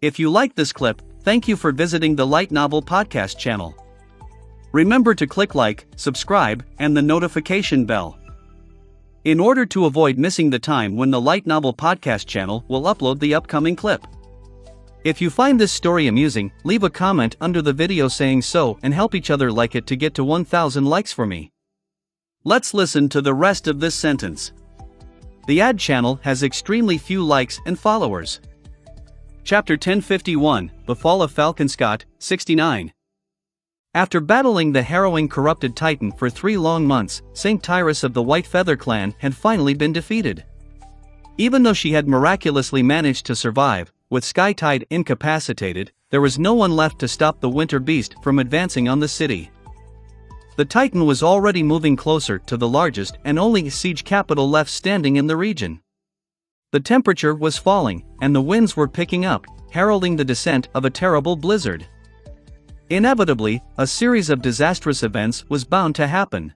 If you liked this clip, thank you for visiting the Light Novel Podcast channel. Remember to click like, subscribe, and the notification bell, in order to avoid missing the time when the Light Novel Podcast channel will upload the upcoming clip. If you find this story amusing, leave a comment under the video saying so and help each other like it to get to 1,000 likes for me. Let's listen to the rest of this sentence. The ad channel has extremely few likes and followers. Chapter 1051, The Fall of Falcon. 69. After battling the harrowing corrupted Titan for 3 long months, St. Tyrus of the White Feather clan had finally been defeated. Even though she had miraculously managed to survive, with Skytide incapacitated, there was no one left to stop the Winter Beast from advancing on the city. The Titan was already moving closer to the largest and only siege capital left standing in the region. The temperature was falling, and the winds were picking up, heralding the descent of a terrible blizzard. Inevitably, a series of disastrous events was bound to happen.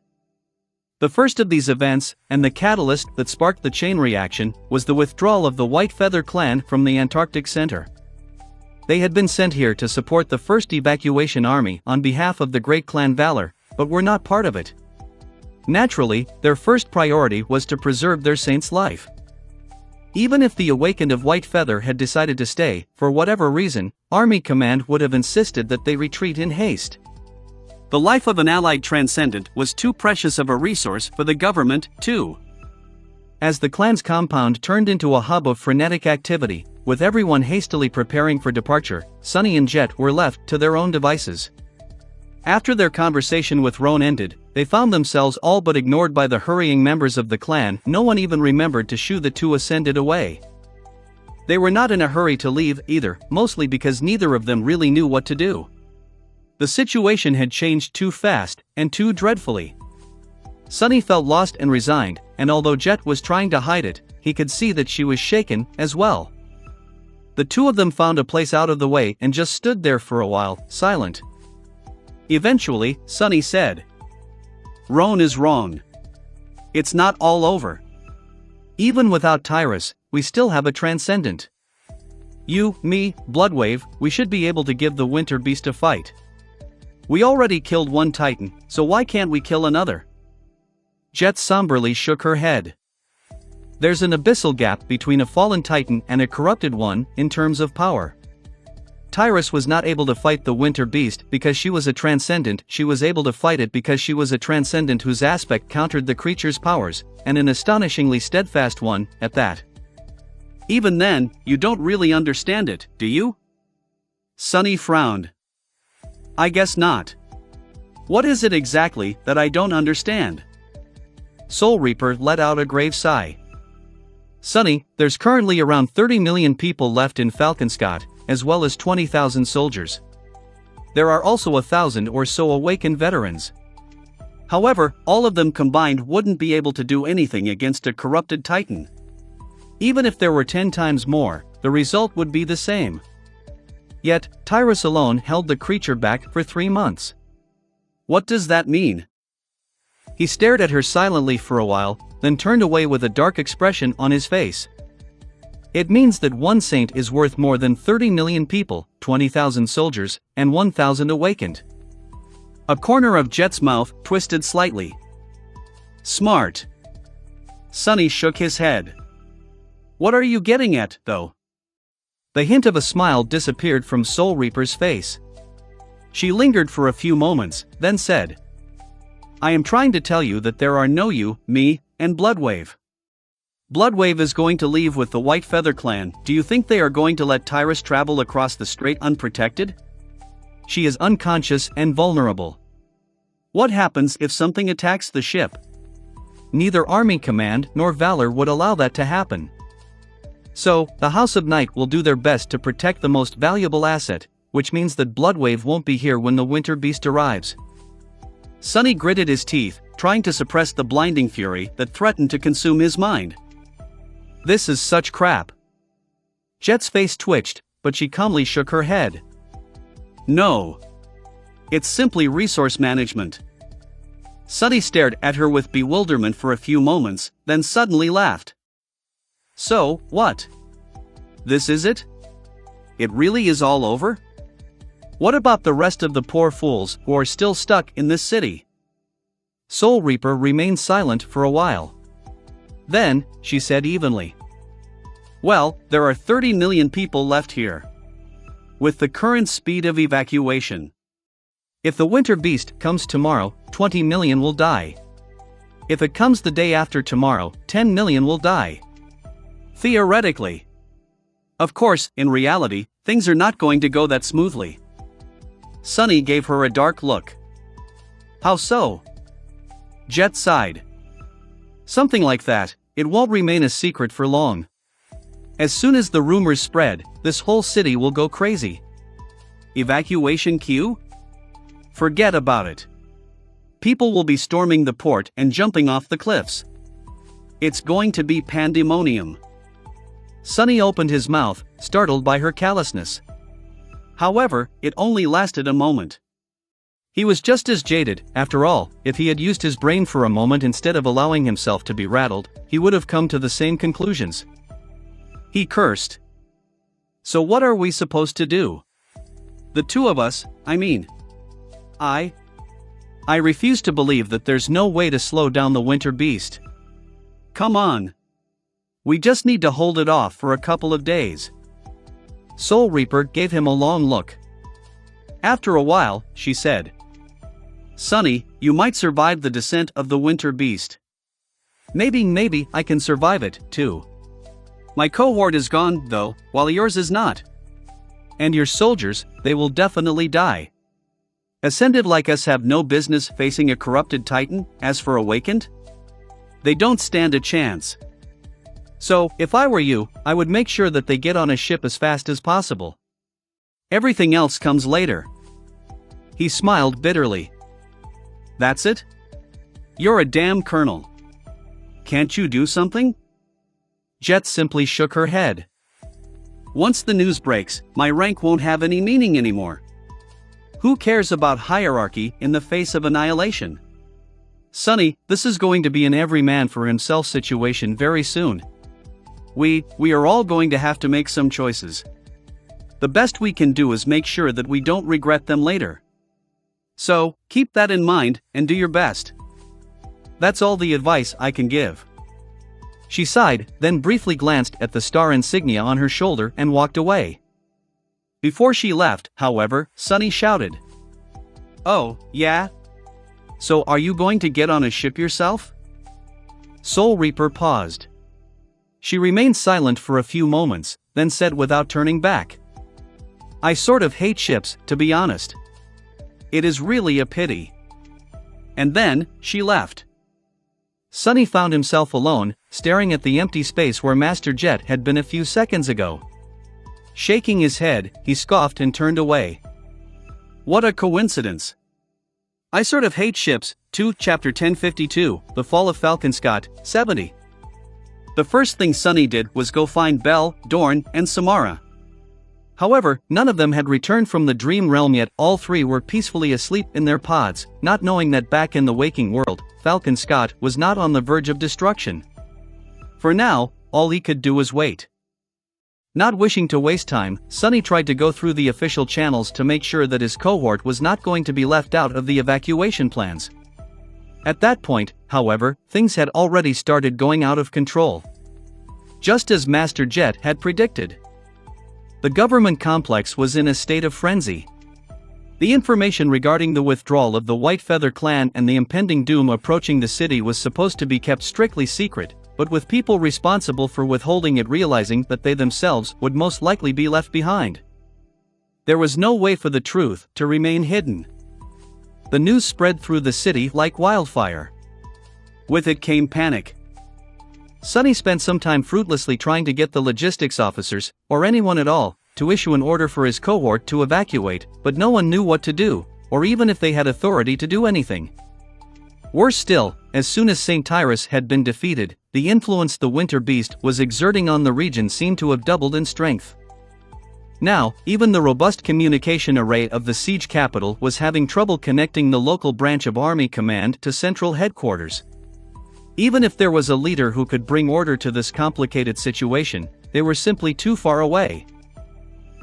The first of these events, and the catalyst that sparked the chain reaction, was the withdrawal of the White Feather clan from the Antarctic Center. They had been sent here to support the first evacuation army on behalf of the great clan Valor, but were not part of it. Naturally, their first priority was to preserve their saint's life. Even if the awakened of White Feather had decided to stay, for whatever reason, Army Command would have insisted that they retreat in haste. The life of an allied transcendent was too precious of a resource for the government, too. As the clan's compound turned into a hub of frenetic activity, with everyone hastily preparing for departure, Sunny and Jet were left to their own devices. After their conversation with Roan ended, they found themselves all but ignored by the hurrying members of the clan. No one even remembered to shoo the two ascended away. They were not in a hurry to leave either, mostly because neither of them really knew what to do. The situation had changed too fast, and too dreadfully. Sunny felt lost and resigned, and although Jet was trying to hide it, he could see that she was shaken, as well. The two of them found a place out of the way and just stood there for a while, silent. Eventually, Sunny said, "Roan is wrong. It's not all over. Even without Tyrus, we still have a transcendent. You, me, Bloodwave, we should be able to give the Winter Beast a fight. We already killed one Titan, so why can't we kill another?" Jet somberly shook her head. There's an abyssal gap between a fallen Titan and a corrupted one, in terms of power. Tyrus was not able to fight the Winter Beast because she was a transcendent. She was able to fight it because she was a transcendent whose aspect countered the creature's powers, and an astonishingly steadfast one, at that. Even then, you don't really understand it, do you? Sunny frowned. I guess not. What is it exactly that I don't understand? Soul Reaper let out a grave sigh. Sunny, there's currently around 30 million people left in Falcon, as well as 20,000 soldiers. There are also 1,000 or so awakened veterans. However, all of them combined wouldn't be able to do anything against a corrupted Titan. Even if there were 10 times more, the result would be the same. Yet, Tyrus alone held the creature back for 3 months. What does that mean? He stared at her silently for a while, then turned away with a dark expression on his face. It means that one saint is worth more than 30 million people, 20,000 soldiers, and 1,000 awakened. A corner of Jet's mouth twisted slightly. Smart. Sunny shook his head. What are you getting at, though? The hint of a smile disappeared from Soul Reaper's face. She lingered for a few moments, then said, I am trying to tell you that there are no you, me, and Bloodwave. Bloodwave is going to leave with the White Feather clan. Do you think they are going to let Tyrus travel across the strait unprotected? She is unconscious and vulnerable. What happens if something attacks the ship? Neither Army Command nor Valor would allow that to happen. So, the House of Night will do their best to protect the most valuable asset, which means that Bloodwave won't be here when the Winter Beast arrives. Sunny gritted his teeth, trying to suppress the blinding fury that threatened to consume his mind. This is such crap. Jet's face twitched, but she calmly shook her head. No. It's simply resource management. Sunny stared at her with bewilderment for a few moments, then suddenly laughed. So, what? This is it? it really is all over? What about the rest of the poor fools who are still stuck in this city? Soul Reaper remained silent for a while. Then, she said evenly. Well, there are 30 million people left here. With the current speed of evacuation. If the winter beast comes tomorrow, 20 million will die. If it comes the day after tomorrow, 10 million will die. Theoretically. Of course, in reality, things are not going to go that smoothly. Sunny gave her a dark look. How so? Jet sighed. Something like that. It won't remain a secret for long. As soon as the rumors spread, this whole city will go crazy. Evacuation queue? Forget about it. People will be storming the port and jumping off the cliffs. It's going to be pandemonium. Sunny opened his mouth, startled by her callousness. However, it only lasted a moment. He was just as jaded. After all, if he had used his brain for a moment instead of allowing himself to be rattled, he would have come to the same conclusions. He cursed. So what are we supposed to do? The two of us, I mean. I refuse to believe that there's no way to slow down the winter beast. Come on. We just need to hold it off for a couple of days. Soul Reaper gave him a long look. After a while, she said. Sunny, you might survive the descent of the winter beast. Maybe I can survive it, too. My cohort is gone, though, while yours is not. And your soldiers, they will definitely die. Ascended like us have no business facing a corrupted titan. As for awakened, they don't stand a chance. So, if I were you, I would make sure that they get on a ship as fast as possible. Everything else comes later. He smiled bitterly. That's it? You're a damn colonel. Can't you do something? Jet simply shook her head. Once the news breaks, my rank won't have any meaning anymore. Who cares about hierarchy in the face of annihilation? Sunny, this is going to be an every man for himself situation very soon. We are all going to have to make some choices. The best we can do is make sure that we don't regret them later. So, keep that in mind, and do your best. That's all the advice I can give. She sighed, then briefly glanced at the star insignia on her shoulder and walked away. Before she left, however, Sunny shouted. Oh, yeah? So are you going to get on a ship yourself? Soul Reaper paused. She remained silent for a few moments, then said without turning back. I sort of hate ships, to be honest. It is really a pity. And then, she left. Sunny found himself alone, staring at the empty space where Master Jet had been a few seconds ago. Shaking his head, he scoffed and turned away. What a coincidence. I sort of hate ships, too. Chapter 1052, The Fall of Falcon. Scott, 70. The first thing Sunny did was go find Belle, Dorn, and Samara. However, none of them had returned from the dream realm yet. All three were peacefully asleep in their pods, not knowing that back in the waking world, Falcon Scott was not on the verge of destruction. For now, all he could do was wait. Not wishing to waste time, Sunny tried to go through the official channels to make sure that his cohort was not going to be left out of the evacuation plans. At that point, however, things had already started going out of control. Just as Master Jet had predicted. The government complex was in a state of frenzy. The information regarding the withdrawal of the White Feather clan and the impending doom approaching the city was supposed to be kept strictly secret, but with people responsible for withholding it realizing that they themselves would most likely be left behind. There was no way for the truth to remain hidden. The news spread through the city like wildfire. With it came panic. Sunny spent some time fruitlessly trying to get the logistics officers, or anyone at all, to issue an order for his cohort to evacuate, but no one knew what to do, or even if they had authority to do anything. Worse still, as soon as St. Tyrus had been defeated, the influence the winter beast was exerting on the region seemed to have doubled in strength. Now, even the robust communication array of the siege capital was having trouble connecting the local branch of Army Command to central headquarters. Even if there was a leader who could bring order to this complicated situation, they were simply too far away.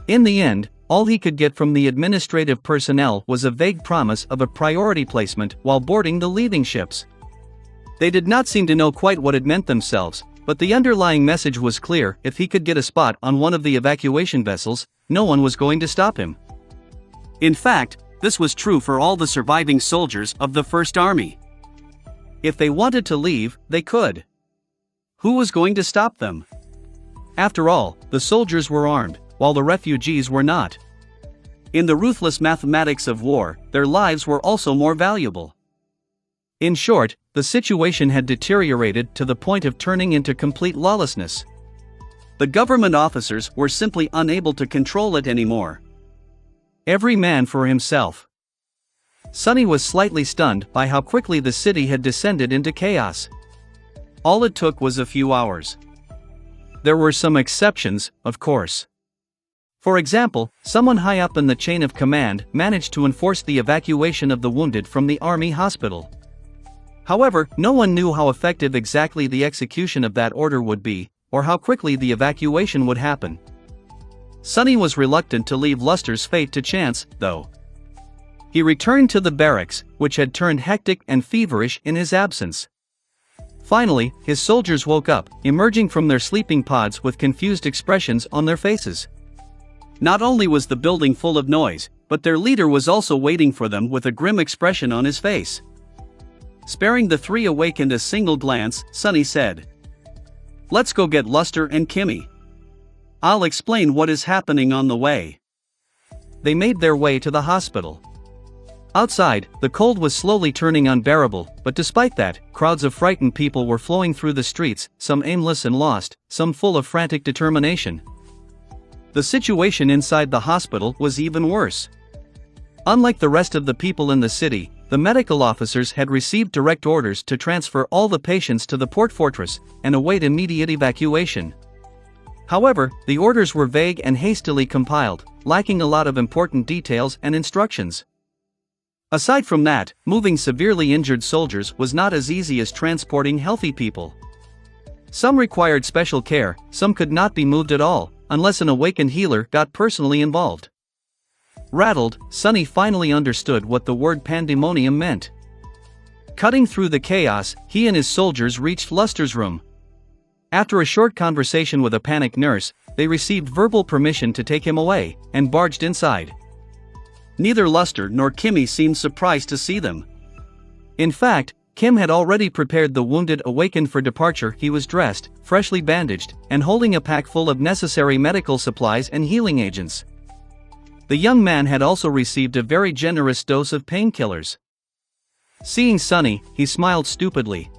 In the end, all he could get from the administrative personnel was a vague promise of a priority placement while boarding the leaving ships. They did not seem to know quite what it meant themselves, but the underlying message was clear: if he could get a spot on one of the evacuation vessels, no one was going to stop him. In fact, this was true for all the surviving soldiers of the First Army. If they wanted to leave, they could. Who was going to stop them? After all, the soldiers were armed, while the refugees were not. In the ruthless mathematics of war, their lives were also more valuable. In short, the situation had deteriorated to the point of turning into complete lawlessness. The government officers were simply unable to control it anymore. Every man for himself. Sonny was slightly stunned by how quickly the city had descended into chaos. All it took was a few hours. There were some exceptions, of course. For example, someone high up in the chain of command managed to enforce the evacuation of the wounded from the army hospital. However, no one knew how effective exactly the execution of that order would be, or how quickly the evacuation would happen. Sonny was reluctant to leave Luster's fate to chance, though. He returned to the barracks, which had turned hectic and feverish in his absence. Finally, his soldiers woke up, emerging from their sleeping pods with confused expressions on their faces. Not only was the building full of noise, but their leader was also waiting for them with a grim expression on his face. Sparing the three awakened a single glance, Sonny said, "Let's go get Luster and Kimmy. I'll explain what is happening on the way." They made their way to the hospital. Outside, the cold was slowly turning unbearable, but despite that, crowds of frightened people were flowing through the streets, some aimless and lost, some full of frantic determination. The situation inside the hospital was even worse. Unlike the rest of the people in the city, the medical officers had received direct orders to transfer all the patients to the port fortress and await immediate evacuation. However, the orders were vague and hastily compiled, lacking a lot of important details and instructions. Aside from that, moving severely injured soldiers was not as easy as transporting healthy people. Some required special care, some could not be moved at all, unless an awakened healer got personally involved. Rattled, Sonny finally understood what the word pandemonium meant. Cutting through the chaos, he and his soldiers reached Luster's room. After a short conversation with a panicked nurse, they received verbal permission to take him away, and barged inside. Neither Luster nor Kimmy seemed surprised to see them. In fact, Kim had already prepared the wounded awakened for departure. He was dressed, freshly bandaged, and holding a pack full of necessary medical supplies and healing agents. The young man had also received a very generous dose of painkillers. Seeing Sonny, he smiled stupidly.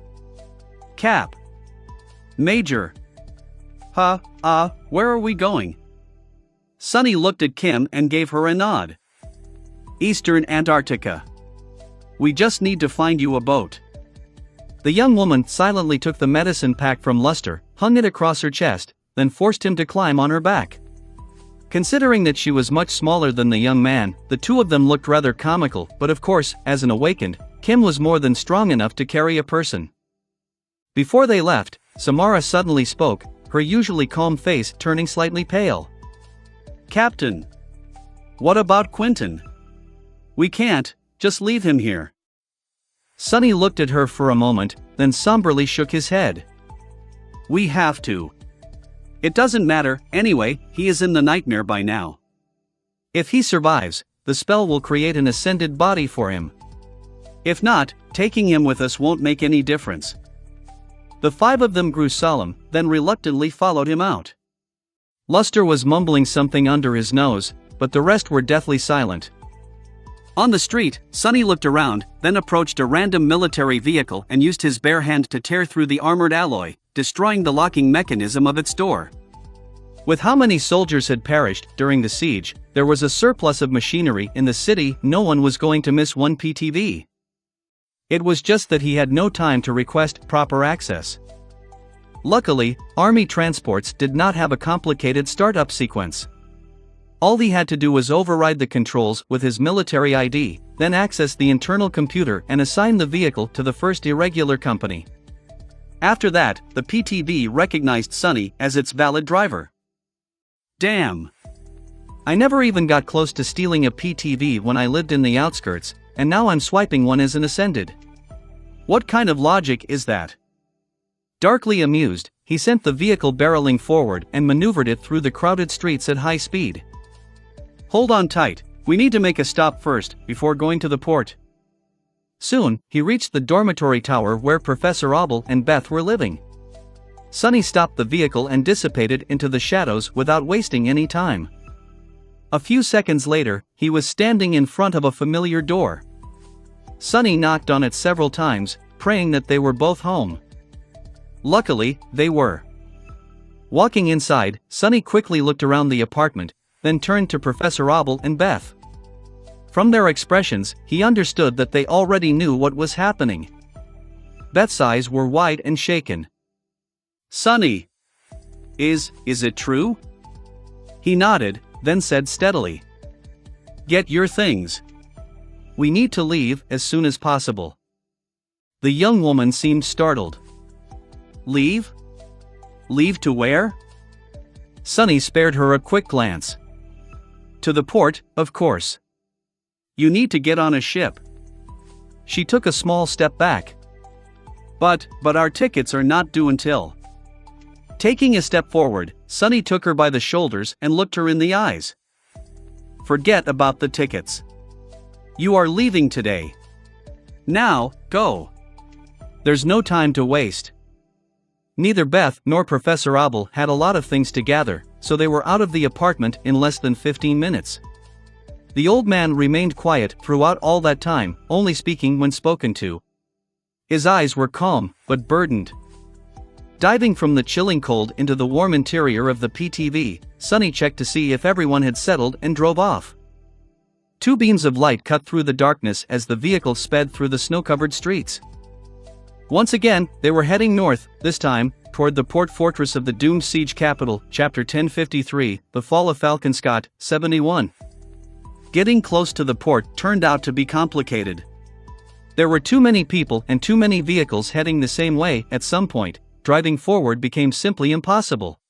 "Cap. Major. Where are we going?" Sonny looked at Kim and gave her a nod. "Eastern Antarctica. We just need to find you a boat." The young woman silently took the medicine pack from Luster, hung it across her chest, then forced him to climb on her back. Considering that she was much smaller than the young man, the two of them looked rather comical, but of course, as an awakened, Kim was more than strong enough to carry a person. Before they left, Samara suddenly spoke, her usually calm face turning slightly pale. "Captain. What about Quentin? We can't just leave him here." Sonny looked at her for a moment, then somberly shook his head. "We have to. It doesn't matter, anyway, he is in the nightmare by now. If he survives, the spell will create an ascended body for him. If not, taking him with us won't make any difference." The five of them grew solemn, then reluctantly followed him out. Luster was mumbling something under his nose, but the rest were deathly silent. On the street, Sonny looked around, then approached a random military vehicle and used his bare hand to tear through the armored alloy, destroying the locking mechanism of its door. With how many soldiers had perished during the siege, there was a surplus of machinery in the city. No one was going to miss one PTV. It was just that he had no time to request proper access. Luckily, Army transports did not have a complicated startup sequence. All he had to do was override the controls with his military ID, then access the internal computer and assign the vehicle to the first irregular company. After that, the PTV recognized Sonny as its valid driver. Damn! I never even got close to stealing a PTV when I lived in the outskirts, and now I'm swiping one as an ascended. What kind of logic is that? Darkly amused, he sent the vehicle barreling forward and maneuvered it through the crowded streets at high speed. Hold on tight, we need to make a stop first, before going to the port. Soon, he reached the dormitory tower where Professor Abel and Beth were living. Sonny stopped the vehicle and dissipated into the shadows without wasting any time. A few seconds later, he was standing in front of a familiar door. Sonny knocked on it several times, praying that they were both home. Luckily, they were. Walking inside, Sonny quickly looked around the apartment, then turned to Professor Abel and Beth. From their expressions, he understood that they already knew what was happening. Beth's eyes were wide and shaken. "Sonny! Is it true?" He nodded, then said steadily. "Get your things. We need to leave as soon as possible." The young woman seemed startled. "Leave? Leave to where?" Sonny spared her a quick glance. "To the port, of course. You need to get on a ship." She took a small step back. But our tickets are not due until." Taking a step forward, Sonny took her by the shoulders and looked her in the eyes. "Forget about the tickets. You are leaving today. Now, go. There's no time to waste." Neither Beth nor Professor Abel had a lot of things to gather, so they were out of the apartment in less than 15 minutes. The old man remained quiet throughout all that time, only speaking when spoken to. His eyes were calm, but burdened. Diving from the chilling cold into the warm interior of the PTV, Sonny checked to see if everyone had settled and drove off. Two beams of light cut through the darkness as the vehicle sped through the snow-covered streets. Once again, they were heading north, this time, toward the port fortress of the doomed siege capital, Chapter 1053, The Fall of Falcon 71. Getting close to the port turned out to be complicated. There were too many people and too many vehicles heading the same way. At some point, driving forward became simply impossible.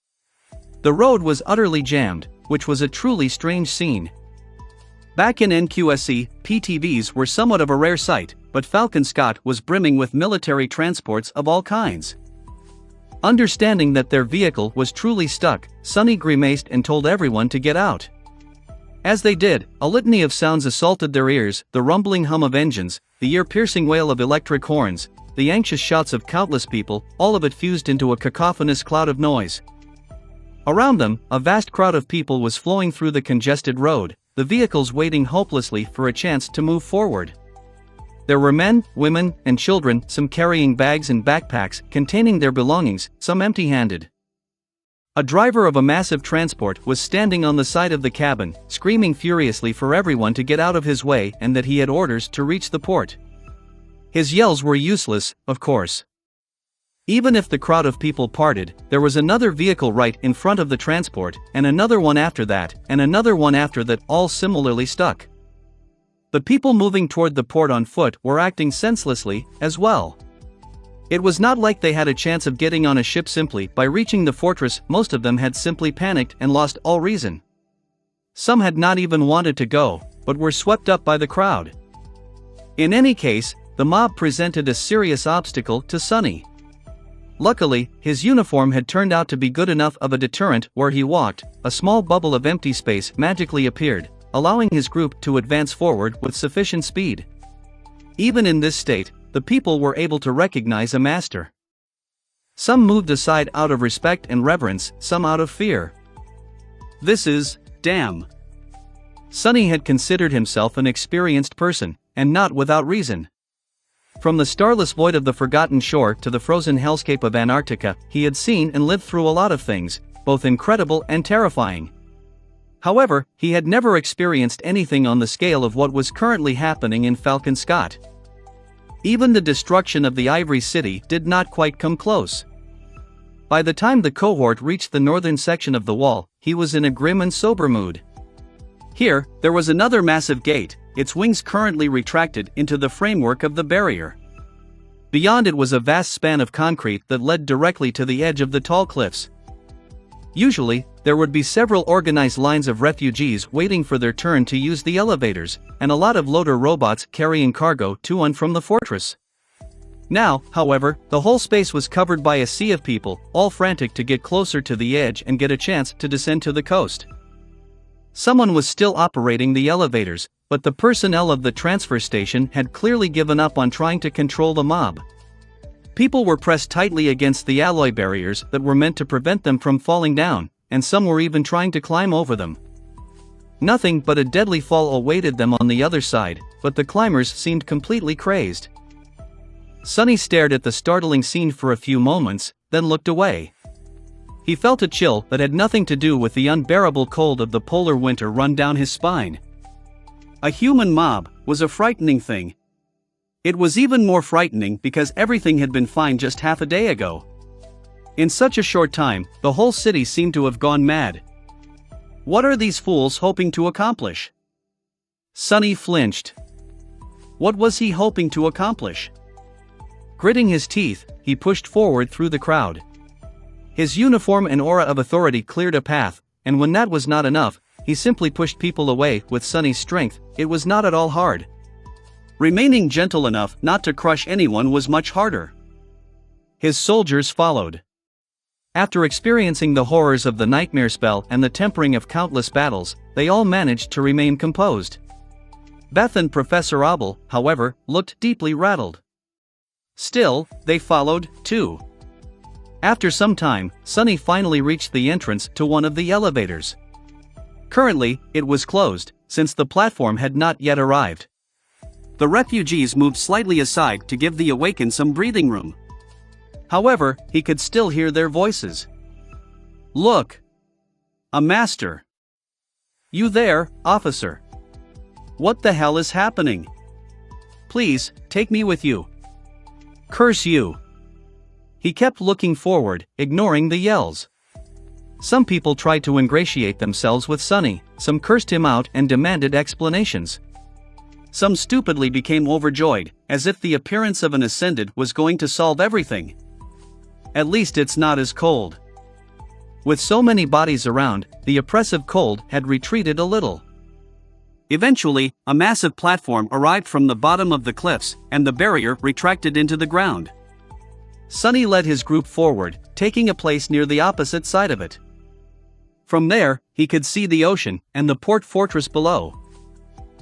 The road was utterly jammed, which was a truly strange scene. Back in NQSE, PTVs were somewhat of a rare sight, but Falcon was brimming with military transports of all kinds. Understanding that their vehicle was truly stuck, Sonny grimaced and told everyone to get out. As they did, a litany of sounds assaulted their ears: the rumbling hum of engines, the ear-piercing wail of electric horns, the anxious shouts of countless people, all of it fused into a cacophonous cloud of noise. Around them, a vast crowd of people was flowing through the congested road, the vehicles waiting hopelessly for a chance to move forward. There were men, women, and children, some carrying bags and backpacks containing their belongings, some empty-handed. A driver of a massive transport was standing on the side of the cabin, screaming furiously for everyone to get out of his way and that he had orders to reach the port. His yells were useless, of course. Even if the crowd of people parted, there was another vehicle right in front of the transport, and another one after that, and another one after that, all similarly stuck. The people moving toward the port on foot were acting senselessly, as well. It was not like they had a chance of getting on a ship simply by reaching the fortress. Most of them had simply panicked and lost all reason. Some had not even wanted to go, but were swept up by the crowd. In any case, the mob presented a serious obstacle to Sonny. Luckily, his uniform had turned out to be good enough of a deterrent. Where he walked, a small bubble of empty space magically appeared, allowing his group to advance forward with sufficient speed. Even in this state, the people were able to recognize a master. Some moved aside out of respect and reverence, some out of fear. This is, damn. Sonny had considered himself an experienced person, and not without reason. From the starless void of the forgotten shore to the frozen hellscape of Antarctica, he had seen and lived through a lot of things, both incredible and terrifying. However, he had never experienced anything on the scale of what was currently happening in Falcon. Even the destruction of the Ivory City did not quite come close. By the time the cohort reached the northern section of the wall, he was in a grim and sober mood. Here, there was another massive gate, its wings currently retracted into the framework of the barrier. Beyond it was a vast span of concrete that led directly to the edge of the tall cliffs. Usually, There would be several organized lines of refugees waiting for their turn to use the elevators, and a lot of loader robots carrying cargo to and from the fortress. Now, however, the whole space was covered by a sea of people, all frantic to get closer to the edge and get a chance to descend to the coast. Someone was still operating the elevators, but the personnel of the transfer station had clearly given up on trying to control the mob. People were pressed tightly against the alloy barriers that were meant to prevent them from falling down, and some were even trying to climb over them. Nothing but a deadly fall awaited them on the other side, but the climbers seemed completely crazed. Sunny stared at the startling scene for a few moments, then looked away. He felt a chill that had nothing to do with the unbearable cold of the polar winter run down his spine. A human mob was a frightening thing. It was even more frightening because everything had been fine just half a day ago. In such a short time, the whole city seemed to have gone mad. What are these fools hoping to accomplish? Sunny flinched. What was he hoping to accomplish? Gritting his teeth, he pushed forward through the crowd. His uniform and aura of authority cleared a path, and when that was not enough, he simply pushed people away with Sunny's strength. It was not at all hard. Remaining gentle enough not to crush anyone was much harder. His soldiers followed. After experiencing the horrors of the nightmare spell and the tempering of countless battles, they all managed to remain composed. Beth and Professor Abel, however, looked deeply rattled. Still, they followed, too. After some time, Sunny finally reached the entrance to one of the elevators. Currently, it was closed, since the platform had not yet arrived. The refugees moved slightly aside to give the awakened some breathing room. However, he could still hear their voices. "Look! A master! You there, officer? What the hell is happening? Please, take me with you. Curse you!" He kept looking forward, ignoring the yells. Some people tried to ingratiate themselves with Sunny, some cursed him out and demanded explanations. Some stupidly became overjoyed, as if the appearance of an ascendant was going to solve everything. At least it's not as cold. With so many bodies around, the oppressive cold had retreated a little. Eventually, a massive platform arrived from the bottom of the cliffs, and the barrier retracted into the ground. Sunny led his group forward, taking a place near the opposite side of it. From there, he could see the ocean and the port fortress below.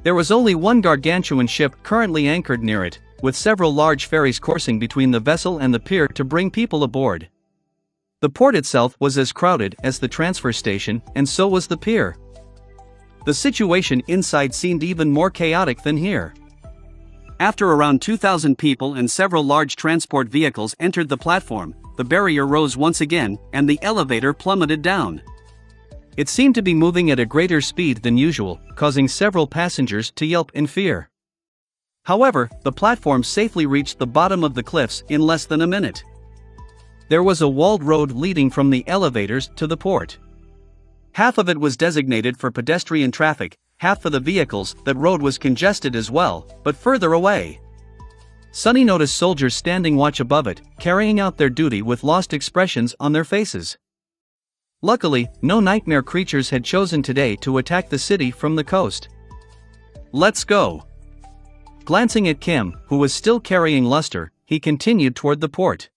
There was only one gargantuan ship currently anchored near it, with several large ferries coursing between the vessel and the pier to bring people aboard. The port itself was as crowded as the transfer station, and so was the pier. The situation inside seemed even more chaotic than here. After around 2,000 people and several large transport vehicles entered the platform, the barrier rose once again, and the elevator plummeted down. It seemed to be moving at a greater speed than usual, causing several passengers to yelp in fear. However, the platform safely reached the bottom of the cliffs in less than a minute. There was a walled road leading from the elevators to the port. Half of it was designated for pedestrian traffic, half for the vehicles. That road was congested as well, but further away. Sunny noticed soldiers standing watch above it, carrying out their duty with lost expressions on their faces. Luckily, no nightmare creatures had chosen today to attack the city from the coast. "Let's go." Glancing at Kim, who was still carrying Luster, he continued toward the port.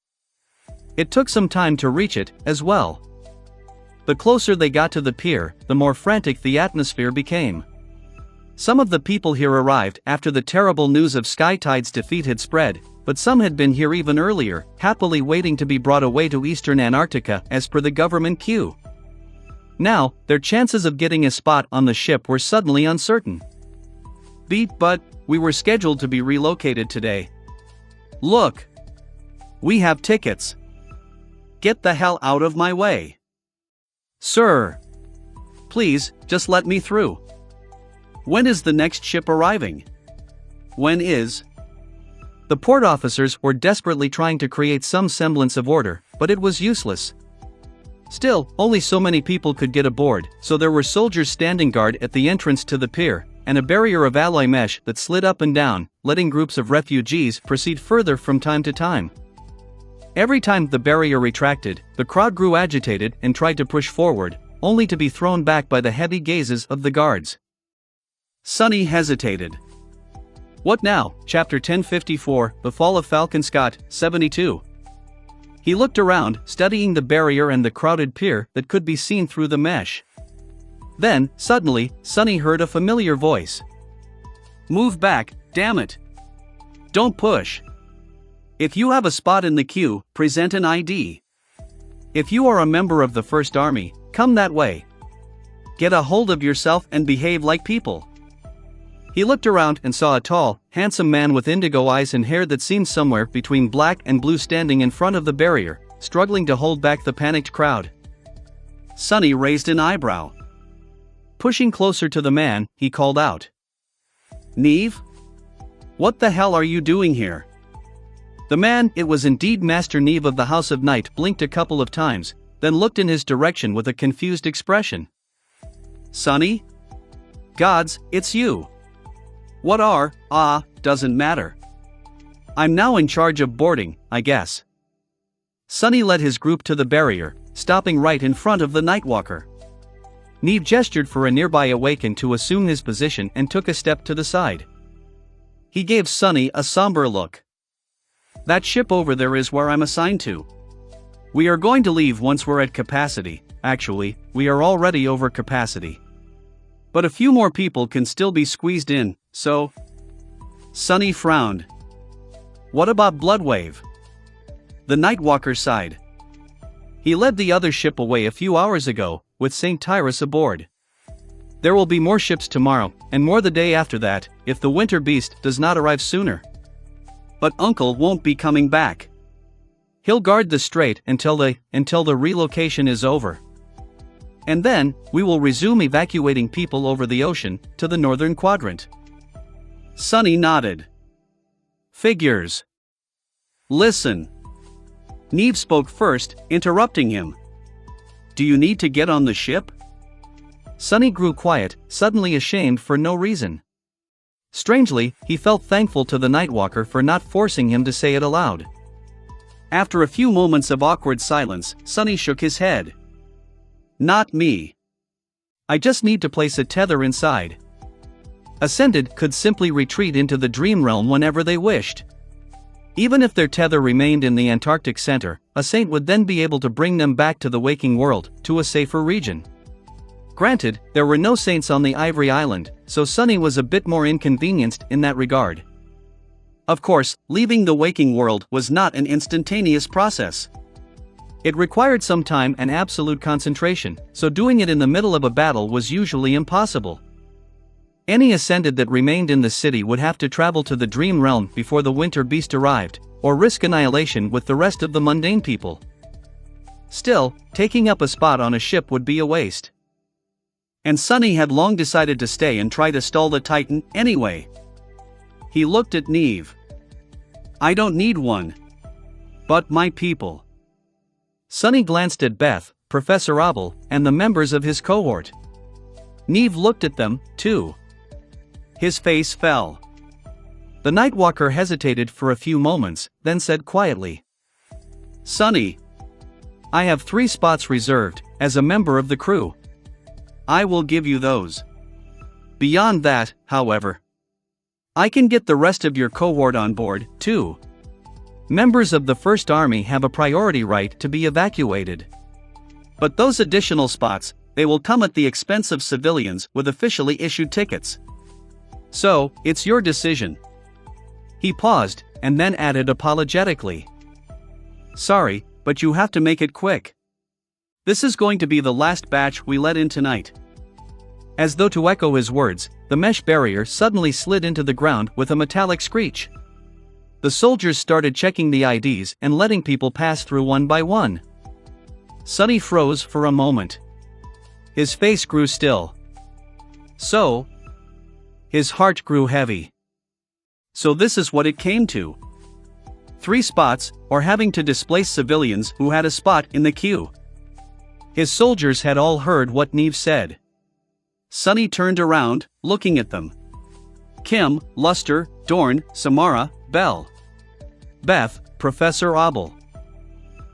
It took some time to reach it, as well. The closer they got to the pier, the more frantic the atmosphere became. Some of the people here arrived after the terrible news of Skytide's defeat had spread, but some had been here even earlier, happily waiting to be brought away to Eastern Antarctica as per the government queue. Now, their chances of getting a spot on the ship were suddenly uncertain. But we were scheduled to be relocated today. Look! We have tickets. Get the hell out of my way. Sir! Please, just let me through. When is the next ship arriving? When is? The port officers were desperately trying to create some semblance of order, but it was useless. Still, only so many people could get aboard, so there were soldiers standing guard at the entrance to the pier, and a barrier of alloy mesh that slid up and down, letting groups of refugees proceed further from time to time. Every time the barrier retracted, the crowd grew agitated and tried to push forward, only to be thrown back by the heavy gazes of the guards. Sonny hesitated. What now? Chapter 1054, The Fall of Falcon. Scott, 72. He looked around, studying the barrier and the crowded pier that could be seen through the mesh. Then, suddenly, Sonny heard a familiar voice. Move back, damn it. Don't push. If you have a spot in the queue, present an ID. If you are a member of the First Army, come that way. Get a hold of yourself and behave like people. He looked around and saw a tall, handsome man with indigo eyes and hair that seemed somewhere between black and blue standing in front of the barrier, struggling to hold back the panicked crowd. Sonny raised an eyebrow. Pushing closer to the man, he called out. Neve? What the hell are you doing here? The man, it was indeed Master Neve of the House of Night, blinked a couple of times, then looked in his direction with a confused expression. Sonny? Gods, it's you. What are, doesn't matter. I'm now in charge of boarding, I guess. Sonny led his group to the barrier, stopping right in front of the Nightwalker. Neve gestured for a nearby Awaken to assume his position and took a step to the side. He gave Sonny a somber look. That ship over there is where I'm assigned to. We are going to leave once we're at capacity. Actually, we are already over capacity. But a few more people can still be squeezed in, so... Sonny frowned. What about Bloodwave? The Nightwalker sighed. He led the other ship away a few hours ago, with St. Tyrus aboard. There will be more ships tomorrow, and more the day after that, if the Winter Beast does not arrive sooner. But Uncle won't be coming back. He'll guard the strait until the relocation is over. And then, we will resume evacuating people over the ocean, to the northern quadrant. Sonny nodded. Figures. Listen. Neve spoke first, interrupting him. Do you need to get on the ship? Sonny grew quiet, suddenly ashamed for no reason. Strangely, he felt thankful to the Nightwalker for not forcing him to say it aloud. After a few moments of awkward silence, Sonny shook his head. Not me. I just need to place a tether inside. Ascended could simply retreat into the dream realm whenever they wished. Even if their tether remained in the Antarctic center, a saint would then be able to bring them back to the waking world, to a safer region. Granted, there were no saints on the Ivory Island, so Sonny was a bit more inconvenienced in that regard. Of course, leaving the waking world was not an instantaneous process. It required some time and absolute concentration, so doing it in the middle of a battle was usually impossible. Any Ascended that remained in the city would have to travel to the Dream Realm before the Winter Beast arrived, or risk annihilation with the rest of the mundane people. Still, taking up a spot on a ship would be a waste. And Sonny had long decided to stay and try to stall the Titan anyway. He looked at Neve. I don't need one. But my people. Sonny glanced at Beth, Professor Abel, and the members of his cohort. Neve looked at them, too. His face fell. The Nightwalker hesitated for a few moments, then said quietly. Sonny. I have 3 spots reserved, as a member of the crew. I will give you those. Beyond that, however, I can get the rest of your cohort on board, too. Members of the First Army have a priority right to be evacuated. But those additional spots, they will come at the expense of civilians with officially issued tickets. So, it's your decision. He paused, and then added apologetically. Sorry, but you have to make it quick. This is going to be the last batch we let in tonight. As though to echo his words, the mesh barrier suddenly slid into the ground with a metallic screech. The soldiers started checking the IDs and letting people pass through one by one. Sonny froze for a moment. His face grew still. So? His heart grew heavy. So this is what it came to. 3 spots, or having to displace civilians who had a spot in the queue. His soldiers had all heard what Neve said. Sonny turned around, looking at them. Kim, Luster, Dorn, Samara, Bell. Beth, Professor Abel.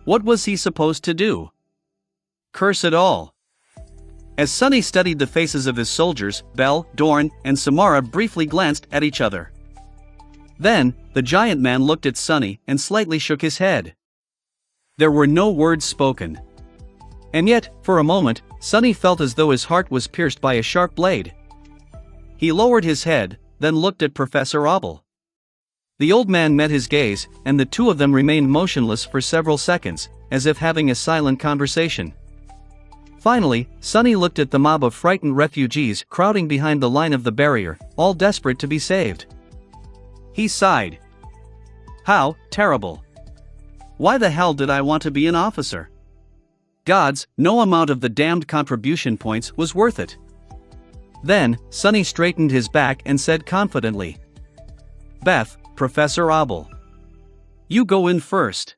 What was he supposed to do? Curse it all. As Sunny studied the faces of his soldiers, Belle, Dorn, and Samara briefly glanced at each other. Then, the giant man looked at Sunny and slightly shook his head. There were no words spoken. And yet, for a moment, Sunny felt as though his heart was pierced by a sharp blade. He lowered his head, then looked at Professor Abel. The old man met his gaze, and the two of them remained motionless for several seconds, as if having a silent conversation. Finally, Sunny looked at the mob of frightened refugees crowding behind the line of the barrier, all desperate to be saved. He sighed. How terrible. Why the hell did I want to be an officer? Gods, no amount of the damned contribution points was worth it. Then, Sunny straightened his back and said confidently, Beth, Professor Abel. You go in first.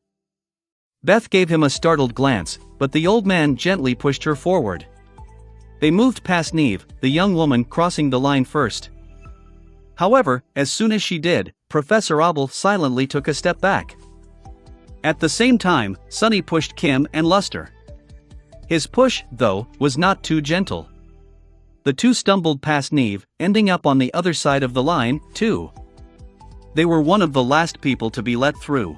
Beth gave him a startled glance, but the old man gently pushed her forward. They moved past Neve, the young woman crossing the line first. However, as soon as she did, Professor Abel silently took a step back. At the same time, Sunny pushed Kim and Luster. His push, though, was not too gentle. The two stumbled past Neve, ending up on the other side of the line, too. They were one of the last people to be let through.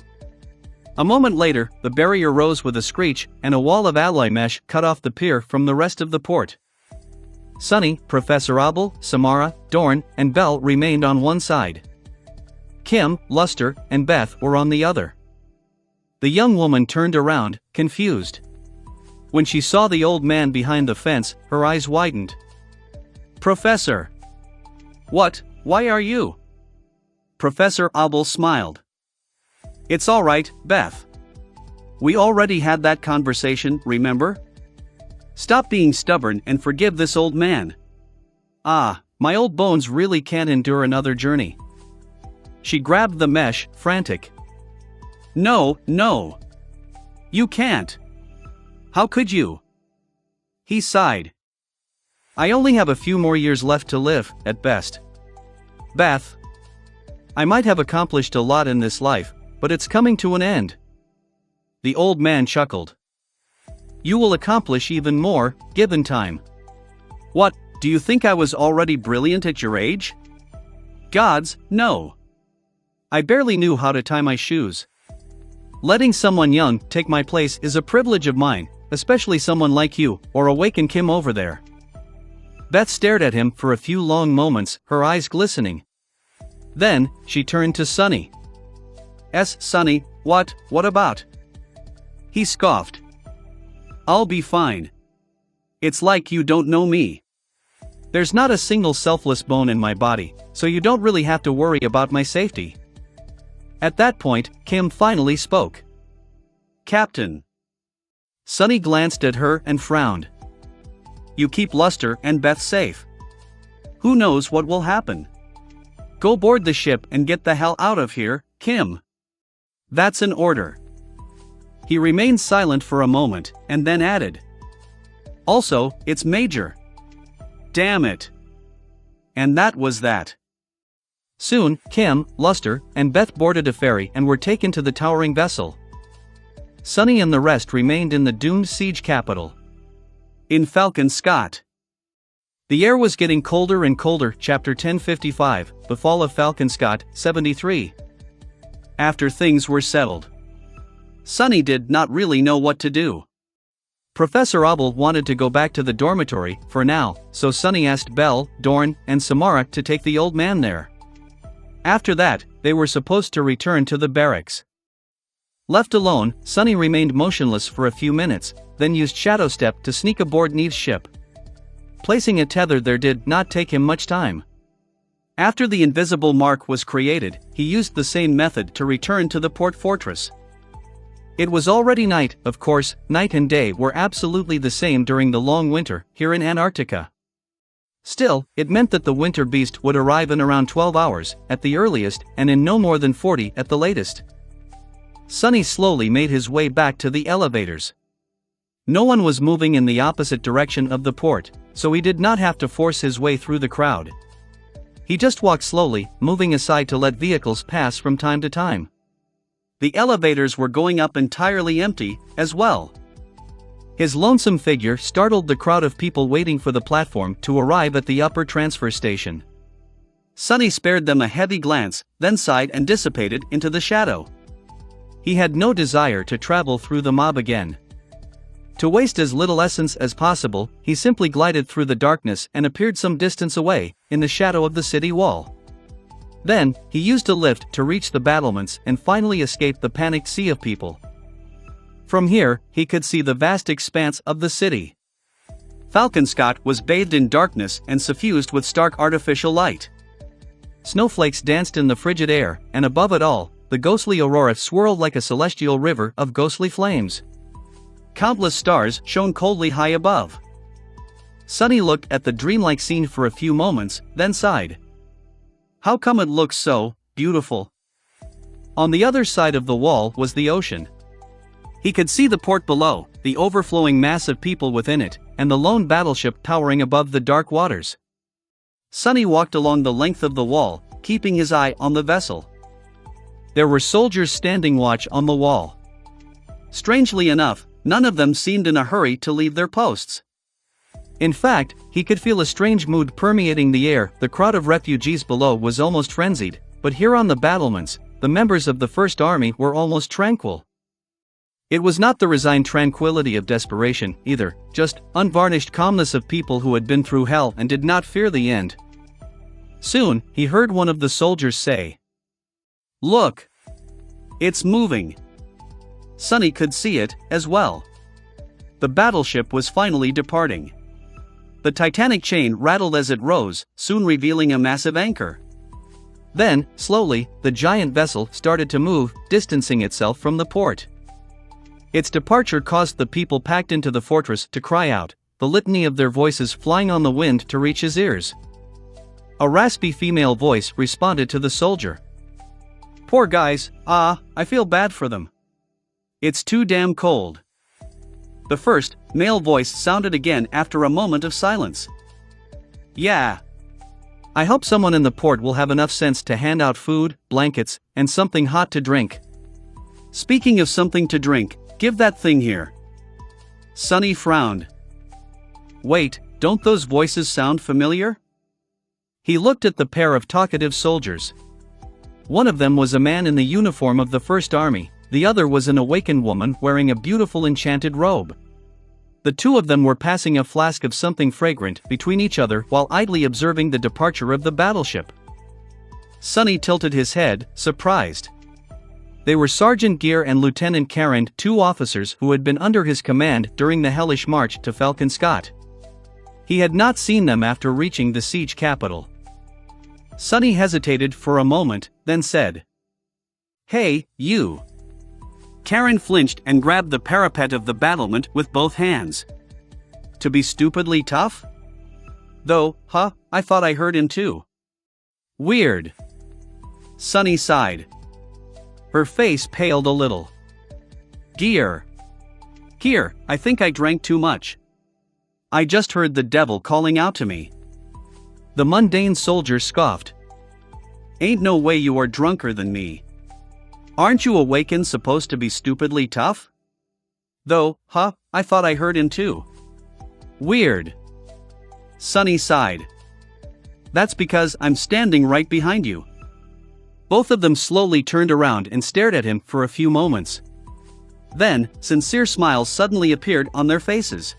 A moment later, the barrier rose with a screech, and a wall of alloy mesh cut off the pier from the rest of the port. Sunny, Professor Abel, Samara, Dorn, and Belle remained on one side. Kim, Luster, and Beth were on the other. The young woman turned around, confused. When she saw the old man behind the fence, her eyes widened. Professor! What, why are you? Professor Abel smiled. It's all right, Beth. We already had that conversation, remember? Stop being stubborn and forgive this old man. Ah, my old bones really can't endure another journey. She grabbed the mesh, frantic. No, no. You can't. How could you? He sighed. I only have a few more years left to live, at best. Beth. I might have accomplished a lot in this life, but it's coming to an end. The old man chuckled. You will accomplish even more, given time. What, do you think I was already brilliant at your age? Gods, no. I barely knew how to tie my shoes. Letting someone young take my place is a privilege of mine, especially someone like you, or awaken Kim over there. Beth stared at him for a few long moments, her eyes glistening. Then, she turned to Sunny. Sunny, what about? He scoffed. I'll be fine. It's like you don't know me. There's not a single selfless bone in my body, so you don't really have to worry about my safety. At that point, Kim finally spoke. Captain. Sunny glanced at her and frowned. You keep Luster and Beth safe. Who knows what will happen? Go board the ship and get the hell out of here, Kim. That's an order. He remained silent for a moment, and then added. Also, it's Major. Damn it. And that was that. Soon, Kim, Luster, and Beth boarded a ferry and were taken to the towering vessel. Sunny and the rest remained in the doomed siege capital. In Falcon, Scott. The air was getting colder and colder. Chapter 1055, The Fall of Falcon, Scott, 73. After things were settled, Sunny did not really know what to do. Professor Abel wanted to go back to the dormitory for now, so Sunny asked Belle, Dorn, and Samara to take the old man there. After that, they were supposed to return to the barracks. Left alone, Sunny remained motionless for a few minutes, then used Shadow Step to sneak aboard Neve's ship. Placing a tether there did not take him much time. After the invisible mark was created, he used the same method to return to the port fortress. It was already night, of course. Night and day were absolutely the same during the long winter, here in Antarctica. Still, it meant that the winter beast would arrive in around 12 hours, at the earliest, and in no more than 40 at the latest. Sunny slowly made his way back to the elevators. No one was moving in the opposite direction of the port, so he did not have to force his way through the crowd. He just walked slowly, moving aside to let vehicles pass from time to time. The elevators were going up entirely empty, as well. His lonesome figure startled the crowd of people waiting for the platform to arrive at the upper transfer station. Sonny spared them a heavy glance, then sighed and dissipated into the shadow. He had no desire to travel through the mob again. To waste as little essence as possible, he simply glided through the darkness and appeared some distance away, in the shadow of the city wall. Then, he used a lift to reach the battlements and finally escape the panicked sea of people. From here, he could see the vast expanse of the city. Falcon was bathed in darkness and suffused with stark artificial light. Snowflakes danced in the frigid air, and above it all, the ghostly aurora swirled like a celestial river of ghostly flames. Countless stars shone coldly high above. Sonny looked at the dreamlike scene for a few moments, then sighed. How come it looks so beautiful? On the other side of the wall was the ocean. He could see the port below, the overflowing mass of people within it, and the lone battleship towering above the dark waters. Sonny walked along the length of the wall, keeping his eye on the vessel. There were soldiers standing watch on the wall. Strangely enough, none of them seemed in a hurry to leave their posts. In fact, he could feel a strange mood permeating the air. The crowd of refugees below was almost frenzied, but here on the battlements, the members of the First Army were almost tranquil. It was not the resigned tranquility of desperation, either, just unvarnished calmness of people who had been through hell and did not fear the end. Soon, he heard one of the soldiers say, "Look! It's moving!" Sonny could see it, as well. The battleship was finally departing. The titanic chain rattled as it rose, soon revealing a massive anchor. Then, slowly, the giant vessel started to move, distancing itself from the port. Its departure caused the people packed into the fortress to cry out, the litany of their voices flying on the wind to reach his ears. A raspy female voice responded to the soldier. "Poor guys, I feel bad for them. It's too damn cold." The first, male voice sounded again after a moment of silence. "Yeah. I hope someone in the port will have enough sense to hand out food, blankets, and something hot to drink. Speaking of something to drink, give that thing here." Sonny frowned. Wait, don't those voices sound familiar? He looked at the pair of talkative soldiers. One of them was a man in the uniform of the First Army, the other was an awakened woman wearing a beautiful enchanted robe. The two of them were passing a flask of something fragrant between each other while idly observing the departure of the battleship. Sonny tilted his head, surprised. They were Sergeant Gear and Lieutenant Karen, two officers who had been under his command during the hellish march to Falcon. He had not seen them after reaching the siege capital. Sonny hesitated for a moment, then said, "Hey, you." Karen flinched and grabbed the parapet of the battlement with both hands. "To be stupidly tough? Though, I thought I heard him too. Weird." Sonny sighed. Her face paled a little. Gear, I think I drank too much. I just heard the devil calling out to me." The mundane soldier scoffed. "Ain't no way you are drunker than me. Aren't you awakened supposed to be stupidly tough? Though, I thought I heard him too. Weird." Sonny sighed. "That's because I'm standing right behind you." Both of them slowly turned around and stared at him for a few moments. Then, sincere smiles suddenly appeared on their faces.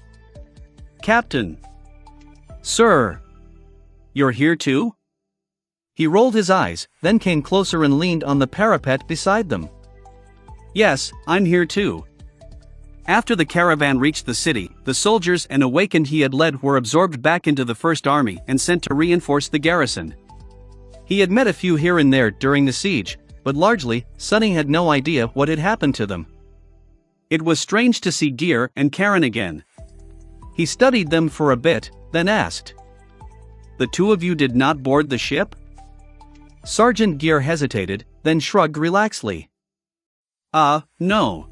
"Captain." "Sir. You're here too?" He rolled his eyes, then came closer and leaned on the parapet beside them. "Yes, I'm here too." After the caravan reached the city, the soldiers and awakened he had led were absorbed back into the First Army and sent to reinforce the garrison. He had met a few here and there during the siege, but largely, Sonny had no idea what had happened to them. It was strange to see Gear and Karen again. He studied them for a bit, then asked, "The two of you did not board the ship?" Sergeant Gear hesitated, then shrugged relaxedly. No.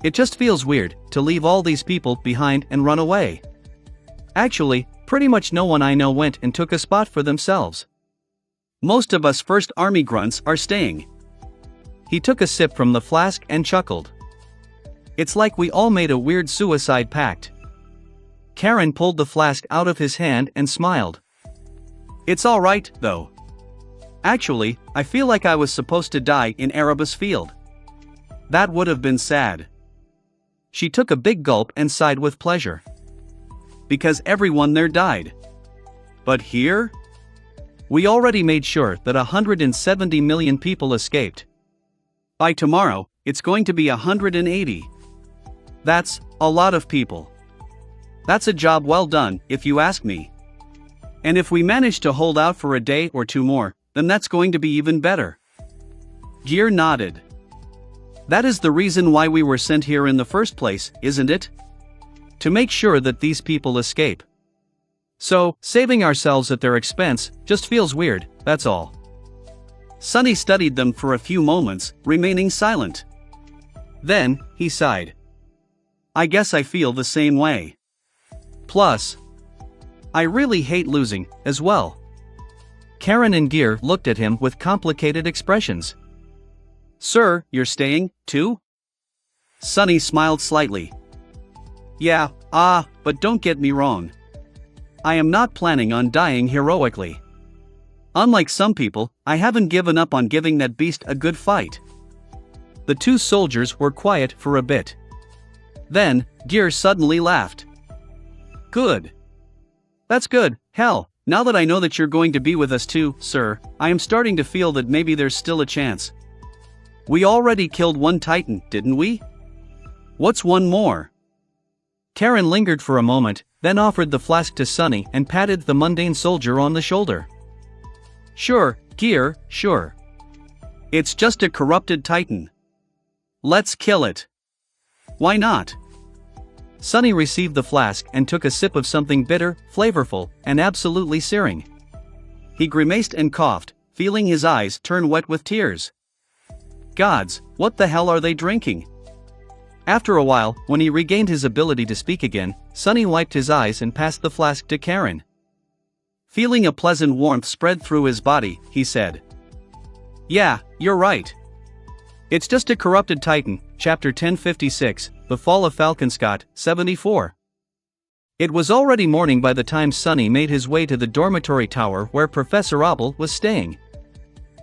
It just feels weird to leave all these people behind and run away. Actually, pretty much no one I know went and took a spot for themselves. Most of us First Army grunts are staying." He took a sip from the flask and chuckled. It's like we all made a weird suicide pact. Karen pulled the flask out of his hand and smiled. It's all right, though. Actually, I feel like I was supposed to die in Erebus Field. That would have been sad. She took a big gulp and sighed with pleasure. Because everyone there died. But here? We already made sure that 170 million people escaped. By tomorrow, it's going to be 180. That's a lot of people. That's a job well done, if you ask me. And if we manage to hold out for a day or two more, then that's going to be even better. Gear nodded. That is the reason why we were sent here in the first place, isn't it? To make sure that these people escape. So, saving ourselves at their expense just feels weird, that's all. Sonny studied them for a few moments, remaining silent. Then, he sighed. I guess I feel the same way. Plus, I really hate losing, as well. Karen and Gear looked at him with complicated expressions. Sir, you're staying, too? Sonny smiled slightly. Yeah, but don't get me wrong. I am not planning on dying heroically. Unlike some people, I haven't given up on giving that beast a good fight. The two soldiers were quiet for a bit. Then, Gear suddenly laughed. Good. That's good. Hell, now that I know that you're going to be with us too, sir, I am starting to feel that maybe there's still a chance. We already killed one Titan, didn't we? What's one more? Karen lingered for a moment, then offered the flask to Sonny and patted the mundane soldier on the shoulder. Sure, Gear, sure. It's just a corrupted Titan. Let's kill it. Why not? Sonny received the flask and took a sip of something bitter, flavorful, and absolutely searing. He grimaced and coughed, feeling his eyes turn wet with tears. Gods, what the hell are they drinking? After a while, when he regained his ability to speak again, Sonny wiped his eyes and passed the flask to Karen. Feeling a pleasant warmth spread through his body, he said. Yeah, you're right. It's just a corrupted Titan, Chapter 1056, The Fall of Falcon 74. It was already morning by the time Sonny made his way to the dormitory tower where Professor Abel was staying.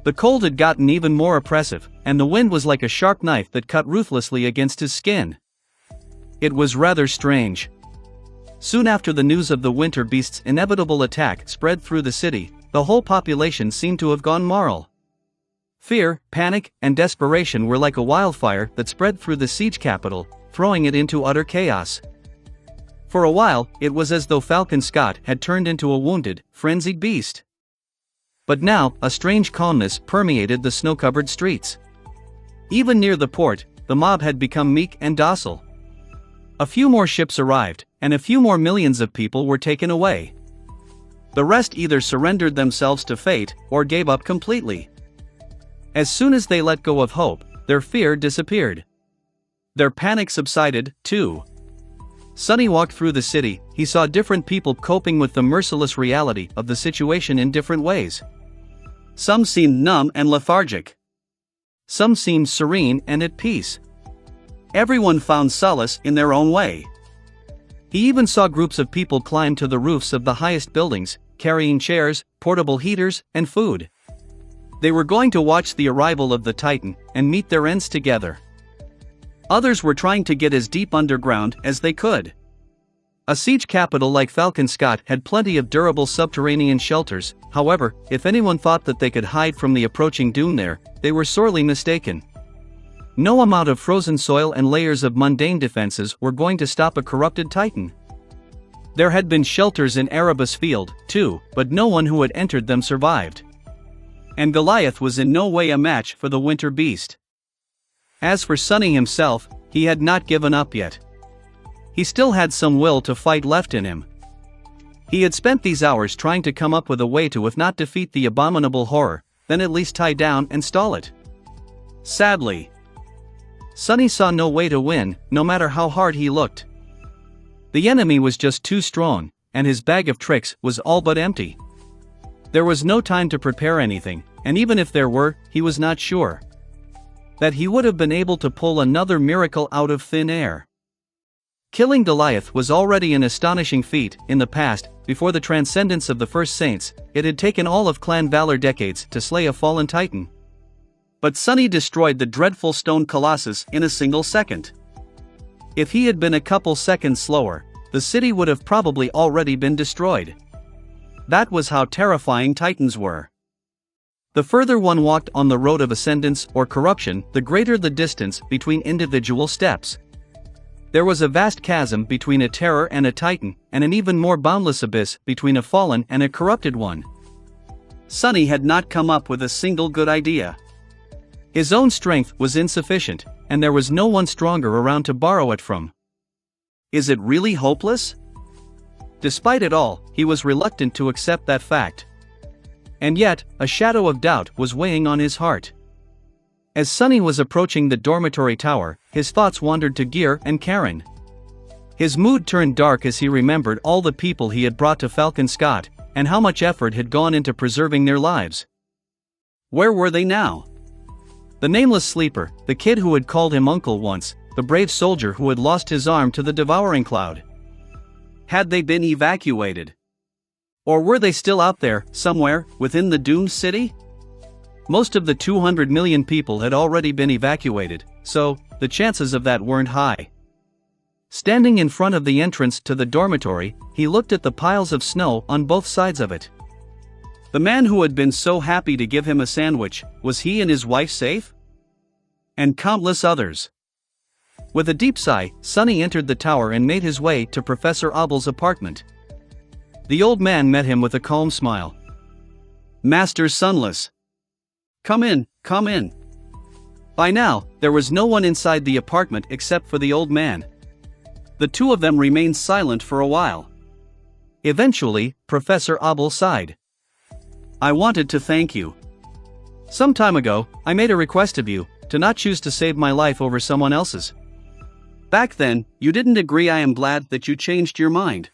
The cold had gotten even more oppressive, and the wind was like a sharp knife that cut ruthlessly against his skin. It was rather strange. Soon after the news of the winter beast's inevitable attack spread through the city, the whole population seemed to have gone moral. Fear, panic, and desperation were like a wildfire that spread through the siege capital, throwing it into utter chaos. For a while, it was as though Falcon had turned into a wounded, frenzied beast. But now, a strange calmness permeated the snow-covered streets. Even near the port, the mob had become meek and docile. A few more ships arrived, and a few more millions of people were taken away. The rest either surrendered themselves to fate, or gave up completely. As soon as they let go of hope, their fear disappeared. Their panic subsided, too. Sonny walked through the city. He saw different people coping with the merciless reality of the situation in different ways. Some seemed numb and lethargic. Some seemed serene and at peace. Everyone found solace in their own way. He even saw groups of people climb to the roofs of the highest buildings, carrying chairs, portable heaters, and food. They were going to watch the arrival of the Titan and meet their ends together. Others were trying to get as deep underground as they could. A siege capital like Falcon had plenty of durable subterranean shelters. However, if anyone thought that they could hide from the approaching doom there, they were sorely mistaken. No amount of frozen soil and layers of mundane defenses were going to stop a corrupted Titan. There had been shelters in Erebus Field, too, but no one who had entered them survived. And Goliath was in no way a match for the winter beast. As for Sonny himself, he had not given up yet. He still had some will to fight left in him. He had spent these hours trying to come up with a way to, if not defeat the abominable horror, then at least tie down and stall it. Sadly, Sonny saw no way to win, no matter how hard he looked. The enemy was just too strong, and his bag of tricks was all but empty. There was no time to prepare anything, and even if there were, he was not sure. that he would have been able to pull another miracle out of thin air. Killing Goliath was already an astonishing feat. In the past, before the transcendence of the first saints, it had taken all of clan valor decades to slay a fallen titan. But Sunny destroyed the dreadful stone colossus in a single second. If he had been a couple seconds slower, the city would have probably already been destroyed. That was how terrifying titans were. The further one walked on the road of ascendance or corruption, the greater the distance between individual steps. There was a vast chasm between a terror and a titan, and an even more boundless abyss between a fallen and a corrupted one. Sunny had not come up with a single good idea. His own strength was insufficient, and there was no one stronger around to borrow it from. Is it really hopeless? Despite it all, he was reluctant to accept that fact. And yet, a shadow of doubt was weighing on his heart. As Sunny was approaching the dormitory tower, his thoughts wandered to Gear and Karen. His mood turned dark as he remembered all the people he had brought to Falcon Scott, and how much effort had gone into preserving their lives. Where were they now? The nameless sleeper, the kid who had called him uncle once, the brave soldier who had lost his arm to the devouring cloud. Had they been evacuated? Or were they still out there, somewhere, within the doomed city? Most of the 200 million people had already been evacuated, so the chances of that weren't high. Standing in front of the entrance to the dormitory, he looked at the piles of snow on both sides of it. The man who had been so happy to give him a sandwich, was he and his wife safe? And countless others. With a deep sigh, Sunny entered the tower and made his way to Professor Abel's apartment. The old man met him with a calm smile. "Master Sunless. Come in, come in." By now, there was no one inside the apartment except for the old man. The two of them remained silent for a while. Eventually, Professor Abel sighed. "I wanted to thank you. Some time ago, I made a request of you, to not choose to save my life over someone else's. Back then, you didn't agree. I am glad that you changed your mind."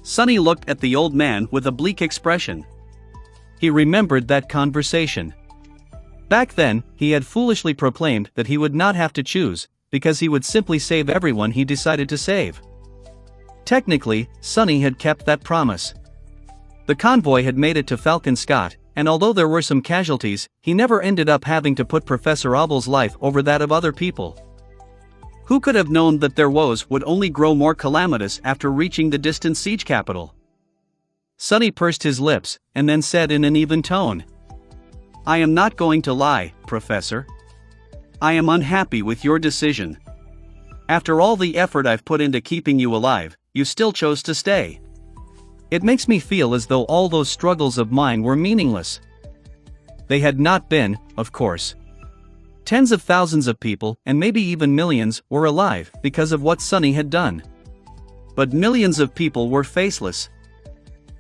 Sunny looked at the old man with a bleak expression. He remembered that conversation. Back then, he had foolishly proclaimed that he would not have to choose, because he would simply save everyone he decided to save. Technically, Sunny had kept that promise. The convoy had made it to Falcon Scott, and although there were some casualties, he never ended up having to put Professor Abel's life over that of other people. Who could have known that their woes would only grow more calamitous after reaching the distant siege capital? Sunny pursed his lips, and then said in an even tone, "I am not going to lie, Professor. I am unhappy with your decision. After all the effort I've put into keeping you alive, you still chose to stay. It makes me feel as though all those struggles of mine were meaningless." They had not been, of course. Tens of thousands of people, and maybe even millions, were alive because of what Sunny had done. But millions of people were faceless.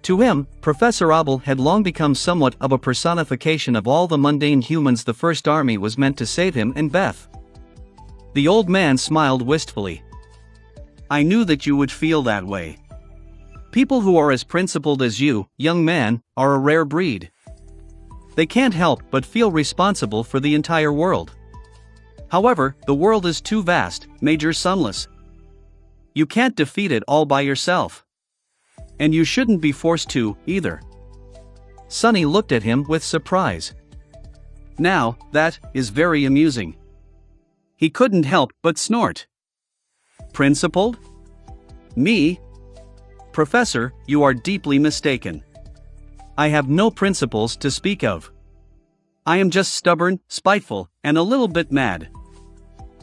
To him, Professor Abel had long become somewhat of a personification of all the mundane humans the First Army was meant to save him and Beth. The old man smiled wistfully. "I knew that you would feel that way. People who are as principled as you, young man, are a rare breed. They can't help but feel responsible for the entire world. However, the world is too vast, Major Sunless. You can't defeat it all by yourself. And you shouldn't be forced to, either." Sunny looked at him with surprise. "Now, that is very amusing." He couldn't help but snort. "Principled? Me? Professor, you are deeply mistaken. I have no principles to speak of. I am just stubborn, spiteful, and a little bit mad.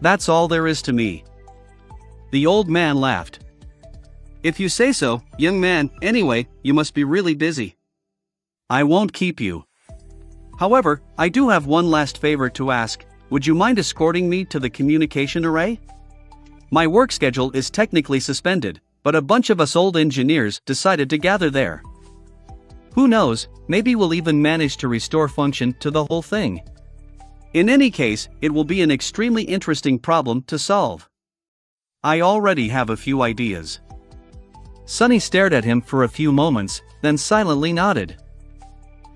That's all there is to me." The old man laughed. "If you say so, young man, anyway, you must be really busy. I won't keep you. However, I do have one last favor to ask. Would you mind escorting me to the communication array? My work schedule is technically suspended, but a bunch of us old engineers decided to gather there. Who knows, maybe we'll even manage to restore function to the whole thing. In any case, it will be an extremely interesting problem to solve. I already have a few ideas." Sunny stared at him for a few moments, then silently nodded.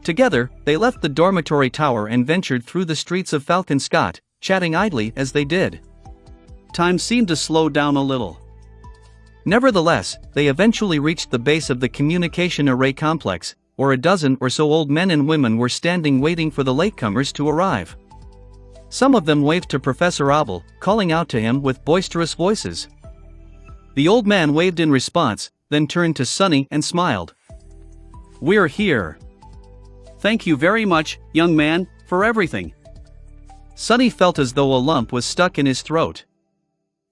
Together, they left the dormitory tower and ventured through the streets of Falcon Scott, chatting idly as they did. Time seemed to slow down a little. Nevertheless, they eventually reached the base of the communication array complex, where a dozen or so old men and women were standing waiting for the latecomers to arrive. Some of them waved to Professor Abel, calling out to him with boisterous voices. The old man waved in response, then turned to Sonny and smiled. "We're here. Thank you very much, young man, for everything." Sonny felt as though a lump was stuck in his throat.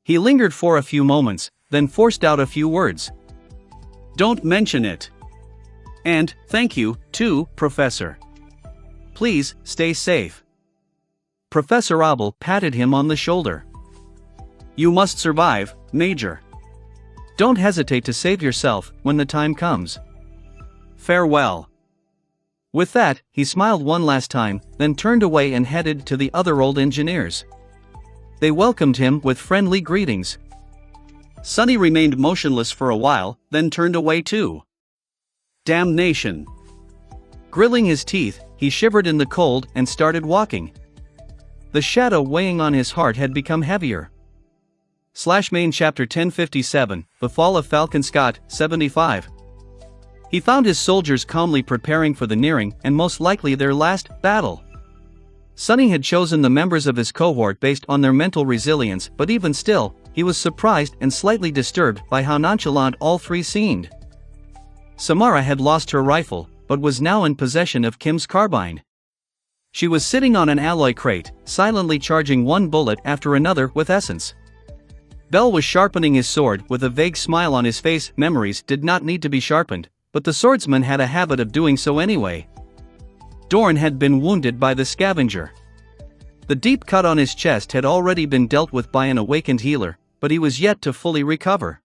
He lingered for a few moments, then forced out a few words. "Don't mention it. And, thank you, too, Professor. Please, stay safe." Professor Abel patted him on the shoulder. "You must survive, Major. Don't hesitate to save yourself when the time comes. Farewell." With that, he smiled one last time, then turned away and headed to the other old engineers. They welcomed him with friendly greetings. Sonny remained motionless for a while, then turned away too. Damnation. Grilling his teeth, he shivered in the cold and started walking. The shadow weighing on his heart had become heavier. /main chapter 1057, The Fall of Falcon Scott, 75. He found his soldiers calmly preparing for the nearing and most likely their last battle. Sonny had chosen the members of his cohort based on their mental resilience, but even still, he was surprised and slightly disturbed by how nonchalant all three seemed. Samara had lost her rifle, but was now in possession of Kim's carbine. She was sitting on an alloy crate, silently charging one bullet after another with essence. Bell was sharpening his sword with a vague smile on his face. Memories did not need to be sharpened, but the swordsman had a habit of doing so anyway. Dorn had been wounded by the scavenger. The deep cut on his chest had already been dealt with by an awakened healer, but he was yet to fully recover.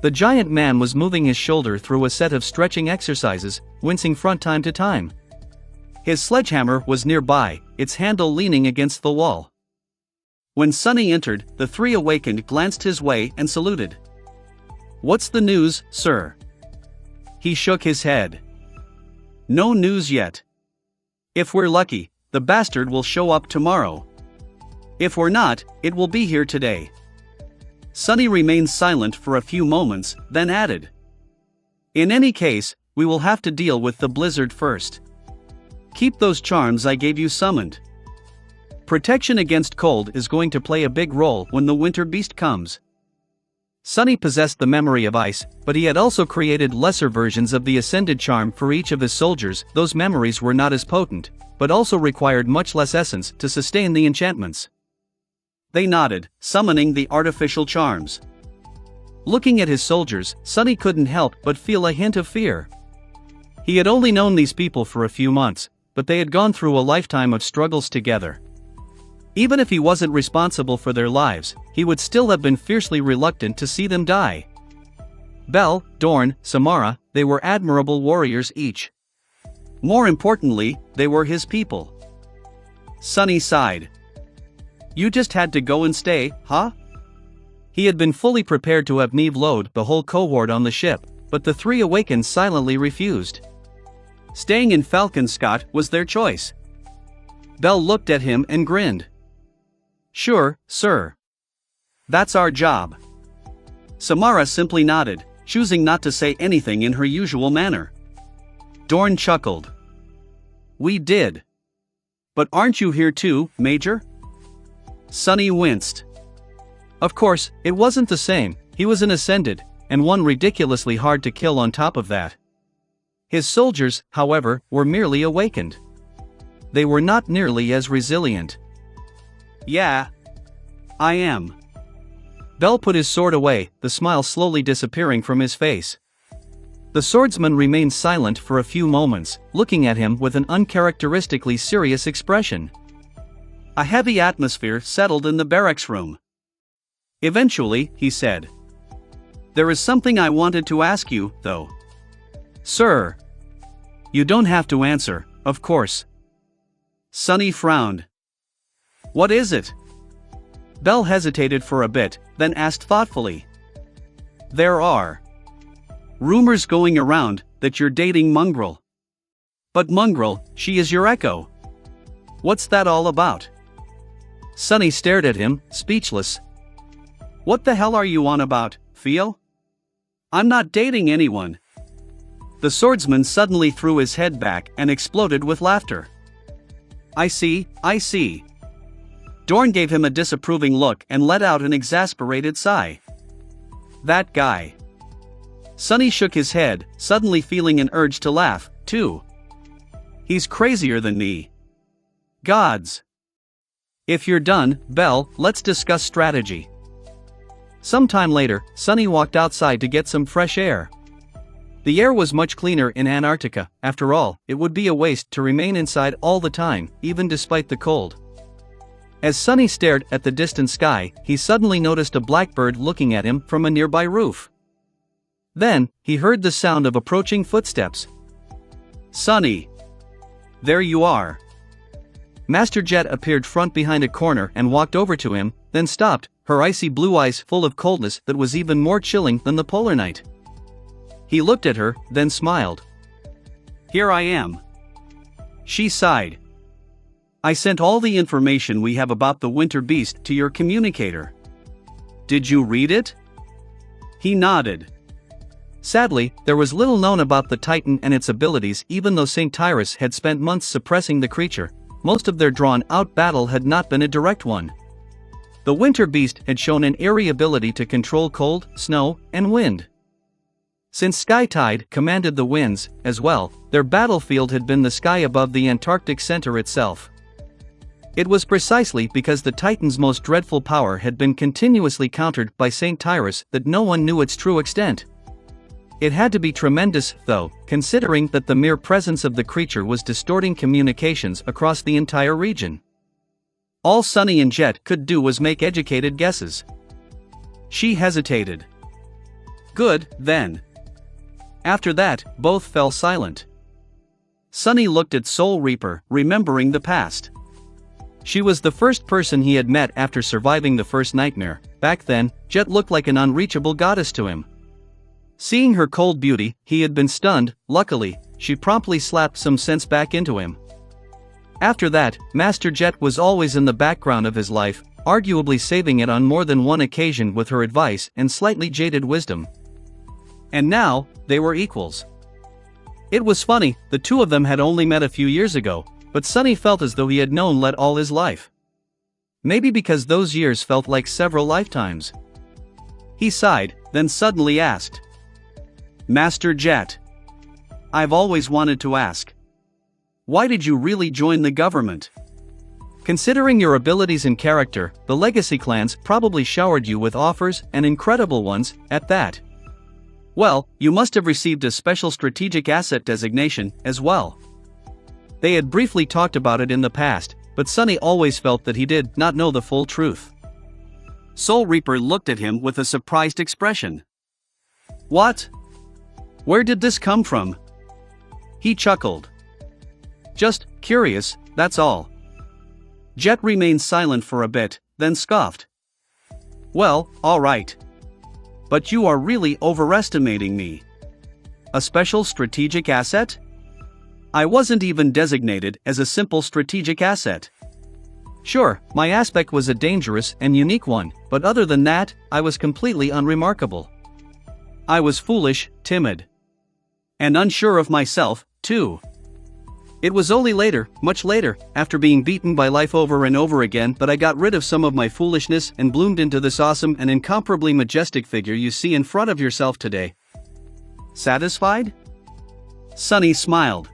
The giant man was moving his shoulder through a set of stretching exercises, wincing from time to time. His sledgehammer was nearby, its handle leaning against the wall. When Sonny entered, the three awakened glanced his way and saluted. "What's the news, sir?" He shook his head. "No news yet. If we're lucky, the bastard will show up tomorrow. If we're not, it will be here today." Sonny remained silent for a few moments, then added. "In any case, we will have to deal with the blizzard first. Keep those charms I gave you summoned. Protection against cold is going to play a big role when the winter beast comes." Sonny possessed the memory of ice, but he had also created lesser versions of the ascended charm for each of his soldiers. Those memories were not as potent, but also required much less essence to sustain the enchantments. They nodded, summoning the artificial charms. Looking at his soldiers, Sonny couldn't help but feel a hint of fear. He had only known these people for a few months, but they had gone through a lifetime of struggles together. Even if he wasn't responsible for their lives, he would still have been fiercely reluctant to see them die. Bell, Dorn, Samara, they were admirable warriors each. More importantly, they were his people. Sonny sighed. "You just had to go and stay, huh?" He had been fully prepared to have Neve load the whole cohort on the ship, but the three awakened silently refused. Staying in Falcon Scott was their choice. Bell looked at him and grinned. "Sure, sir. That's our job." Samara simply nodded, choosing not to say anything in her usual manner. Dorn chuckled. "We did. But aren't you here too, Major?" Sonny winced. Of course, it wasn't the same. He was an ascended, and one ridiculously hard to kill on top of that. His soldiers, however, were merely awakened. They were not nearly as resilient. "Yeah. I am." Bell put his sword away, the smile slowly disappearing from his face. The swordsman remained silent for a few moments, looking at him with an uncharacteristically serious expression. A heavy atmosphere settled in the barracks room. Eventually, he said, "There is something I wanted to ask you, though." "Sir." "You don't have to answer, of course." Sonny frowned. "What is it?" Bell hesitated for a bit, then asked thoughtfully. "There are rumors going around that you're dating Mongrel." "But Mongrel, she is your echo. What's that all about?" Sunny stared at him, speechless. What the hell are you on about, Theo? I'm not dating anyone. The swordsman suddenly threw his head back and exploded with laughter. I see. Dorn gave him a disapproving look and let out an exasperated sigh. That guy. Sunny shook his head, suddenly feeling an urge to laugh, too. He's crazier than me. Gods. If you're done, Belle, let's discuss strategy. Sometime later, Sunny walked outside to get some fresh air. The air was much cleaner in Antarctica. After all, it would be a waste to remain inside all the time, even despite the cold. As Sunny stared at the distant sky, he suddenly noticed a blackbird looking at him from a nearby roof. Then, he heard the sound of approaching footsteps. Sunny! There you are! Master Jet appeared front behind a corner and walked over to him, then stopped, her icy blue eyes full of coldness that was even more chilling than the polar night. He looked at her, then smiled. Here I am. She sighed. I sent all the information we have about the winter beast to your communicator. Did you read it? He nodded. Sadly, there was little known about the Titan and its abilities. Even though St. Tyrus had spent months suppressing the creature, most of their drawn-out battle had not been a direct one. The winter beast had shown an eerie ability to control cold, snow, and wind. Since Skytide commanded the winds, as well, their battlefield had been the sky above the Antarctic center itself. It was precisely because the Titan's most dreadful power had been continuously countered by St. Tyrus that no one knew its true extent. It had to be tremendous, though, considering that the mere presence of the creature was distorting communications across the entire region. All Sunny and Jet could do was make educated guesses. She hesitated. Good, then. After that, both fell silent. Sunny looked at Soul Reaper, remembering the past. She was the first person he had met after surviving the first nightmare. Back then, Jet looked like an unreachable goddess to him. Seeing her cold beauty, he had been stunned. Luckily, she promptly slapped some sense back into him. After that, Master Jet was always in the background of his life, arguably saving it on more than one occasion with her advice and slightly jaded wisdom. And now, they were equals. It was funny, the two of them had only met a few years ago, but Sunny felt as though he had known Jet all his life. Maybe because those years felt like several lifetimes. He sighed, then suddenly asked. Master Jet. I've always wanted to ask. Why did you really join the government? Considering your abilities and character, the legacy clans probably showered you with offers, and incredible ones, at that. Well, you must have received a special strategic asset designation, as well. They had briefly talked about it in the past, but Sunny always felt that he did not know the full truth. Soul Reaper looked at him with a surprised expression. What? Where did this come from? He chuckled. Just curious, that's all. Jet remained silent for a bit, then scoffed. Well, all right. But you are really overestimating me. A special strategic asset? I wasn't even designated as a simple strategic asset. Sure, my aspect was a dangerous and unique one, but other than that, I was completely unremarkable. I was foolish, timid. And unsure of myself, too. It was only later, much later, after being beaten by life over and over again, that I got rid of some of my foolishness and bloomed into this awesome and incomparably majestic figure you see in front of yourself today. Satisfied? Sunny smiled.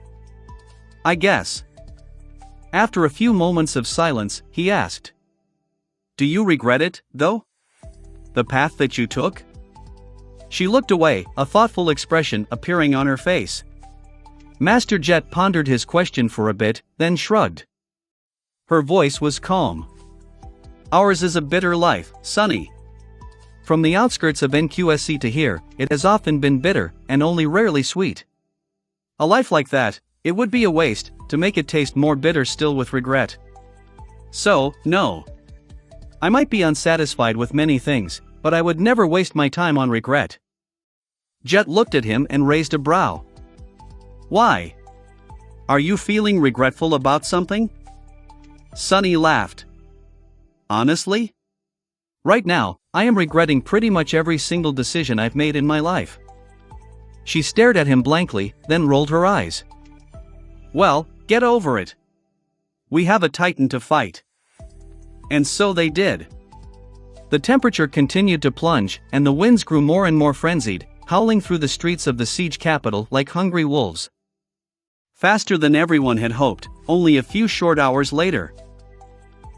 I guess. After a few moments of silence, he asked. Do you regret it, though? The path that you took? She looked away, a thoughtful expression appearing on her face. Master Jet pondered his question for a bit, then shrugged. Her voice was calm. Ours is a bitter life, Sunny. From the outskirts of NQSC to here, it has often been bitter, and only rarely sweet. A life like that, it would be a waste, to make it taste more bitter still with regret. So, no. I might be unsatisfied with many things, but I would never waste my time on regret. Jet looked at him and raised a brow. Why? Are you feeling regretful about something? Sunny laughed. Honestly? Right now, I am regretting pretty much every single decision I've made in my life." She stared at him blankly, then rolled her eyes. "Well, get over it. We have a Titan to fight." And so they did. The temperature continued to plunge, and the winds grew more and more frenzied, howling through the streets of the siege capital like hungry wolves. Faster than everyone had hoped, only a few short hours later,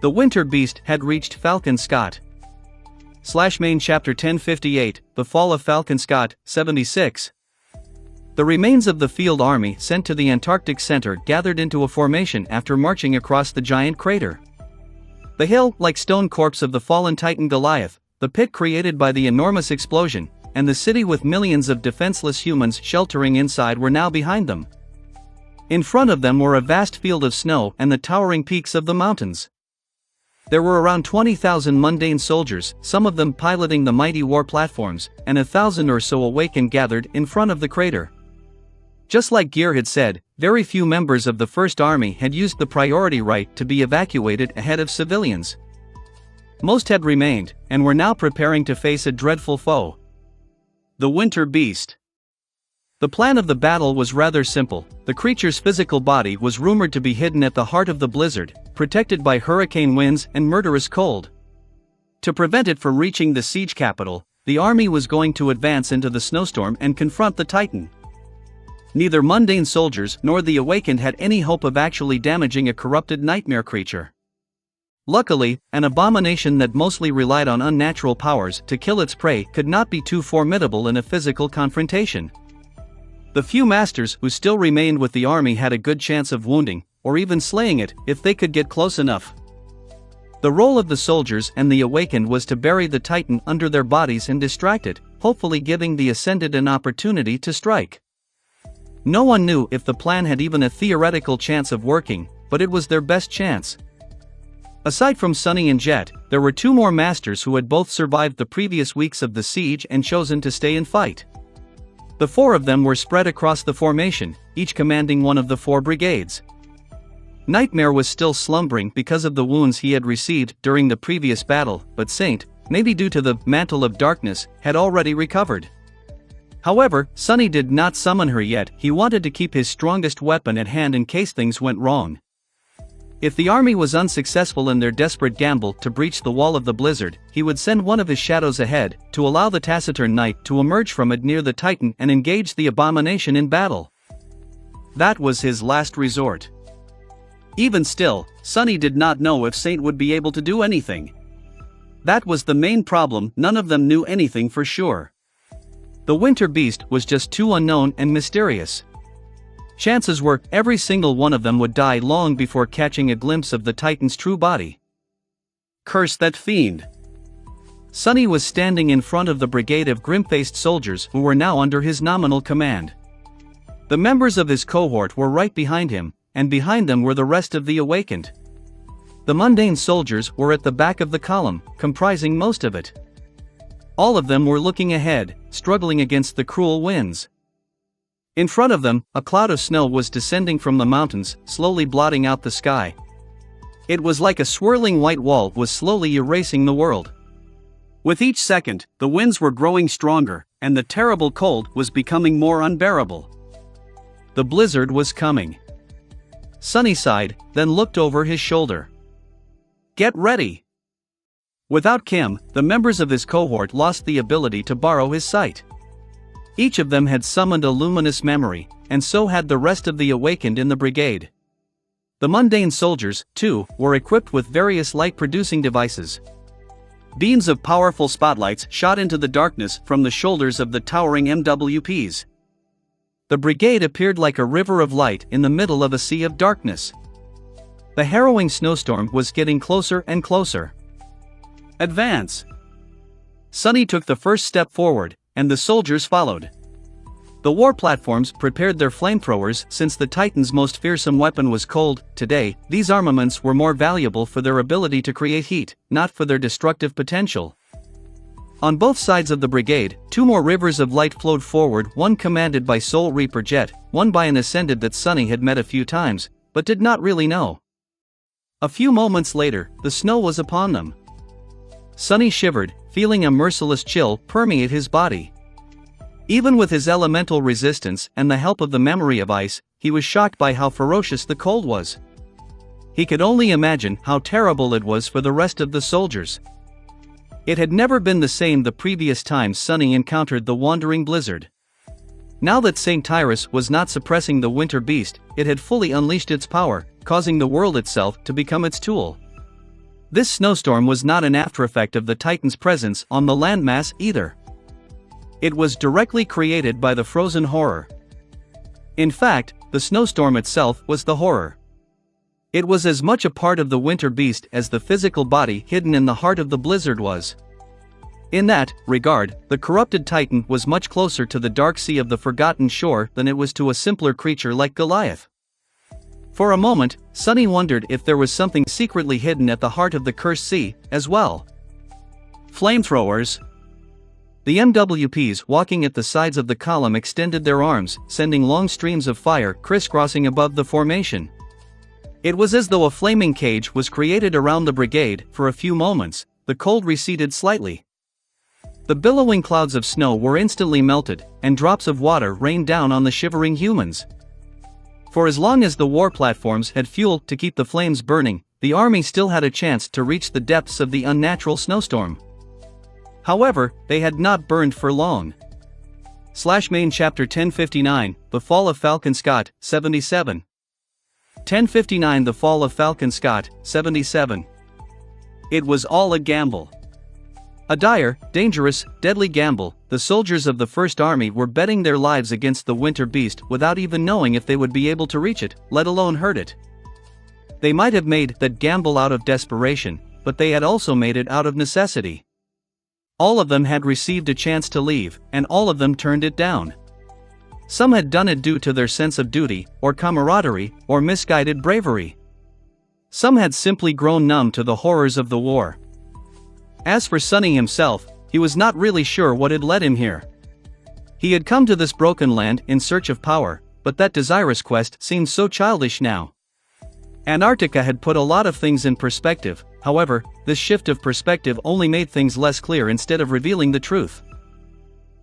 the winter beast had reached Falcon Scott. /main chapter 1058, The Fall of Falcon Scott, 76. The remains of the field army sent to the Antarctic center gathered into a formation after marching across the giant crater. The hill-like stone corpse of the fallen Titan Goliath, the pit created by the enormous explosion, and the city with millions of defenseless humans sheltering inside were now behind them. In front of them were a vast field of snow and the towering peaks of the mountains. There were around 20,000 mundane soldiers, some of them piloting the mighty war platforms, and 1,000 or so awakened gathered in front of the crater. Just like Gear had said, very few members of the First Army had used the priority right to be evacuated ahead of civilians. Most had remained, and were now preparing to face a dreadful foe: the Winter Beast. The plan of the battle was rather simple. The creature's physical body was rumored to be hidden at the heart of the blizzard, protected by hurricane winds and murderous cold. To prevent it from reaching the siege capital, the army was going to advance into the snowstorm and confront the Titan. Neither mundane soldiers nor the awakened had any hope of actually damaging a corrupted nightmare creature. Luckily, an abomination that mostly relied on unnatural powers to kill its prey could not be too formidable in a physical confrontation. The few masters who still remained with the army had a good chance of wounding, or even slaying it, if they could get close enough. The role of the soldiers and the awakened was to bury the Titan under their bodies and distract it, hopefully giving the ascended an opportunity to strike. No one knew if the plan had even a theoretical chance of working, but it was their best chance. Aside from Sunny and Jet, there were two more masters who had both survived the previous weeks of the siege and chosen to stay and fight. The four of them were spread across the formation, each commanding one of the 4 brigades. Nightmare was still slumbering because of the wounds he had received during the previous battle, but Saint, maybe due to the mantle of darkness, had already recovered. However, Sunny did not summon her yet. He wanted to keep his strongest weapon at hand in case things went wrong. If the army was unsuccessful in their desperate gamble to breach the wall of the blizzard, he would send one of his shadows ahead, to allow the taciturn knight to emerge from it near the Titan and engage the abomination in battle. That was his last resort. Even still, Sunny did not know if Saint would be able to do anything. That was the main problem, none of them knew anything for sure. The Winter Beast was just too unknown and mysterious. Chances were, every single one of them would die long before catching a glimpse of the Titan's true body. Curse that fiend! Sunny was standing in front of the brigade of grim-faced soldiers who were now under his nominal command. The members of his cohort were right behind him, and behind them were the rest of the awakened. The mundane soldiers were at the back of the column, comprising most of it. All of them were looking ahead, struggling against the cruel winds. In front of them, a cloud of snow was descending from the mountains, slowly blotting out the sky. It was like a swirling white wall was slowly erasing the world. With each second, the winds were growing stronger, and the terrible cold was becoming more unbearable. The blizzard was coming. Sunny sighed, then looked over his shoulder. Get ready! Without Kim, the members of his cohort lost the ability to borrow his sight. Each of them had summoned a luminous memory, and so had the rest of the awakened in the brigade. The mundane soldiers, too, were equipped with various light-producing devices. Beams of powerful spotlights shot into the darkness from the shoulders of the towering MWPs. The brigade appeared like a river of light in the middle of a sea of darkness. The harrowing snowstorm was getting closer and closer. Advance! Sunny took the first step forward, and the soldiers followed. The war platforms prepared their flamethrowers since the Titan's most fearsome weapon was cold. Today, these armaments were more valuable for their ability to create heat, not for their destructive potential. On both sides of the brigade, 2 more rivers of light flowed forward, one commanded by Soul Reaper Jet, one by an ascended that Sunny had met a few times, but did not really know. A few moments later, the snow was upon them. Sunny shivered, feeling a merciless chill permeate his body. Even with his elemental resistance and the help of the memory of ice, he was shocked by how ferocious the cold was. He could only imagine how terrible it was for the rest of the soldiers. It had never been the same the previous times Sunny encountered the wandering blizzard. Now that St. Tyrus was not suppressing the winter beast, it had fully unleashed its power, causing the world itself to become its tool. This snowstorm was not an aftereffect of the Titan's presence on the landmass either. It was directly created by the frozen horror. In fact, the snowstorm itself was the horror. It was as much a part of the winter beast as the physical body hidden in the heart of the blizzard was. In that regard, the corrupted Titan was much closer to the dark sea of the forgotten shore than it was to a simpler creature like Goliath. For a moment, Sunny wondered if there was something secretly hidden at the heart of the cursed sea, as well. Flamethrowers. The MWPs walking at the sides of the column extended their arms, sending long streams of fire crisscrossing above the formation. It was as though a flaming cage was created around the brigade. For a few moments, the cold receded slightly. The billowing clouds of snow were instantly melted, and drops of water rained down on the shivering humans. For as long as the war platforms had fuel to keep the flames burning, the army still had a chance to reach the depths of the unnatural snowstorm. However, they had not burned for long. Main Chapter 1059, The Fall of Falcon Scott, 77. 1059 The Fall of Falcon Scott, 77. It was all a gamble. A dire, dangerous, deadly gamble. The soldiers of the First Army were betting their lives against the winter beast without even knowing if they would be able to reach it, let alone hurt it. They might have made that gamble out of desperation, but they had also made it out of necessity. All of them had received a chance to leave, and all of them turned it down. Some had done it due to their sense of duty, or camaraderie, or misguided bravery. Some had simply grown numb to the horrors of the war. As for Sunny himself, he was not really sure what had led him here. He had come to this broken land in search of power, but that desirous quest seemed so childish now. Antarctica had put a lot of things in perspective. However, this shift of perspective only made things less clear instead of revealing the truth.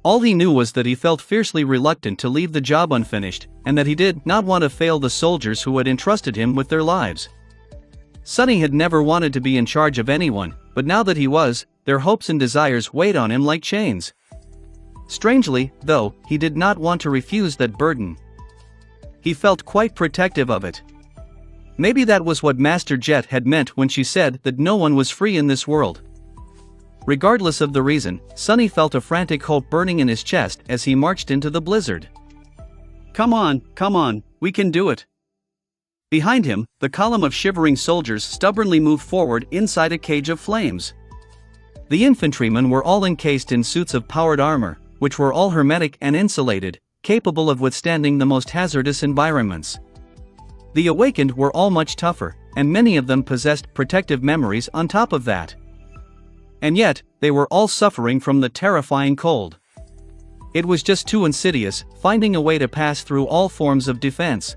All he knew was that he felt fiercely reluctant to leave the job unfinished, and that he did not want to fail the soldiers who had entrusted him with their lives. Sunny had never wanted to be in charge of anyone, but now that he was, their hopes and desires weighed on him like chains. Strangely, though, he did not want to refuse that burden. He felt quite protective of it. Maybe that was what Master Jet had meant when she said that no one was free in this world. Regardless of the reason, Sunny felt a frantic hope burning in his chest as he marched into the blizzard. Come on, we can do it. Behind him, the column of shivering soldiers stubbornly moved forward inside a cage of flames. The infantrymen were all encased in suits of powered armor, which were all hermetic and insulated, capable of withstanding the most hazardous environments. The awakened were all much tougher, and many of them possessed protective memories on top of that. And yet, they were all suffering from the terrifying cold. It was just too insidious, finding a way to pass through all forms of defense.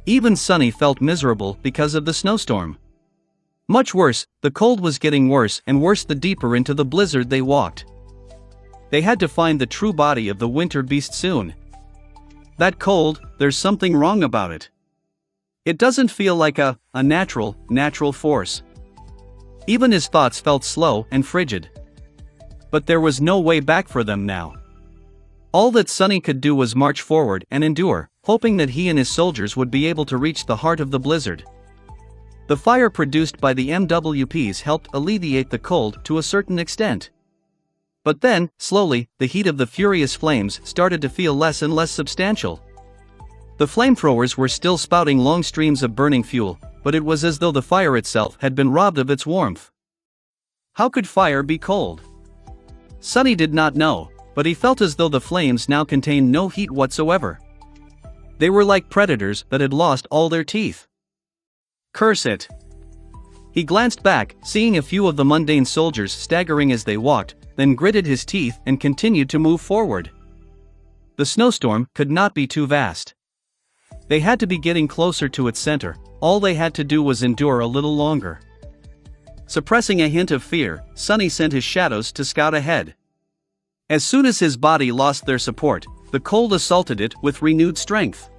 Even Sunny felt miserable because of the snowstorm. Much worse, the cold was getting worse and worse the deeper into the blizzard they walked. They had to find the true body of the winter beast soon. That cold, there's something wrong about it. It doesn't feel like a natural force. Even his thoughts felt slow and frigid. But there was no way back for them now. All that Sunny could do was march forward and endure, hoping that he and his soldiers would be able to reach the heart of the blizzard. The fire produced by the MWPs helped alleviate the cold to a certain extent. But then, slowly, the heat of the furious flames started to feel less and less substantial. The flamethrowers were still spouting long streams of burning fuel, but it was as though the fire itself had been robbed of its warmth. How could fire be cold? Sunny did not know, but he felt as though the flames now contained no heat whatsoever. They were like predators that had lost all their teeth. Curse it! He glanced back, seeing a few of the mundane soldiers staggering as they walked, then gritted his teeth and continued to move forward. The snowstorm could not be too vast. They had to be getting closer to its center, all they had to do was endure a little longer. Suppressing a hint of fear, Sonny sent his shadows to scout ahead. As soon as his body lost their support, the cold assaulted it with renewed strength.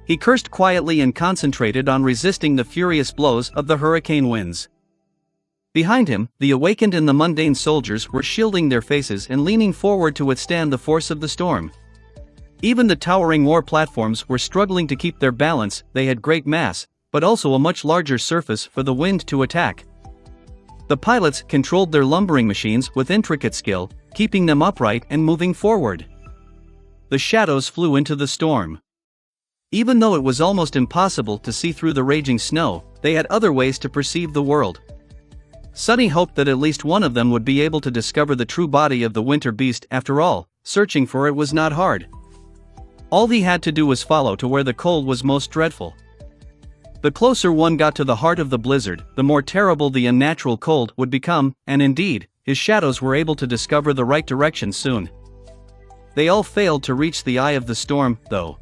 He cursed quietly and concentrated on resisting the furious blows of the hurricane winds. Behind him, the awakened and the mundane soldiers were shielding their faces and leaning forward to withstand the force of the storm. Even the towering war platforms were struggling to keep their balance. They had great mass, but also a much larger surface for the wind to attack. The pilots controlled their lumbering machines with intricate skill, keeping them upright and moving forward. The shadows flew into the storm. Even though it was almost impossible to see through the raging snow, they had other ways to perceive the world. Sonny hoped that at least one of them would be able to discover the true body of the winter beast. After all, searching for it was not hard. All he had to do was follow to where the cold was most dreadful. The closer one got to the heart of the blizzard, the more terrible the unnatural cold would become, and indeed, his shadows were able to discover the right direction soon. They all failed to reach the eye of the storm, though.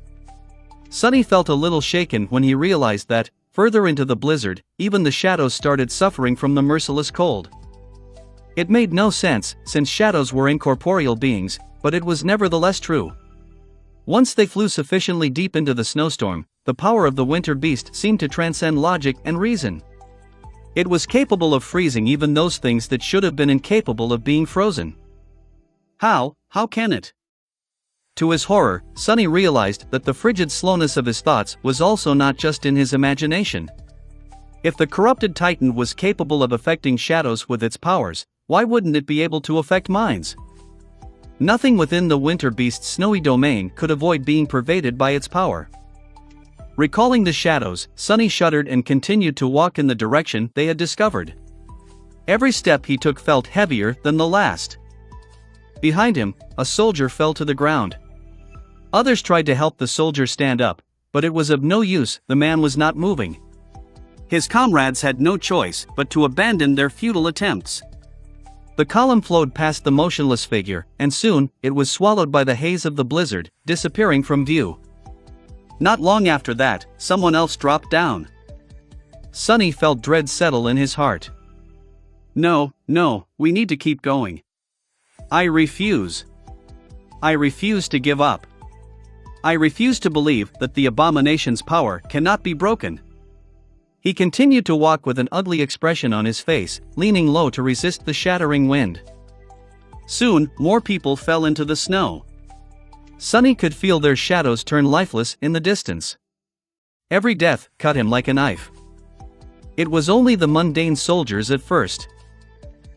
Sonny felt a little shaken when he realized that, further into the blizzard, even the shadows started suffering from the merciless cold. It made no sense, since shadows were incorporeal beings, but it was nevertheless true. Once they flew sufficiently deep into the snowstorm, the power of the winter beast seemed to transcend logic and reason. It was capable of freezing even those things that should have been incapable of being frozen. How can it? To his horror, Sonny realized that the frigid slowness of his thoughts was also not just in his imagination. If the corrupted titan was capable of affecting shadows with its powers, why wouldn't it be able to affect minds? Nothing within the winter beast's snowy domain could avoid being pervaded by its power. Recalling the shadows, Sonny shuddered and continued to walk in the direction they had discovered. Every step he took felt heavier than the last. Behind him, a soldier fell to the ground. Others tried to help the soldier stand up, but it was of no use. The man was not moving. His comrades had no choice but to abandon their futile attempts. The column flowed past the motionless figure, and soon, it was swallowed by the haze of the blizzard, disappearing from view. Not long after that, someone else dropped down. Sonny felt dread settle in his heart. No, we need to keep going. I refuse. I refuse to give up. I refuse to believe that the abomination's power cannot be broken. He continued to walk with an ugly expression on his face, leaning low to resist the shattering wind. Soon, more people fell into the snow. Sonny could feel their shadows turn lifeless in the distance. Every death cut him like a knife. It was only the mundane soldiers at first.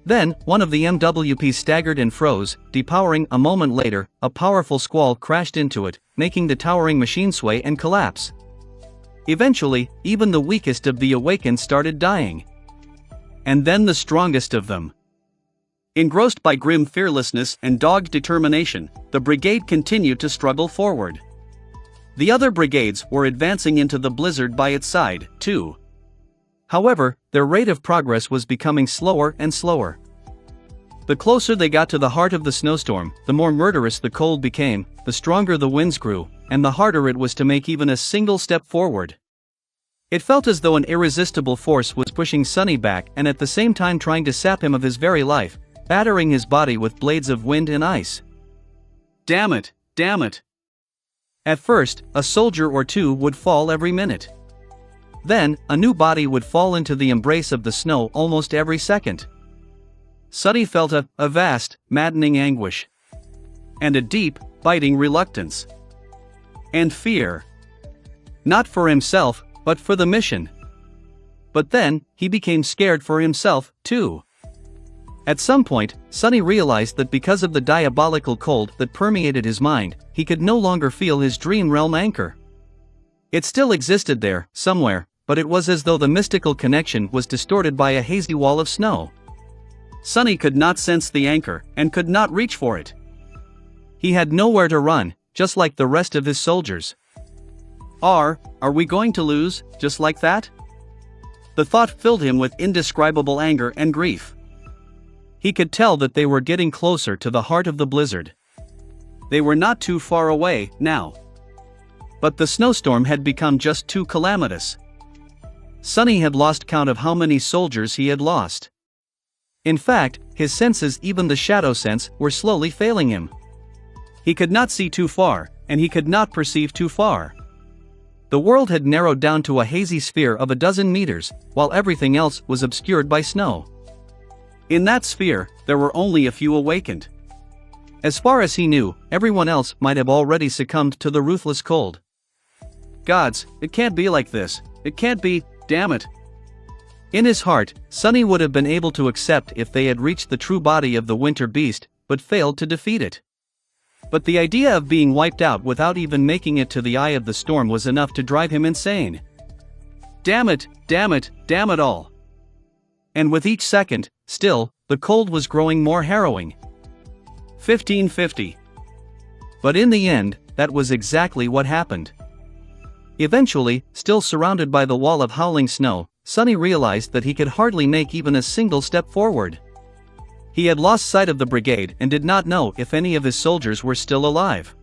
Then, one of the MWP staggered and froze, depowering. A moment later, a powerful squall crashed into it, making the towering machine sway and collapse. Eventually, even the weakest of the awakened started dying. And then the strongest of them. Engrossed by grim fearlessness and dogged determination, the brigade continued to struggle forward. The other brigades were advancing into the blizzard by its side, too. However, their rate of progress was becoming slower and slower. The closer they got to the heart of the snowstorm, the more murderous the cold became, the stronger the winds grew, and the harder it was to make even a single step forward. It felt as though an irresistible force was pushing Sonny back and at the same time trying to sap him of his very life, battering his body with blades of wind and ice. Damn it! At first, a soldier or two would fall every minute. Then, a new body would fall into the embrace of the snow almost every second. Sonny felt a vast, maddening anguish. And a deep, biting reluctance. And fear. Not for himself, but for the mission. But then, he became scared for himself, too. At some point, Sonny realized that because of the diabolical cold that permeated his mind, he could no longer feel his dream realm anchor. It still existed there, somewhere, but it was as though the mystical connection was distorted by a hazy wall of snow. Sonny could not sense the anchor, and could not reach for it. He had nowhere to run, just like the rest of his soldiers. Are we going to lose, just like that? The thought filled him with indescribable anger and grief. He could tell that they were getting closer to the heart of the blizzard. They were not too far away, now. But the snowstorm had become just too calamitous. Sonny had lost count of how many soldiers he had lost. In fact, his senses, even the shadow sense, were slowly failing him. He could not see too far, and he could not perceive too far. The world had narrowed down to a hazy sphere of a dozen meters, while everything else was obscured by snow. In that sphere, there were only a few awakened. As far as he knew, everyone else might have already succumbed to the ruthless cold. Gods, it can't be like this. It can't be, damn it. In his heart, Sonny would have been able to accept if they had reached the true body of the winter beast, but failed to defeat it. But the idea of being wiped out without even making it to the eye of the storm was enough to drive him insane. Damn it, damn it, damn it all. And with each second, still, the cold was growing more harrowing. 1550. But in the end, that was exactly what happened. Eventually, still surrounded by the wall of howling snow, Sonny realized that he could hardly make even a single step forward. He had lost sight of the brigade and did not know if any of his soldiers were still alive.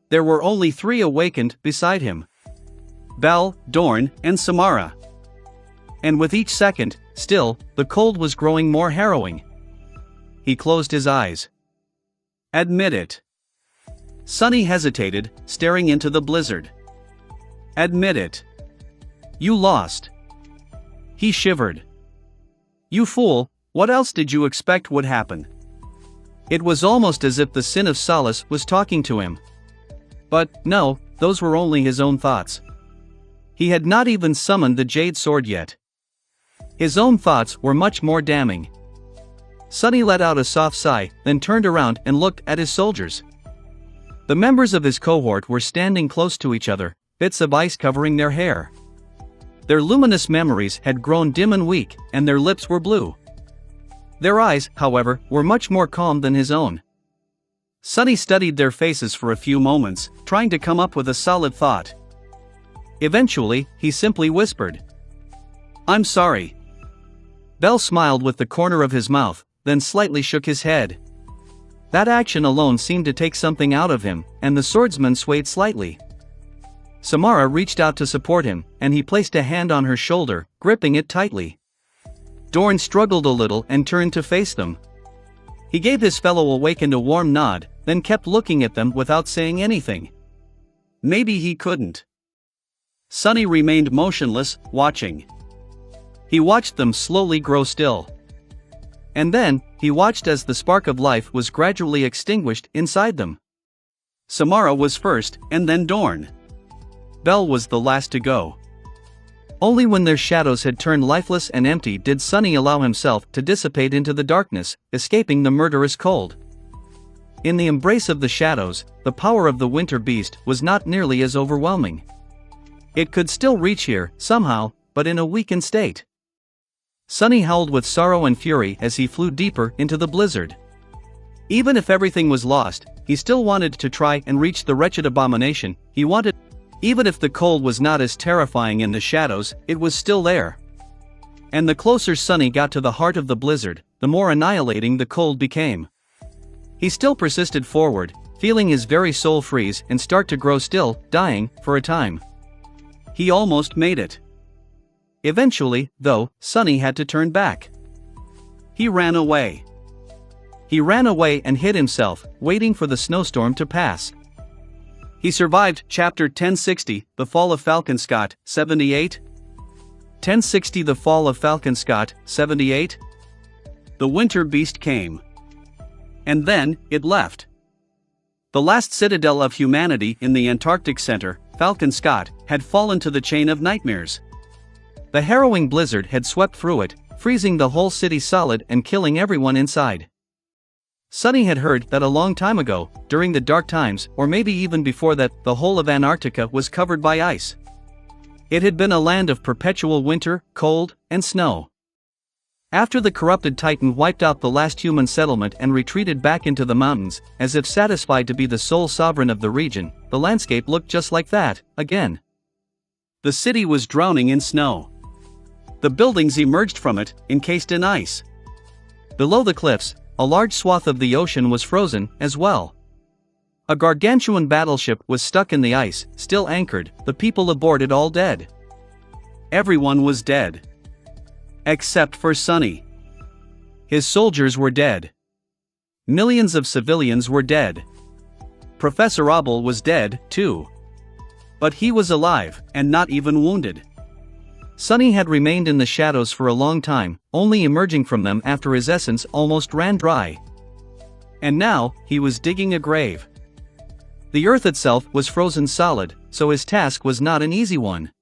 There were only 3 awakened beside him: Bell, Dorn, and Samara. And with each second, still, the cold was growing more harrowing. He closed his eyes. Admit it. Sonny hesitated, staring into the blizzard. Admit it. You lost. He shivered. You fool, what else did you expect would happen? It was almost as if the sin of solace was talking to him. But, no, those were only his own thoughts. He had not even summoned the jade sword yet. His own thoughts were much more damning. Sonny let out a soft sigh, then turned around and looked at his soldiers. The members of his cohort were standing close to each other, bits of ice covering their hair. Their luminous memories had grown dim and weak, and their lips were blue. Their eyes, however, were much more calm than his own. Sonny studied their faces for a few moments, trying to come up with a solid thought. Eventually, he simply whispered, "I'm sorry." Bell smiled with the corner of his mouth, then slightly shook his head. That action alone seemed to take something out of him, and the swordsman swayed slightly. Samara reached out to support him, and he placed a hand on her shoulder, gripping it tightly. Dorn struggled a little and turned to face them. He gave his fellow awakened a warm nod, then kept looking at them without saying anything. Maybe he couldn't. Sonny remained motionless, watching. He watched them slowly grow still. And then, he watched as the spark of life was gradually extinguished inside them. Samara was first, and then Dorn. Bell was the last to go. Only when their shadows had turned lifeless and empty did Sonny allow himself to dissipate into the darkness, escaping the murderous cold. In the embrace of the shadows, the power of the winter beast was not nearly as overwhelming. It could still reach here, somehow, but in a weakened state. Sonny howled with sorrow and fury as he flew deeper into the blizzard. Even if everything was lost, he still wanted to try and reach the wretched abomination. Even if the cold was not as terrifying in the shadows, it was still there. And the closer Sonny got to the heart of the blizzard, the more annihilating the cold became. He still persisted forward, feeling his very soul freeze and start to grow still, dying, for a time. He almost made it. Eventually, though, Sonny had to turn back. He ran away. He ran away and hid himself, waiting for the snowstorm to pass. He survived. Chapter 1060, The Fall of Falcon Scott, 78. 1060 The Fall of Falcon Scott, 78. The winter beast came. And then, it left. The last citadel of humanity in the Antarctic center, Falcon Scott, had fallen to the chain of nightmares. The harrowing blizzard had swept through it, freezing the whole city solid and killing everyone inside. Sonny had heard that a long time ago, during the dark times, or maybe even before that, the whole of Antarctica was covered by ice. It had been a land of perpetual winter, cold, and snow. After the corrupted Titan wiped out the last human settlement and retreated back into the mountains, as if satisfied to be the sole sovereign of the region, the landscape looked just like that, again. The city was drowning in snow. The buildings emerged from it, encased in ice. Below the cliffs, a large swath of the ocean was frozen, as well. A gargantuan battleship was stuck in the ice, still anchored, the people aboard it all dead. Everyone was dead. Except for Sonny. His soldiers were dead. Millions of civilians were dead. Professor Abel was dead, too. But he was alive, and not even wounded. Sonny had remained in the shadows for a long time, only emerging from them after his essence almost ran dry. And now, he was digging a grave. The earth itself was frozen solid, so his task was not an easy one.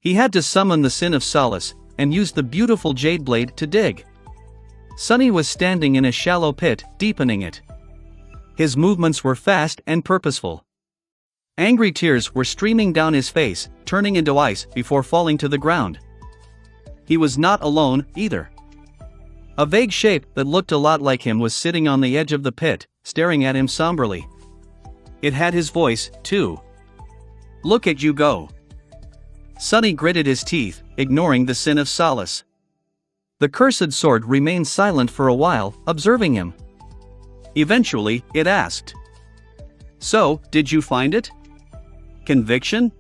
He had to summon the sin of solace, and use the beautiful jade blade to dig. Sonny was standing in a shallow pit, deepening it. His movements were fast and purposeful. Angry tears were streaming down his face, turning into ice before falling to the ground. He was not alone, either. A vague shape that looked a lot like him was sitting on the edge of the pit, staring at him somberly. It had his voice, too. "Look at you go." Sonny gritted his teeth, ignoring the sin of solace. The cursed sword remained silent for a while, observing him. Eventually, it asked, "So, did you find it? Conviction?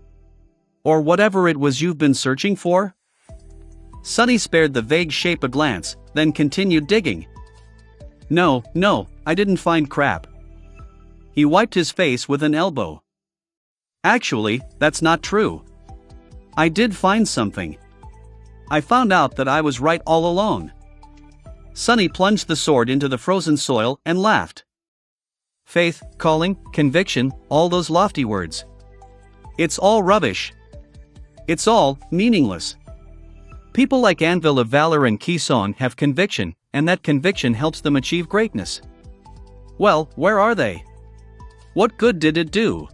Or whatever it was you've been searching for?" Sonny spared the vague shape a glance, then continued digging. No, I didn't find crap." He wiped his face with an elbow. "Actually, that's not true. I did find something. I found out that I was right all along." Sonny plunged the sword into the frozen soil and laughed. Faith, calling, conviction, all those lofty words. It's all rubbish. It's all meaningless. People like Anvil of Valor and Kisong have conviction, and that conviction helps them achieve greatness. Well, where are they? What good did it do?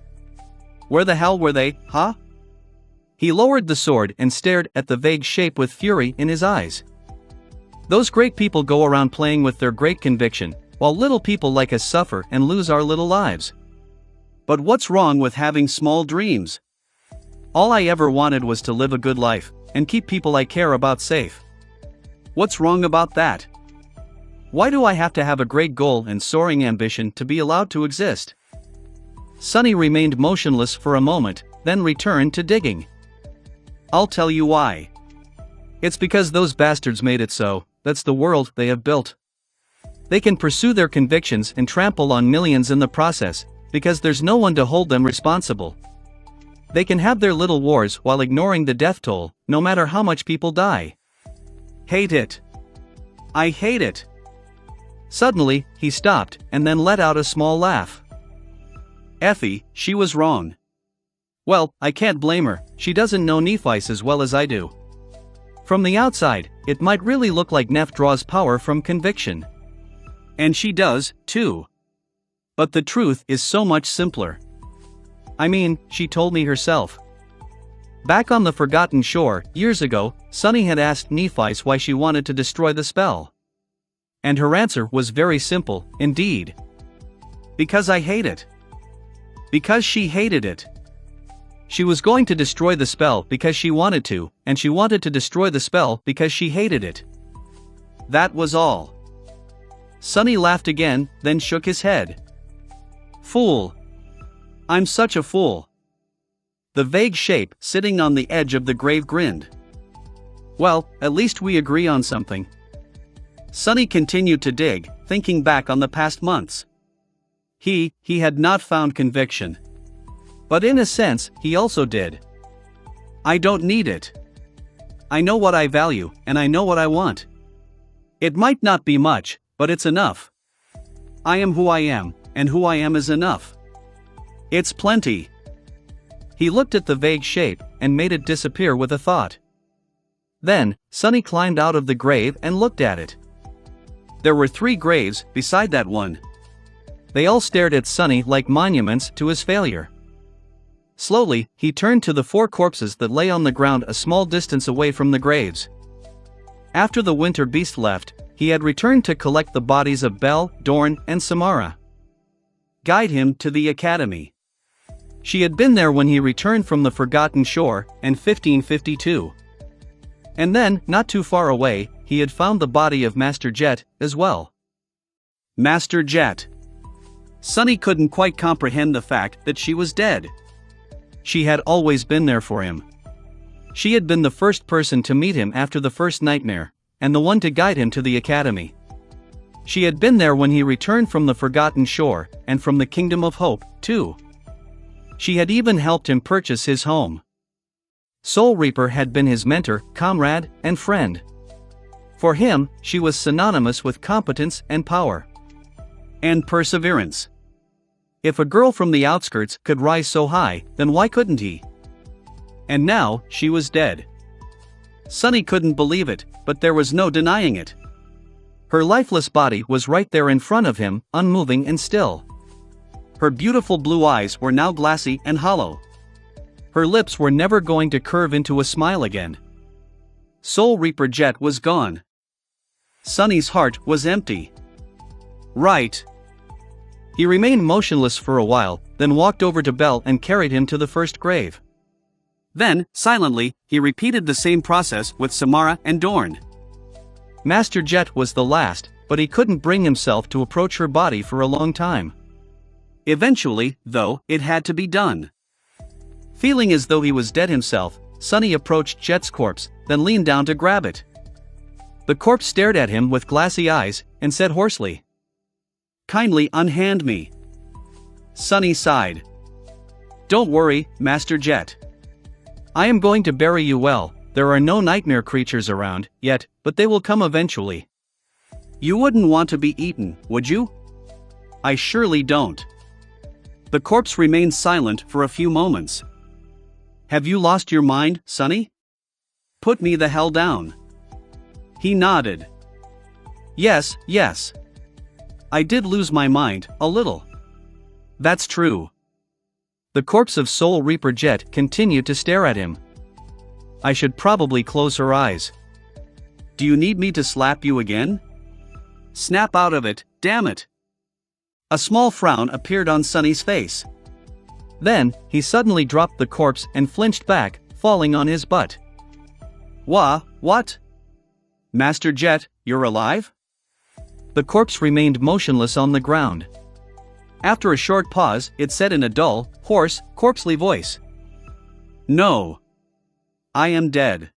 Where the hell were they, huh? He lowered the sword and stared at the vague shape with fury in his eyes. Those great people go around playing with their great conviction, while little people like us suffer and lose our little lives. But what's wrong with having small dreams? All I ever wanted was to live a good life, and keep people I care about safe. What's wrong about that? Why do I have to have a great goal and soaring ambition to be allowed to exist? Sonny remained motionless for a moment, then returned to digging. I'll tell you why. It's because those bastards made it so. That's the world they have built. They can pursue their convictions and trample on millions in the process, because there's no one to hold them responsible. They can have their little wars while ignoring the death toll, no matter how much people die. Hate it. I hate it. Suddenly, he stopped, and then let out a small laugh. Effie, she was wrong. Well, I can't blame her, she doesn't know Nephi's as well as I do. From the outside, it might really look like Neph draws power from conviction. And she does, too. But the truth is so much simpler. I mean, she told me herself. Back on the Forgotten Shore, years ago, Sonny had asked Nephi why she wanted to destroy the spell. And her answer was very simple, indeed. Because I hate it. Because she hated it. She was going to destroy the spell because she wanted to, and she wanted to destroy the spell because she hated it. That was all. Sonny laughed again, then shook his head. Fool. I'm such a fool. The vague shape sitting on the edge of the grave grinned. Well, at least we agree on something. Sonny continued to dig, thinking back on the past months. He had not found conviction. But in a sense, he also did. I don't need it. I know what I value, and I know what I want. It might not be much, but it's enough. I am who I am, and who I am is enough. It's plenty. He looked at the vague shape, and made it disappear with a thought. Then, Sonny climbed out of the grave and looked at it. There were 3 graves beside that one. They all stared at Sonny like monuments to his failure. Slowly, he turned to the 4 corpses that lay on the ground a small distance away from the graves. After the winter beast left, he had returned to collect the bodies of Belle, Dorn, and Samara. Guide him to the academy. She had been there when he returned from the Forgotten Shore, in 1552. And then, not too far away, he had found the body of Master Jet, as well. Master Jet. Sonny couldn't quite comprehend the fact that she was dead. She had always been there for him. She had been the first person to meet him after the first nightmare, and the one to guide him to the academy. She had been there when he returned from the Forgotten Shore, and from the Kingdom of Hope, too. She had even helped him purchase his home. Soul Reaper had been his mentor, comrade, and friend. For him, she was synonymous with competence and power. And perseverance. If a girl from the outskirts could rise so high, then why couldn't he? And now, she was dead. Sunny couldn't believe it, but there was no denying it. Her lifeless body was right there in front of him, unmoving and still. Her beautiful blue eyes were now glassy and hollow. Her lips were never going to curve into a smile again. Soul Reaper Jet was gone. Sunny's heart was empty. Right. He remained motionless for a while, then walked over to Belle and carried him to the first grave. Then, silently, he repeated the same process with Samara and Dorn. Master Jet was the last, but he couldn't bring himself to approach her body for a long time. Eventually, though, it had to be done. Feeling as though he was dead himself, Sunny approached Jet's corpse, then leaned down to grab it. The corpse stared at him with glassy eyes, and said hoarsely, "Kindly unhand me." Sunny sighed. "Don't worry, Master Jet. I am going to bury you well. There are no nightmare creatures around, yet, but they will come eventually. You wouldn't want to be eaten, would you?" "I surely don't." The corpse remained silent for a few moments. "Have you lost your mind, Sunny? Put me the hell down." He nodded. Yes. I did lose my mind, a little." "That's true." The corpse of Soul Reaper Jet continued to stare at him. "I should probably close her eyes." "Do you need me to slap you again?" "Snap out of it, damn it." A small frown appeared on Sunny's face. Then, he suddenly dropped the corpse and flinched back, falling on his butt. What? Master Jet, you're alive?" The corpse remained motionless on the ground. After a short pause, it said in a dull, hoarse, corpsely voice, "No. I am dead."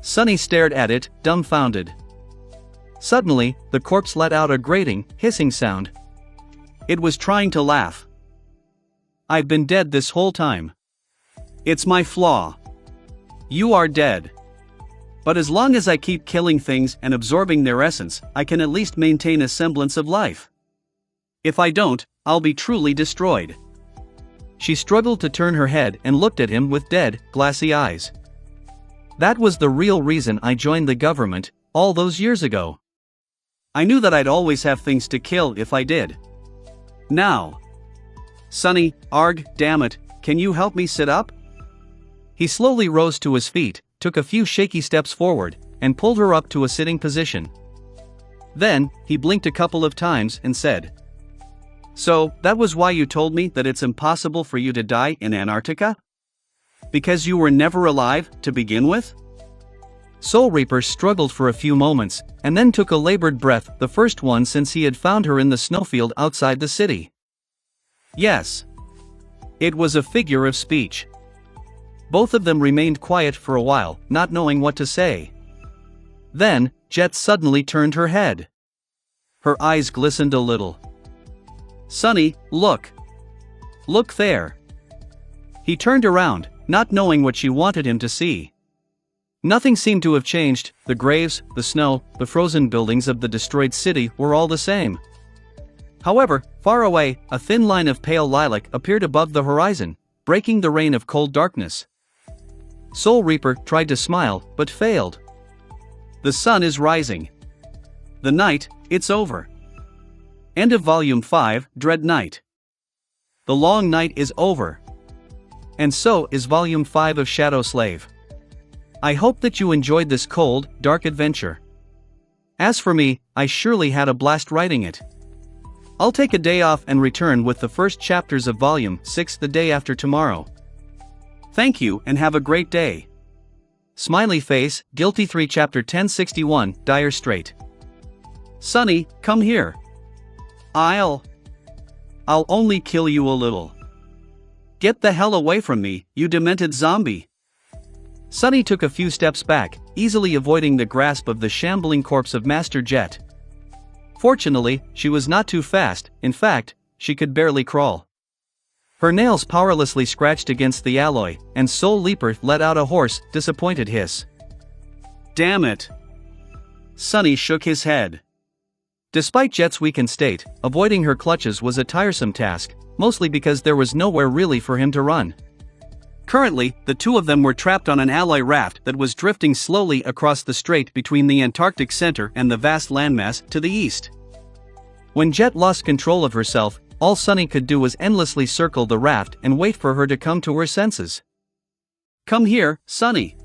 Sunny stared at it, dumbfounded. Suddenly, the corpse let out a grating, hissing sound. It was trying to laugh. "I've been dead this whole time. It's my flaw. You are dead. But as long as I keep killing things and absorbing their essence, I can at least maintain a semblance of life. If I don't, I'll be truly destroyed." She struggled to turn her head and looked at him with dead, glassy eyes. "That was the real reason I joined the government, all those years ago. I knew that I'd always have things to kill if I did. Now. Sunny, arg, damn it, can you help me sit up?" He slowly rose to his feet, took a few shaky steps forward, and pulled her up to a sitting position. Then, he blinked a couple of times and said, "So, that was why you told me that it's impossible for you to die in Antarctica? Because you were never alive, to begin with?" Soul Reaper struggled for a few moments, and then took a labored breath, the first one since he had found her in the snowfield outside the city. Yes. It was a figure of speech. Both of them remained quiet for a while, not knowing what to say. Then, Jet suddenly turned her head. Her eyes glistened a little. "Sunny, look. Look there." He turned around, not knowing what she wanted him to see. Nothing seemed to have changed. The graves, the snow, the frozen buildings of the destroyed city were all the same. However, far away, a thin line of pale lilac appeared above the horizon, breaking the rain of cold darkness. Soul Reaper tried to smile, but failed. The sun is rising. The night, it's over. End of Volume 5, Dread Night. The long night is over. And so is Volume 5 of Shadow Slave. I hope that you enjoyed this cold, dark adventure. As for me, I surely had a blast writing it. I'll take a day off and return with the first chapters of Volume 6 the day after tomorrow. Thank you and have a great day. Smiley face, Guilty 3 Chapter 1061, Dire Strait. Sunny, come here. I'll only kill you a little. Get the hell away from me, you demented zombie. Sunny took a few steps back, easily avoiding the grasp of the shambling corpse of Master Jet. Fortunately, she was not too fast. In fact, she could barely crawl. Her nails powerlessly scratched against the alloy, and Soul Leaper let out a hoarse, disappointed hiss. Damn it! Sunny shook his head. Despite Jet's weakened state, avoiding her clutches was a tiresome task, mostly because there was nowhere really for him to run. Currently, the two of them were trapped on an alloy raft that was drifting slowly across the strait between the Antarctic center and the vast landmass to the east. When Jet lost control of herself, all Sunny could do was endlessly circle the raft and wait for her to come to her senses. Come here, Sunny.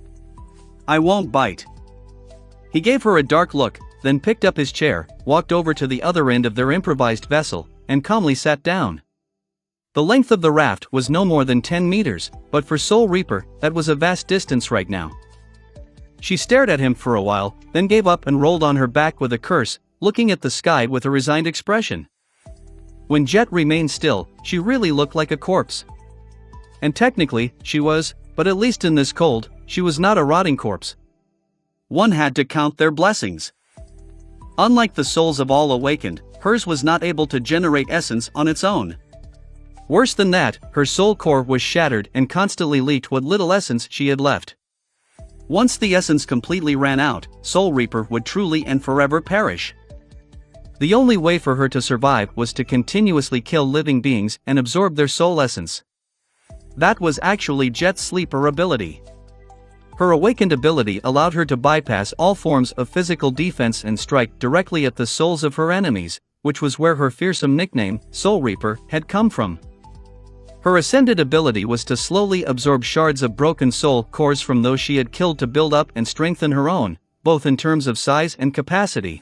I won't bite. He gave her a dark look, then picked up his chair, walked over to the other end of their improvised vessel, and calmly sat down. The length of the raft was no more than 10 meters, but for Soul Reaper, that was a vast distance right now. She stared at him for a while, then gave up and rolled on her back with a curse, looking at the sky with a resigned expression. When Jet remained still, she really looked like a corpse. And technically, she was, but at least in this cold, she was not a rotting corpse. One had to count their blessings. Unlike the souls of all awakened, hers was not able to generate essence on its own. Worse than that, her soul core was shattered and constantly leaked what little essence she had left. Once the essence completely ran out, Soul Reaper would truly and forever perish. The only way for her to survive was to continuously kill living beings and absorb their soul essence. That was actually Jet's sleeper ability. Her awakened ability allowed her to bypass all forms of physical defense and strike directly at the souls of her enemies, which was where her fearsome nickname, Soul Reaper, had come from. Her ascended ability was to slowly absorb shards of broken soul cores from those she had killed to build up and strengthen her own, both in terms of size and capacity.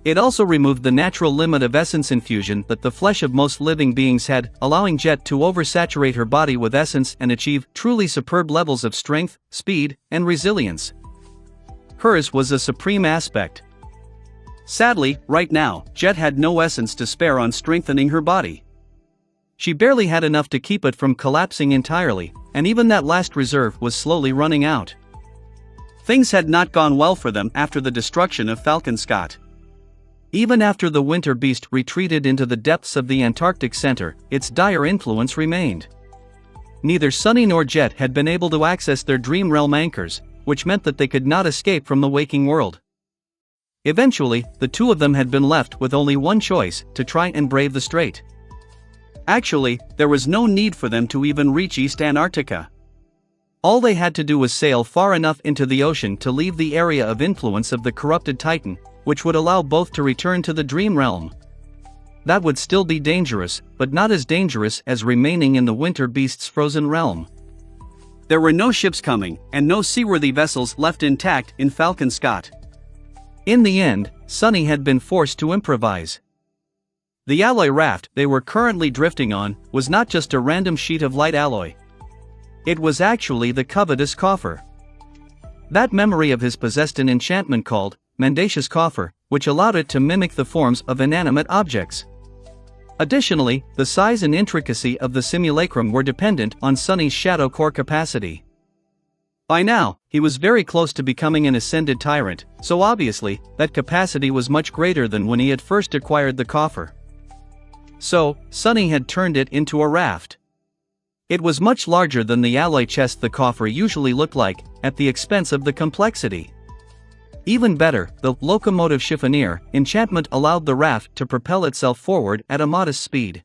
It also removed the natural limit of essence infusion that the flesh of most living beings had, allowing Jet to oversaturate her body with essence and achieve truly superb levels of strength, speed, and resilience. Hers was a supreme aspect. Sadly, right now, Jet had no essence to spare on strengthening her body. She barely had enough to keep it from collapsing entirely, and even that last reserve was slowly running out. Things had not gone well for them after the destruction of Falcon. Even after the winter beast retreated into the depths of the Antarctic center, its dire influence remained. Neither Sunny nor Jet had been able to access their dream realm anchors, which meant that they could not escape from the waking world. Eventually, the two of them had been left with only one choice: to try and brave the strait. Actually, there was no need for them to even reach East Antarctica. All they had to do was sail far enough into the ocean to leave the area of influence of the corrupted Titan, which would allow both to return to the dream realm. That would still be dangerous, but not as dangerous as remaining in the winter beast's frozen realm. There were no ships coming, and no seaworthy vessels left intact in Falcon. In the end, Sunny had been forced to improvise. The alloy raft they were currently drifting on was not just a random sheet of light alloy. It was actually the covetous coffer. That memory of his possessed an enchantment called Mendacious Coffer, which allowed it to mimic the forms of inanimate objects. Additionally, the size and intricacy of the simulacrum were dependent on Sunny's shadow core capacity. By now, he was very close to becoming an ascended tyrant, so obviously, that capacity was much greater than when he had first acquired the coffer. So, Sunny had turned it into a raft. It was much larger than the alloy chest the coffer usually looked like, at the expense of the complexity. Even better, the locomotive chiffonier enchantment allowed the raft to propel itself forward at a modest speed.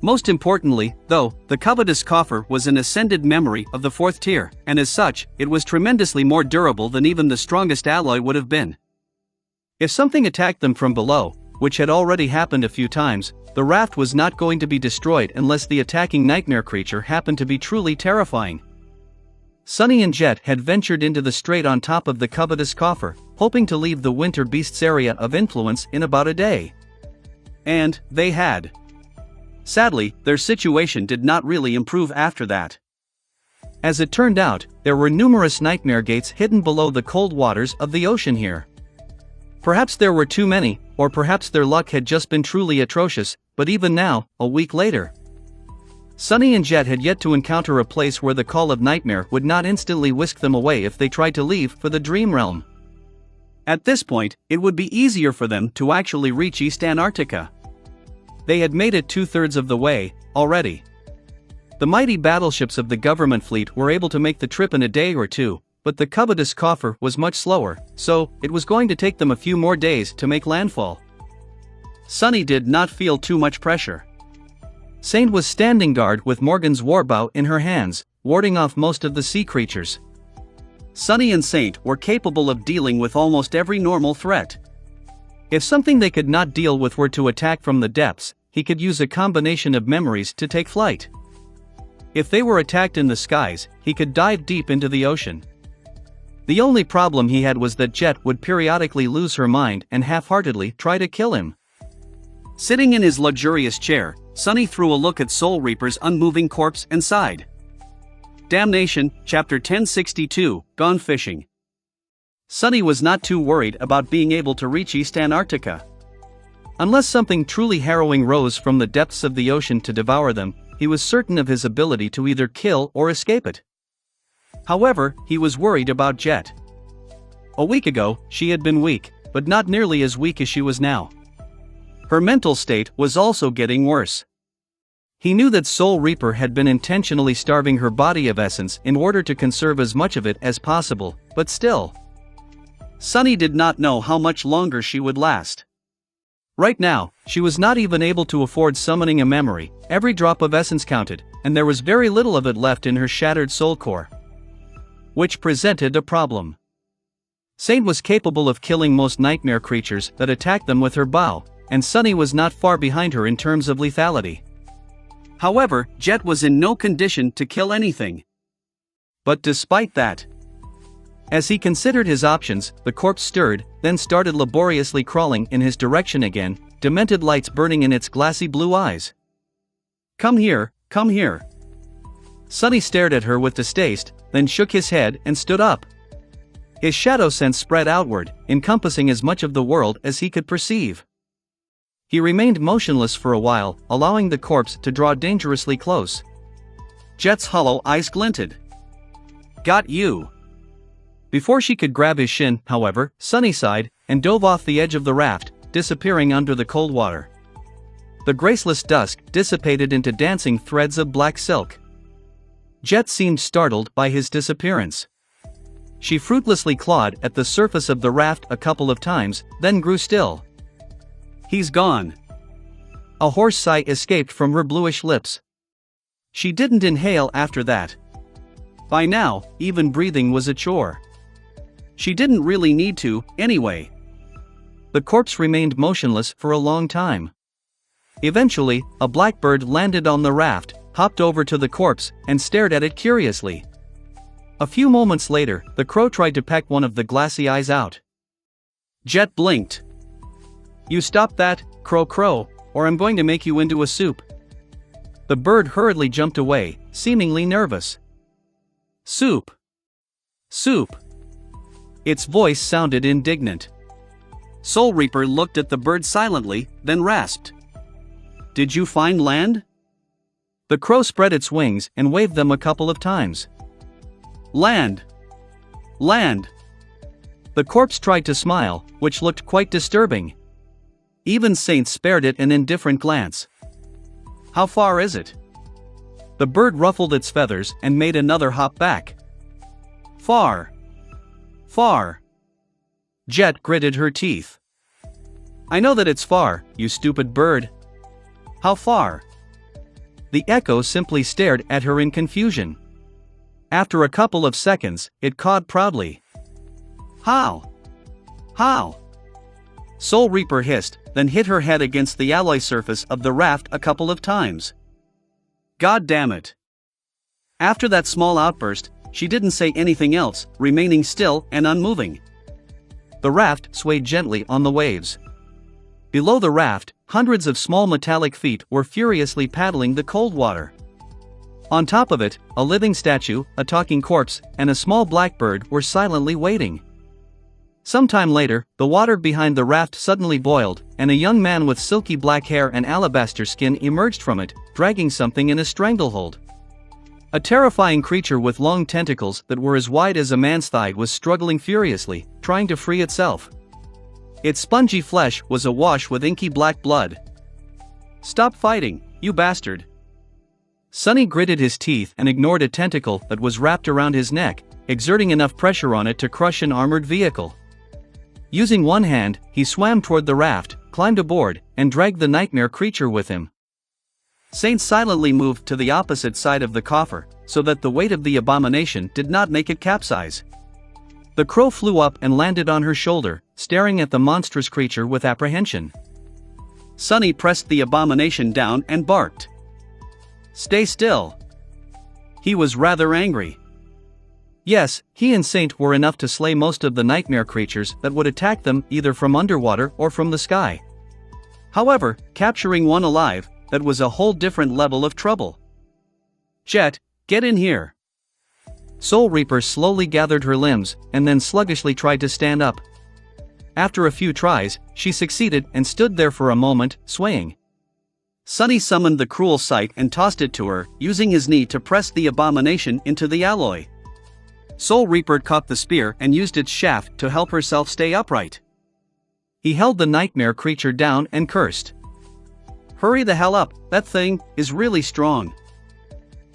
Most importantly, though, the covetous coffer was an ascended memory of the 4th tier, and as such, it was tremendously more durable than even the strongest alloy would have been. If something attacked them from below, which had already happened a few times, the raft was not going to be destroyed unless the attacking nightmare creature happened to be truly terrifying. Sunny and Jet had ventured into the strait on top of the covetous coffer, hoping to leave the winter beast's area of influence in about a day. And they had. Sadly, their situation did not really improve after that. As it turned out, there were numerous nightmare gates hidden below the cold waters of the ocean here. Perhaps there were too many, or perhaps their luck had just been truly atrocious, but even now, a week later, Sunny and Jet had yet to encounter a place where the call of nightmare would not instantly whisk them away if they tried to leave for the dream realm. At this point, it would be easier for them to actually reach East Antarctica. They had made it 2/3 of the way already. The mighty battleships of the government fleet were able to make the trip in a day or two, but the covetous coffer was much slower, so it was going to take them a few more days to make landfall. Sunny did not feel too much pressure. Saint was standing guard with Morgan's warbow in her hands, warding off most of the sea creatures. Sunny and Saint were capable of dealing with almost every normal threat. If something they could not deal with were to attack from the depths, he could use a combination of memories to take flight. If they were attacked in the skies, he could dive deep into the ocean. The only problem he had was that Jet would periodically lose her mind and half-heartedly try to kill him. Sitting in his luxurious chair, Sunny threw a look at Soul Reaper's unmoving corpse and sighed. Damnation, Chapter 1062, Gone Fishing. Sunny was not too worried about being able to reach East Antarctica. Unless something truly harrowing rose from the depths of the ocean to devour them, he was certain of his ability to either kill or escape it. However, he was worried about Jet. A week ago, she had been weak, but not nearly as weak as she was now. Her mental state was also getting worse. He knew that Soul Reaper had been intentionally starving her body of essence in order to conserve as much of it as possible, but still. Sunny did not know how much longer she would last. Right now, she was not even able to afford summoning a memory. Every drop of essence counted, and there was very little of it left in her shattered soul core. Which presented a problem. Saint was capable of killing most nightmare creatures that attacked them with her bow, and Sunny was not far behind her in terms of lethality. However, Jet was in no condition to kill anything. But despite that, as he considered his options, the corpse stirred, then started laboriously crawling in his direction again, demented lights burning in its glassy blue eyes. Come here, come here. Sunny stared at her with distaste, then shook his head and stood up. His shadow sense spread outward, encompassing as much of the world as he could perceive. He remained motionless for a while, allowing the corpse to draw dangerously close. Jet's hollow eyes glinted. Got you. Before she could grab his shin, however, Sunny sighed and dove off the edge of the raft, disappearing under the cold water. The graceless dusk dissipated into dancing threads of black silk. Jet seemed startled by his disappearance. She fruitlessly clawed at the surface of the raft a couple of times, then grew still. He's gone. A hoarse sigh escaped from her bluish lips. She didn't inhale after that. By now, even breathing was a chore. She didn't really need to, anyway. The corpse remained motionless for a long time. Eventually, a blackbird landed on the raft, hopped over to the corpse, and stared at it curiously. A few moments later, the crow tried to peck one of the glassy eyes out. Jet blinked. You stop that, crow crow, or I'm going to make you into a soup. The bird hurriedly jumped away, seemingly nervous. Soup. Soup. Its voice sounded indignant. Soul Reaper looked at the bird silently, then rasped. Did you find land? The crow spread its wings and waved them a couple of times. Land. Land. The corpse tried to smile, which looked quite disturbing. Even Saint spared it an indifferent glance. How far is it? The bird ruffled its feathers and made another hop back. Far. Far. Jet gritted her teeth. I know that it's far, you stupid bird. How far? The echo simply stared at her in confusion. After a couple of seconds, it cawed proudly. How? How? Soul Reaper hissed, then hit her head against the alloy surface of the raft a couple of times. God damn it. After that small outburst, she didn't say anything else, remaining still and unmoving. The raft swayed gently on the waves. Below the raft, hundreds of small metallic feet were furiously paddling the cold water. On top of it, a living statue, a talking corpse, and a small blackbird were silently waiting. Sometime later, the water behind the raft suddenly boiled, and a young man with silky black hair and alabaster skin emerged from it, dragging something in a stranglehold. A terrifying creature with long tentacles that were as wide as a man's thigh was struggling furiously, trying to free itself. Its spongy flesh was awash with inky black blood. "Stop fighting, you bastard!" Sonny gritted his teeth and ignored a tentacle that was wrapped around his neck, exerting enough pressure on it to crush an armored vehicle. Using one hand, he swam toward the raft, climbed aboard, and dragged the nightmare creature with him. Saint silently moved to the opposite side of the coffer, so that the weight of the abomination did not make it capsize. The crow flew up and landed on her shoulder, staring at the monstrous creature with apprehension. Sonny pressed the abomination down and barked. "Stay still." He was rather angry. Yes, he and Saint were enough to slay most of the nightmare creatures that would attack them either from underwater or from the sky. However, capturing one alive, that was a whole different level of trouble. "Jet, get in here." Soul Reaper slowly gathered her limbs, and then sluggishly tried to stand up. After a few tries, she succeeded and stood there for a moment, swaying. Sonny summoned the cruel sight and tossed it to her, using his knee to press the abomination into the alloy. Soul Reaper caught the spear and used its shaft to help herself stay upright. He held the nightmare creature down and cursed. "Hurry the hell up, that thing is really strong."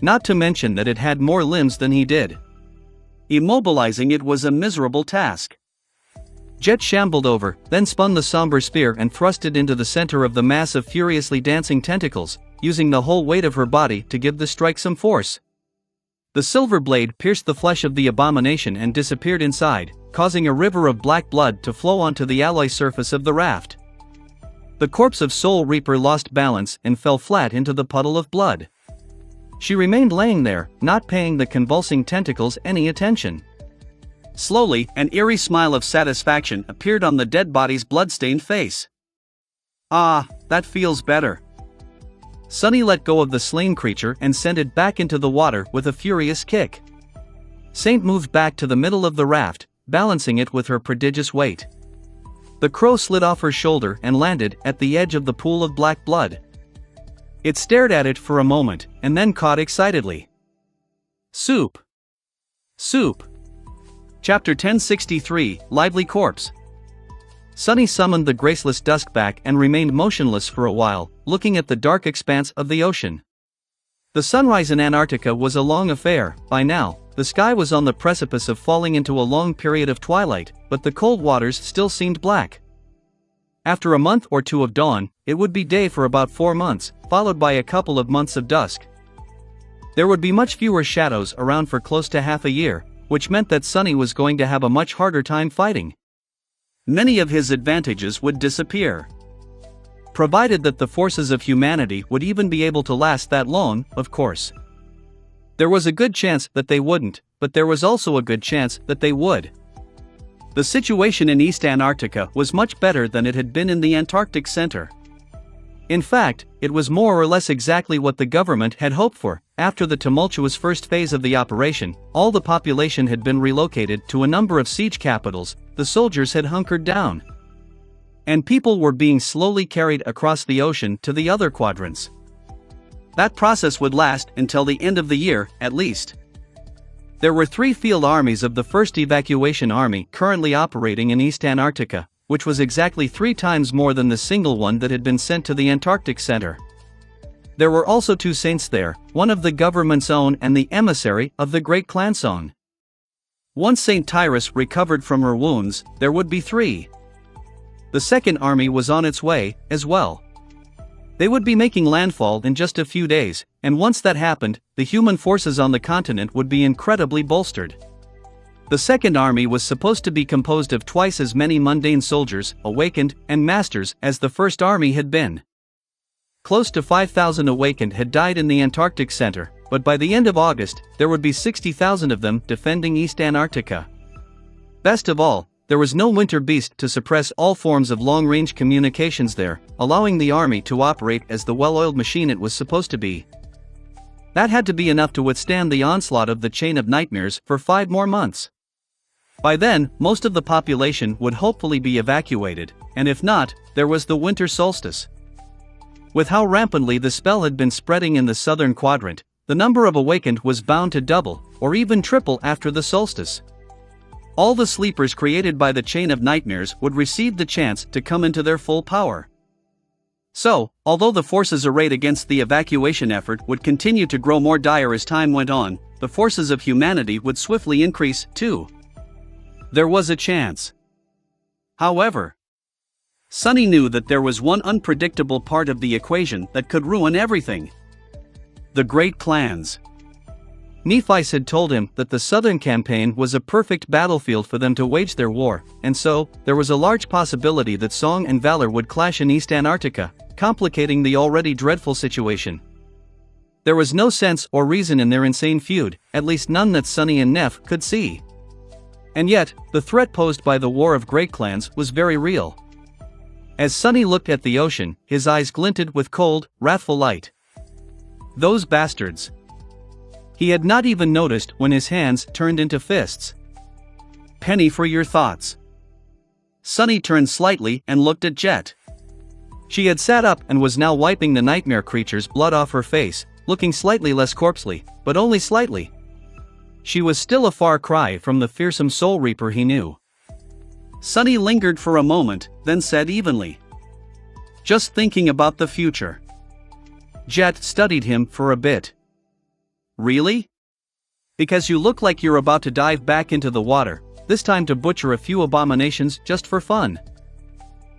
Not to mention that it had more limbs than he did. Immobilizing it was a miserable task. Jet shambled over, then spun the somber spear and thrust it into the center of the mass of furiously dancing tentacles, using the whole weight of her body to give the strike some force. The silver blade pierced the flesh of the abomination and disappeared inside, causing a river of black blood to flow onto the alloy surface of the raft. The corpse of Soul Reaper lost balance and fell flat into the puddle of blood. She remained laying there, not paying the convulsing tentacles any attention. Slowly, an eerie smile of satisfaction appeared on the dead body's blood-stained face. "Ah, that feels better." Sonny let go of the slain creature and sent it back into the water with a furious kick. Saint moved back to the middle of the raft, balancing it with her prodigious weight. The crow slid off her shoulder and landed at the edge of the pool of black blood. It stared at it for a moment, and then cawed excitedly. "Soup! Soup!" Chapter 1063, Lively Corpse. Sonny summoned the graceless Duskback and remained motionless for a while, looking at the dark expanse of the ocean. The sunrise in Antarctica was a long affair. By now, the sky was on the precipice of falling into a long period of twilight, but the cold waters still seemed black. After a month or two of dawn, it would be day for about 4 months, followed by a couple of months of dusk. There would be much fewer shadows around for close to half a year, which meant that Sonny was going to have a much harder time fighting. Many of his advantages would disappear. Provided that the forces of humanity would even be able to last that long, of course. There was a good chance that they wouldn't, but there was also a good chance that they would. The situation in East Antarctica was much better than it had been in the Antarctic Center. In fact, it was more or less exactly what the government had hoped for. After the tumultuous first phase of the operation, all the population had been relocated to a number of siege capitals, the soldiers had hunkered down. And people were being slowly carried across the ocean to the other quadrants. That process would last until the end of the year, at least. There were 3 field armies of the 1st Evacuation Army currently operating in East Antarctica, which was exactly 3 times more than the single one that had been sent to the Antarctic Center. There were also 2 saints there, one of the government's own and the emissary of the Great Clan Song. Once Saint Tyrus recovered from her wounds, there would be 3. The 2nd Army was on its way, as well. They would be making landfall in just a few days, and once that happened, the human forces on the continent would be incredibly bolstered. The 2nd Army was supposed to be composed of twice as many mundane soldiers, awakened, and masters as the 1st Army had been. Close to 5,000 awakened had died in the Antarctic Center, but by the end of August, there would be 60,000 of them defending East Antarctica. Best of all, there was no winter beast to suppress all forms of long-range communications there, allowing the army to operate as the well-oiled machine it was supposed to be. That had to be enough to withstand the onslaught of the Chain of Nightmares for 5 more months. By then, most of the population would hopefully be evacuated, and if not, there was the winter solstice. With how rampantly the spell had been spreading in the southern quadrant, the number of awakened was bound to double, or even triple after the solstice. All the sleepers created by the chain of nightmares would receive the chance to come into their full power. So, although the forces arrayed against the evacuation effort would continue to grow more dire as time went on, the forces of humanity would swiftly increase, too. There was a chance. However, Sonny knew that there was one unpredictable part of the equation that could ruin everything. The great clans. Nephi had told him that the southern campaign was a perfect battlefield for them to wage their war, and so, there was a large possibility that Song and Valor would clash in East Antarctica, complicating the already dreadful situation. There was no sense or reason in their insane feud, at least none that Sonny and Neff could see. And yet, the threat posed by the War of Great Clans was very real. As Sonny looked at the ocean, his eyes glinted with cold, wrathful light. Those bastards. He had not even noticed when his hands turned into fists. Penny for your thoughts. Sonny turned slightly and looked at Jet. She had sat up and was now wiping the nightmare creature's blood off her face, looking slightly less corpsely, but only slightly. She was still a far cry from the fearsome Soul Reaper he knew. Sonny lingered for a moment, then said evenly, "Just thinking about the future." Jet studied him for a bit. "Really? Because you look like you're about to dive back into the water, this time to butcher a few abominations just for fun."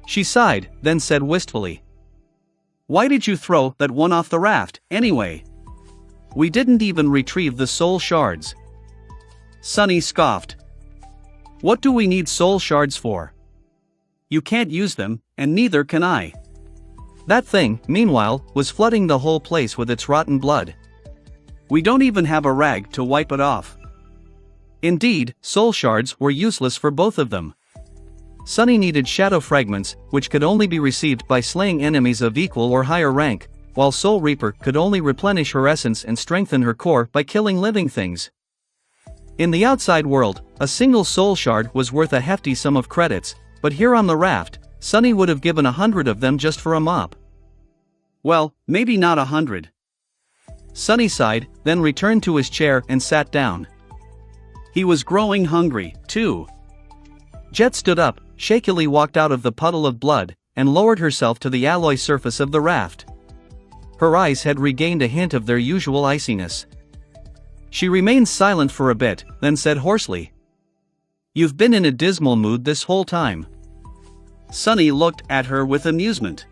She sighed, then said wistfully, "Why did you throw that one off the raft, anyway? We didn't even retrieve the soul shards." Sonny scoffed. "What do we need soul shards for? You can't use them, and neither can I." That thing, meanwhile, was flooding the whole place with its rotten blood. "We don't even have a rag to wipe it off." Indeed, soul shards were useless for both of them. Sonny needed shadow fragments, which could only be received by slaying enemies of equal or higher rank, while Soul Reaper could only replenish her essence and strengthen her core by killing living things. In the outside world, a single soul shard was worth a hefty sum of credits, but here on the raft, Sonny would have given 100 of them just for a mop. Well, maybe not 100. Sonny sighed, then returned to his chair and sat down. He was growing hungry, too. Jet stood up, shakily walked out of the puddle of blood, and lowered herself to the alloy surface of the raft. Her eyes had regained a hint of their usual iciness. She remained silent for a bit, then said hoarsely, "You've been in a dismal mood this whole time." Sonny looked at her with amusement.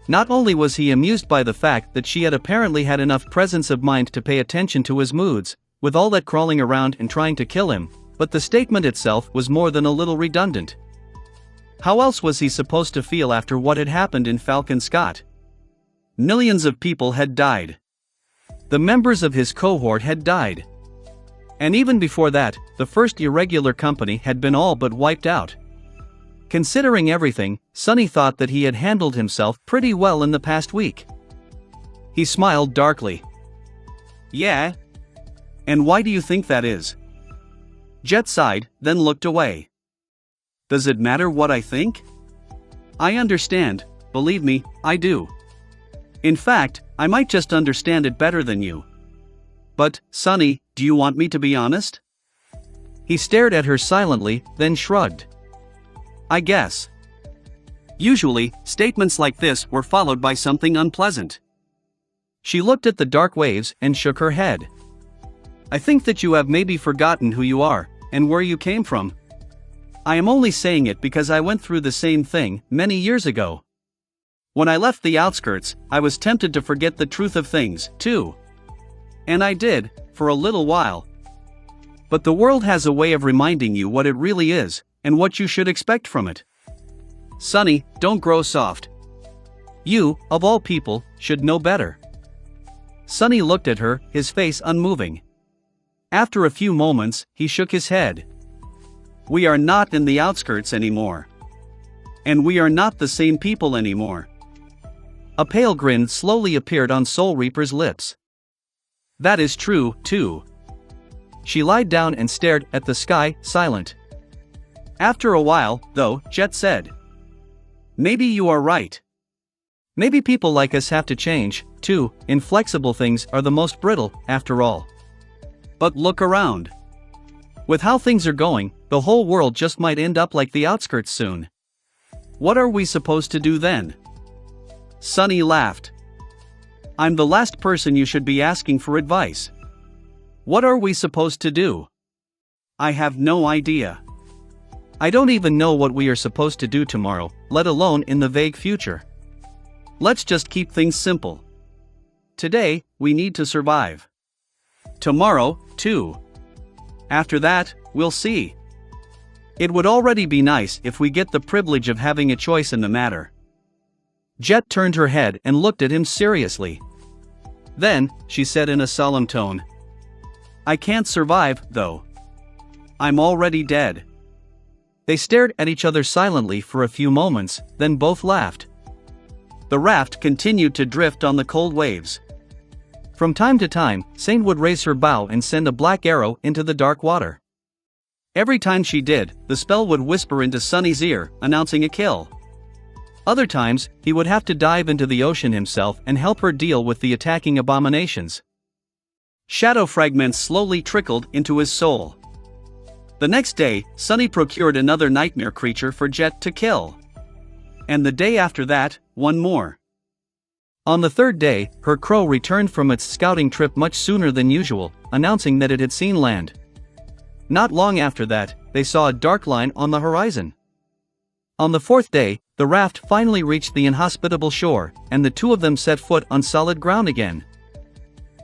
Not only was he amused by the fact that she had apparently had enough presence of mind to pay attention to his moods, with all that crawling around and trying to kill him, but the statement itself was more than a little redundant. How else was he supposed to feel after what had happened in Falcon Scott? Millions of people had died. The members of his cohort had died. And even before that, the first irregular company had been all but wiped out. Considering everything, Sonny thought that he had handled himself pretty well in the past week. He smiled darkly. "Yeah? And why do you think that is?" Jet sighed, then looked away. "Does it matter what I think? I understand, believe me, I do. In fact, I might just understand it better than you. But, Sonny, do you want me to be honest?" He stared at her silently, then shrugged. "I guess." Usually, statements like this were followed by something unpleasant. She looked at the dark waves and shook her head. "I think that you have maybe forgotten who you are, and where you came from. I am only saying it because I went through the same thing many years ago. When I left the outskirts, I was tempted to forget the truth of things, too. And I did, for a little while. But the world has a way of reminding you what it really is, and what you should expect from it. Sonny, don't grow soft. You, of all people, should know better." Sonny looked at her, his face unmoving. After a few moments, he shook his head. "We are not in the outskirts anymore. And we are not the same people anymore." A pale grin slowly appeared on Soul Reaper's lips. "That is true, too. She lied down and stared at the sky, silent. After a while, though, Jet said, "Maybe you are right. Maybe people like us have to change, too. Inflexible things are the most brittle, after all. But look around. With how things are going, the whole world just might end up like the outskirts soon. What are we supposed to do then?" Sunny laughed. "I'm the last person you should be asking for advice. What are we supposed to do? I have no idea. I don't even know what we are supposed to do tomorrow, let alone in the vague future. Let's just keep things simple. Today, we need to survive. Tomorrow, too. After that, we'll see. It would already be nice if we get the privilege of having a choice in the matter." Jet turned her head and looked at him seriously. Then, she said in a solemn tone, "I can't survive, though. I'm already dead." They stared at each other silently for a few moments, then both laughed. The raft continued to drift on the cold waves. From time to time, Saint would raise her bow and send a black arrow into the dark water. Every time she did, the spell would whisper into Sunny's ear, announcing a kill. Other times, he would have to dive into the ocean himself and help her deal with the attacking abominations. Shadow fragments slowly trickled into his soul. The next day, Sunny procured another nightmare creature for Jet to kill. And the day after that, one more. On the third day, her crow returned from its scouting trip much sooner than usual, announcing that it had seen land. Not long after that, they saw a dark line on the horizon. On the fourth day, the raft finally reached the inhospitable shore, and the two of them set foot on solid ground again.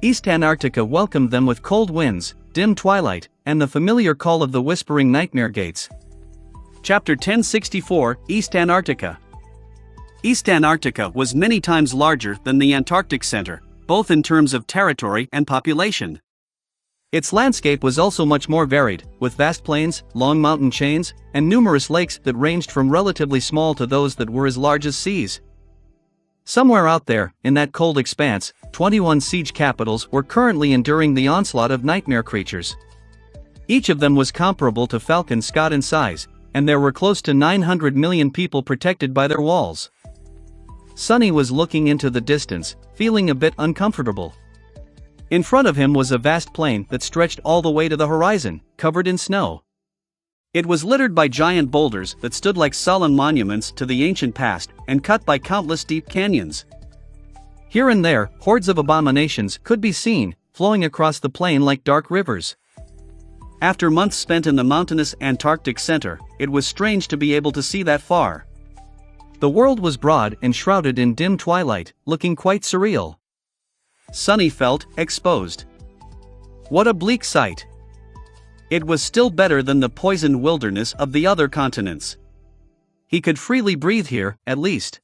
East Antarctica welcomed them with cold winds, dim twilight, and the familiar call of the whispering nightmare gates. Chapter 1064, East Antarctica. East Antarctica was many times larger than the Antarctic Center, both in terms of territory and population. Its landscape was also much more varied, with vast plains, long mountain chains, and numerous lakes that ranged from relatively small to those that were as large as seas. Somewhere out there, in that cold expanse, 21 siege capitals were currently enduring the onslaught of nightmare creatures. Each of them was comparable to Falcon in size, and there were close to 900 million people protected by their walls. Sunny was looking into the distance, feeling a bit uncomfortable. In front of him was a vast plain that stretched all the way to the horizon, covered in snow. It was littered by giant boulders that stood like solemn monuments to the ancient past, and cut by countless deep canyons. Here and there, hordes of abominations could be seen, flowing across the plain like dark rivers. After months spent in the mountainous Antarctic center, it was strange to be able to see that far. The world was broad and shrouded in dim twilight, looking quite surreal. Sunny felt exposed. What a bleak sight. It was still better than the poisoned wilderness of the other continents. He could freely breathe here, at least.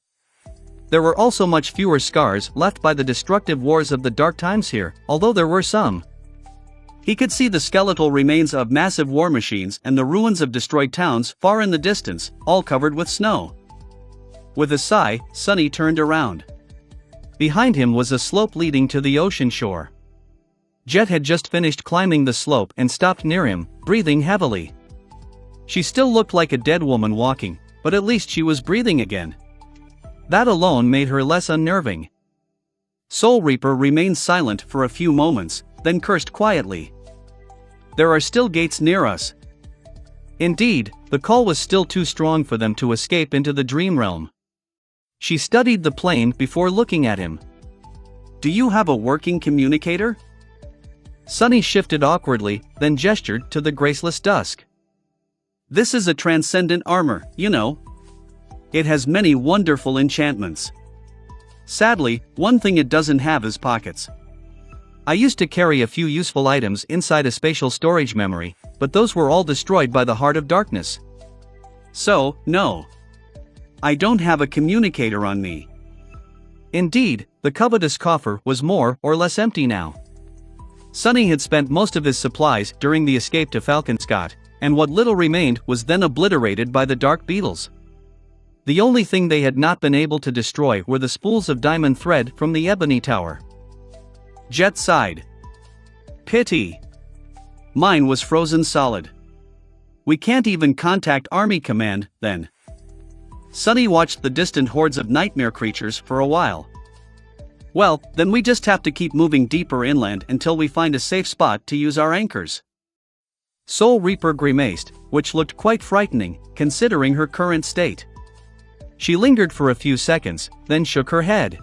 There were also much fewer scars left by the destructive wars of the dark times here, although there were some. He could see the skeletal remains of massive war machines and the ruins of destroyed towns far in the distance, all covered with snow. With a sigh, Sunny turned around. Behind him was a slope leading to the ocean shore. Jet had just finished climbing the slope and stopped near him, breathing heavily. She still looked like a dead woman walking, but at least she was breathing again. That alone made her less unnerving. Soul Reaper remained silent for a few moments, then cursed quietly. "There are still gates near us." Indeed, the call was still too strong for them to escape into the dream realm. She studied the plain before looking at him. "Do you have a working communicator?" Sunny shifted awkwardly, then gestured to the graceless dusk. "This is a transcendent armor, you know. It has many wonderful enchantments. Sadly, one thing it doesn't have is pockets. I used to carry a few useful items inside a spatial storage memory, but those were all destroyed by the Heart of Darkness. So, no. I don't have a communicator on me." Indeed, the covetous coffer was more or less empty now. Sunny had spent most of his supplies during the escape to Falcon, and what little remained was then obliterated by the dark beetles. The only thing they had not been able to destroy were the spools of diamond thread from the ebony tower. Jet sighed. "Pity. Mine was frozen solid. We can't even contact Army Command, then. Sunny watched the distant hordes of nightmare creatures for a while. Well, then we just have to keep moving deeper inland until we find a safe spot to use our anchors. Soul Reaper grimaced, which looked quite frightening, considering her current state. She lingered for a few seconds, then shook her head.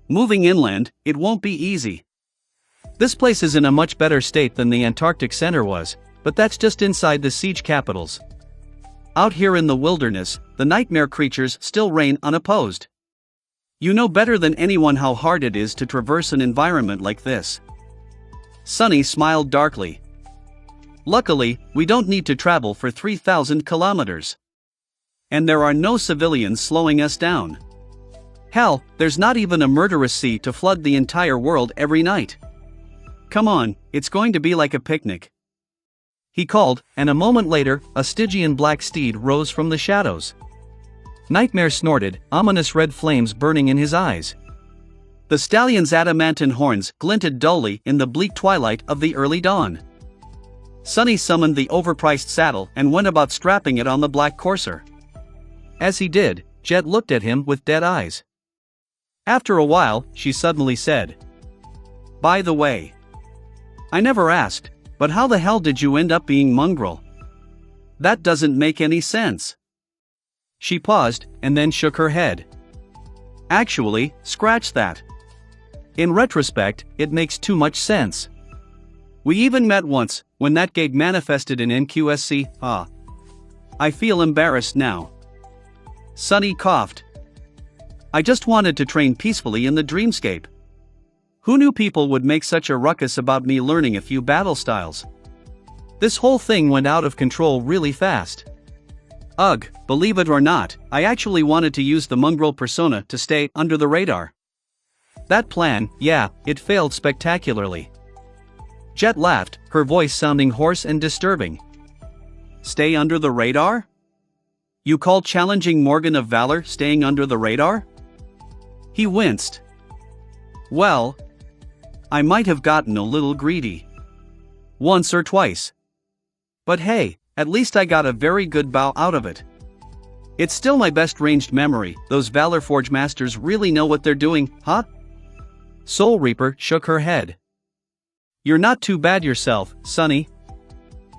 Moving inland, it won't be easy. This place is in a much better state than the Antarctic Center was, but that's just inside the siege capitals. Out here in the wilderness, the nightmare creatures still reign unopposed. You know better than anyone how hard it is to traverse an environment like this. Sunny smiled darkly. Luckily, we don't need to travel for 3,000 kilometers. And there are no civilians slowing us down. Hell, there's not even a murderous sea to flood the entire world every night. Come on, it's going to be like a picnic. He called, and a moment later, a Stygian black steed rose from the shadows. Nightmare snorted, ominous red flames burning in his eyes. The stallion's adamantine horns glinted dully in the bleak twilight of the early dawn. Sunny summoned the overpriced saddle and went about strapping it on the black courser. As he did, Jet looked at him with dead eyes. After a while, she suddenly said, "By the way, I never asked, but how the hell did you end up being mongrel? That doesn't make any sense." She paused, and then shook her head. Actually, scratch that. In retrospect, it makes too much sense. We even met once, when that gate manifested in NQSC. I feel embarrassed now. Sunny coughed. I just wanted to train peacefully in the dreamscape. Who knew people would make such a ruckus about me learning a few battle styles? This whole thing went out of control really fast. Ugh, believe it or not, I actually wanted to use the mongrel persona to stay under the radar. That plan, yeah, it failed spectacularly. Jet laughed, her voice sounding hoarse and disturbing. Stay under the radar? You call challenging Morgan of Valor staying under the radar? He winced. Well, I might have gotten a little greedy. Once or twice. But hey, at least I got a very good bow out of it. It's still my best ranged memory. Those Valor Forge masters really know what they're doing, huh? Soul Reaper shook her head. You're not too bad yourself, Sunny.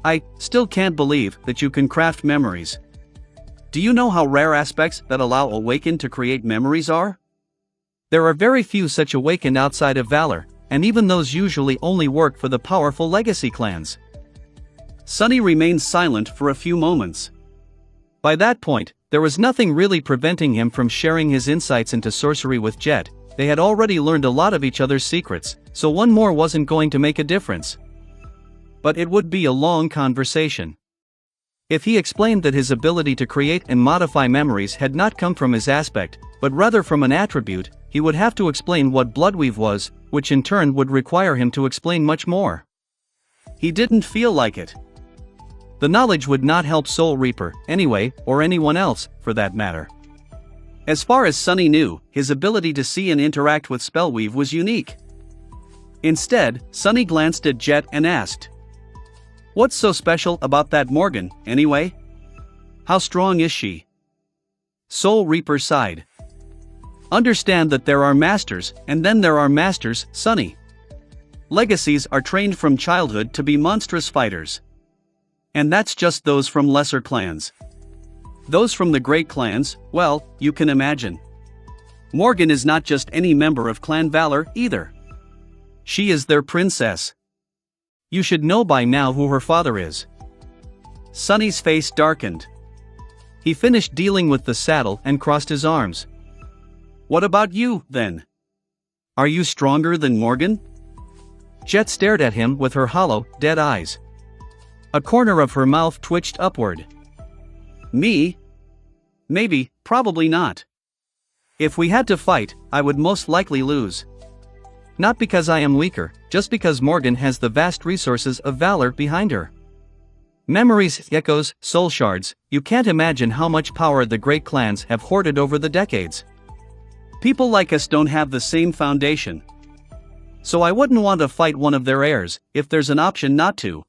I still can't believe that you can craft memories. Do you know how rare aspects that allow Awakened to create memories are? There are very few such Awakened outside of Valor, and even those usually only work for the powerful legacy clans. Sunny remained silent for a few moments. By that point, there was nothing really preventing him from sharing his insights into sorcery with Jet. They had already learned a lot of each other's secrets, so one more wasn't going to make a difference. But it would be a long conversation. If he explained that his ability to create and modify memories had not come from his aspect, but rather from an attribute, he would have to explain what Bloodweave was, which in turn would require him to explain much more. He didn't feel like it. The knowledge would not help Soul Reaper, anyway, or anyone else, for that matter. As far as Sunny knew, his ability to see and interact with Spellweave was unique. Instead, Sunny glanced at Jet and asked, "What's so special about that Morgan, anyway? How strong is she?" Soul Reaper sighed. Understand that there are masters, and then there are masters, Sunny. Legacies are trained from childhood to be monstrous fighters. And that's just those from lesser clans. Those from the great clans, well, you can imagine. Morgan is not just any member of Clan Valor, either. She is their princess. You should know by now who her father is. Sunny's face darkened. He finished dealing with the saddle and crossed his arms. What about you, then? Are you stronger than Morgan? Jet stared at him with her hollow, dead eyes. A corner of her mouth twitched upward. Me? Maybe, probably not. If we had to fight, I would most likely lose. Not because I am weaker, just because Morgan has the vast resources of Valor behind her. Memories, echoes, soul shards, you can't imagine how much power the great clans have hoarded over the decades. People like us don't have the same foundation. So I wouldn't want to fight one of their heirs, if there's an option not to,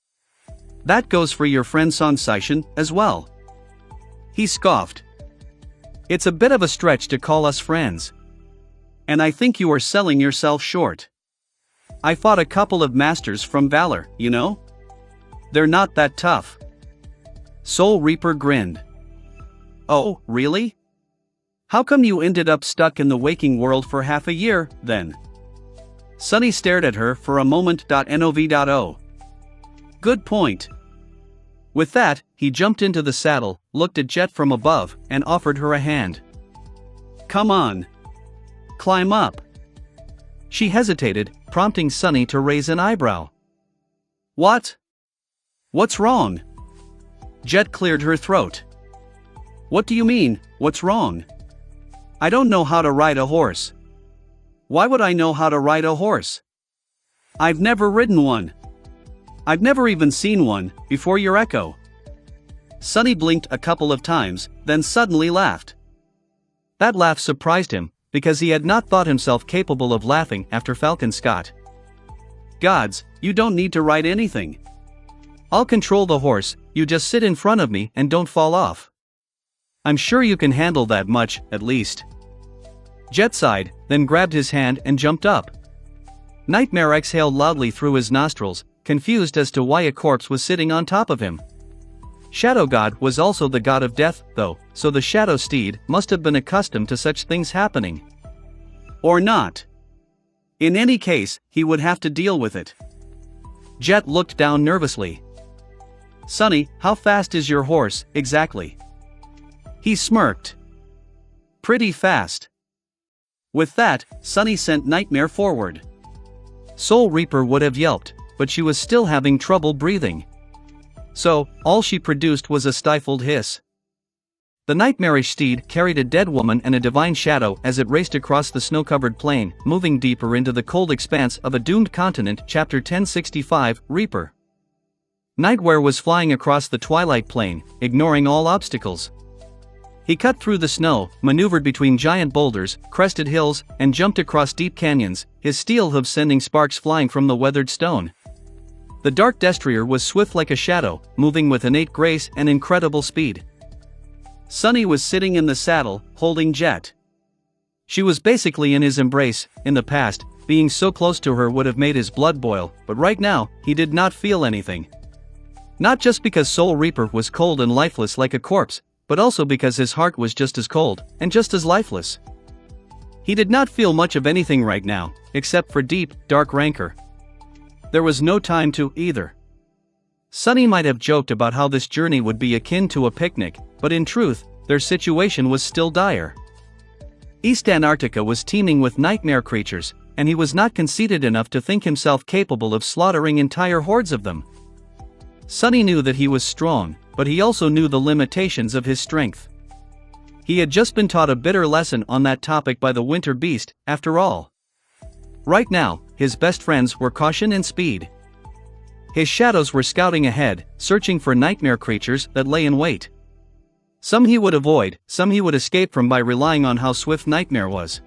That goes for your friend Sonsation as well. He scoffed. It's a bit of a stretch to call us friends. And I think you are selling yourself short. I fought a couple of masters from Valor, you know? They're not that tough. Soul Reaper grinned. Oh, really? How come you ended up stuck in the waking world for half a year, then? Sunny stared at her for a moment. Nov.o. Good point. With that, he jumped into the saddle, looked at Jet from above, and offered her a hand. Come on. Climb up. She hesitated, prompting Sunny to raise an eyebrow. What? What's wrong? Jet cleared her throat. What do you mean, what's wrong? I don't know how to ride a horse. Why would I know how to ride a horse? I've never ridden one. I've never even seen one, before your echo. Sunny blinked a couple of times, then suddenly laughed. That laugh surprised him, because he had not thought himself capable of laughing after Falcon Scott. Gods, you don't need to ride anything. I'll control the horse, you just sit in front of me and don't fall off. I'm sure you can handle that much, at least. Jet sighed, then grabbed his hand and jumped up. Nightmare exhaled loudly through his nostrils, confused as to why a corpse was sitting on top of him. Shadow God was also the god of death, though, so the shadow steed must have been accustomed to such things happening. Or not. In any case, he would have to deal with it. Jet looked down nervously. Sunny, how fast is your horse, exactly? He smirked. Pretty fast. With that, Sunny sent Nightmare forward. Soul Reaper would have yelped, but she was still having trouble breathing. So, all she produced was a stifled hiss. The nightmarish steed carried a dead woman and a divine shadow as it raced across the snow-covered plain, moving deeper into the cold expanse of a doomed continent. Chapter 1065, Reaper. Nightmare was flying across the twilight plain, ignoring all obstacles. He cut through the snow, maneuvered between giant boulders, crested hills, and jumped across deep canyons, his steel hooves sending sparks flying from the weathered stone. The dark destrier was swift like a shadow, moving with innate grace and incredible speed. Sunny was sitting in the saddle, holding Jet. She was basically in his embrace. In the past, being so close to her would have made his blood boil, but right now, he did not feel anything. Not just because Soul Reaper was cold and lifeless like a corpse, but also because his heart was just as cold, and just as lifeless. He did not feel much of anything right now, except for deep, dark rancor. There was no time to, either. Sunny might have joked about how this journey would be akin to a picnic, but in truth, their situation was still dire. East Antarctica was teeming with nightmare creatures, and he was not conceited enough to think himself capable of slaughtering entire hordes of them. Sunny knew that he was strong, but he also knew the limitations of his strength. He had just been taught a bitter lesson on that topic by the winter beast, after all. Right now, his best friends were caution and speed. His shadows were scouting ahead, searching for nightmare creatures that lay in wait. Some he would avoid, some he would escape from by relying on how swift Nightmare was.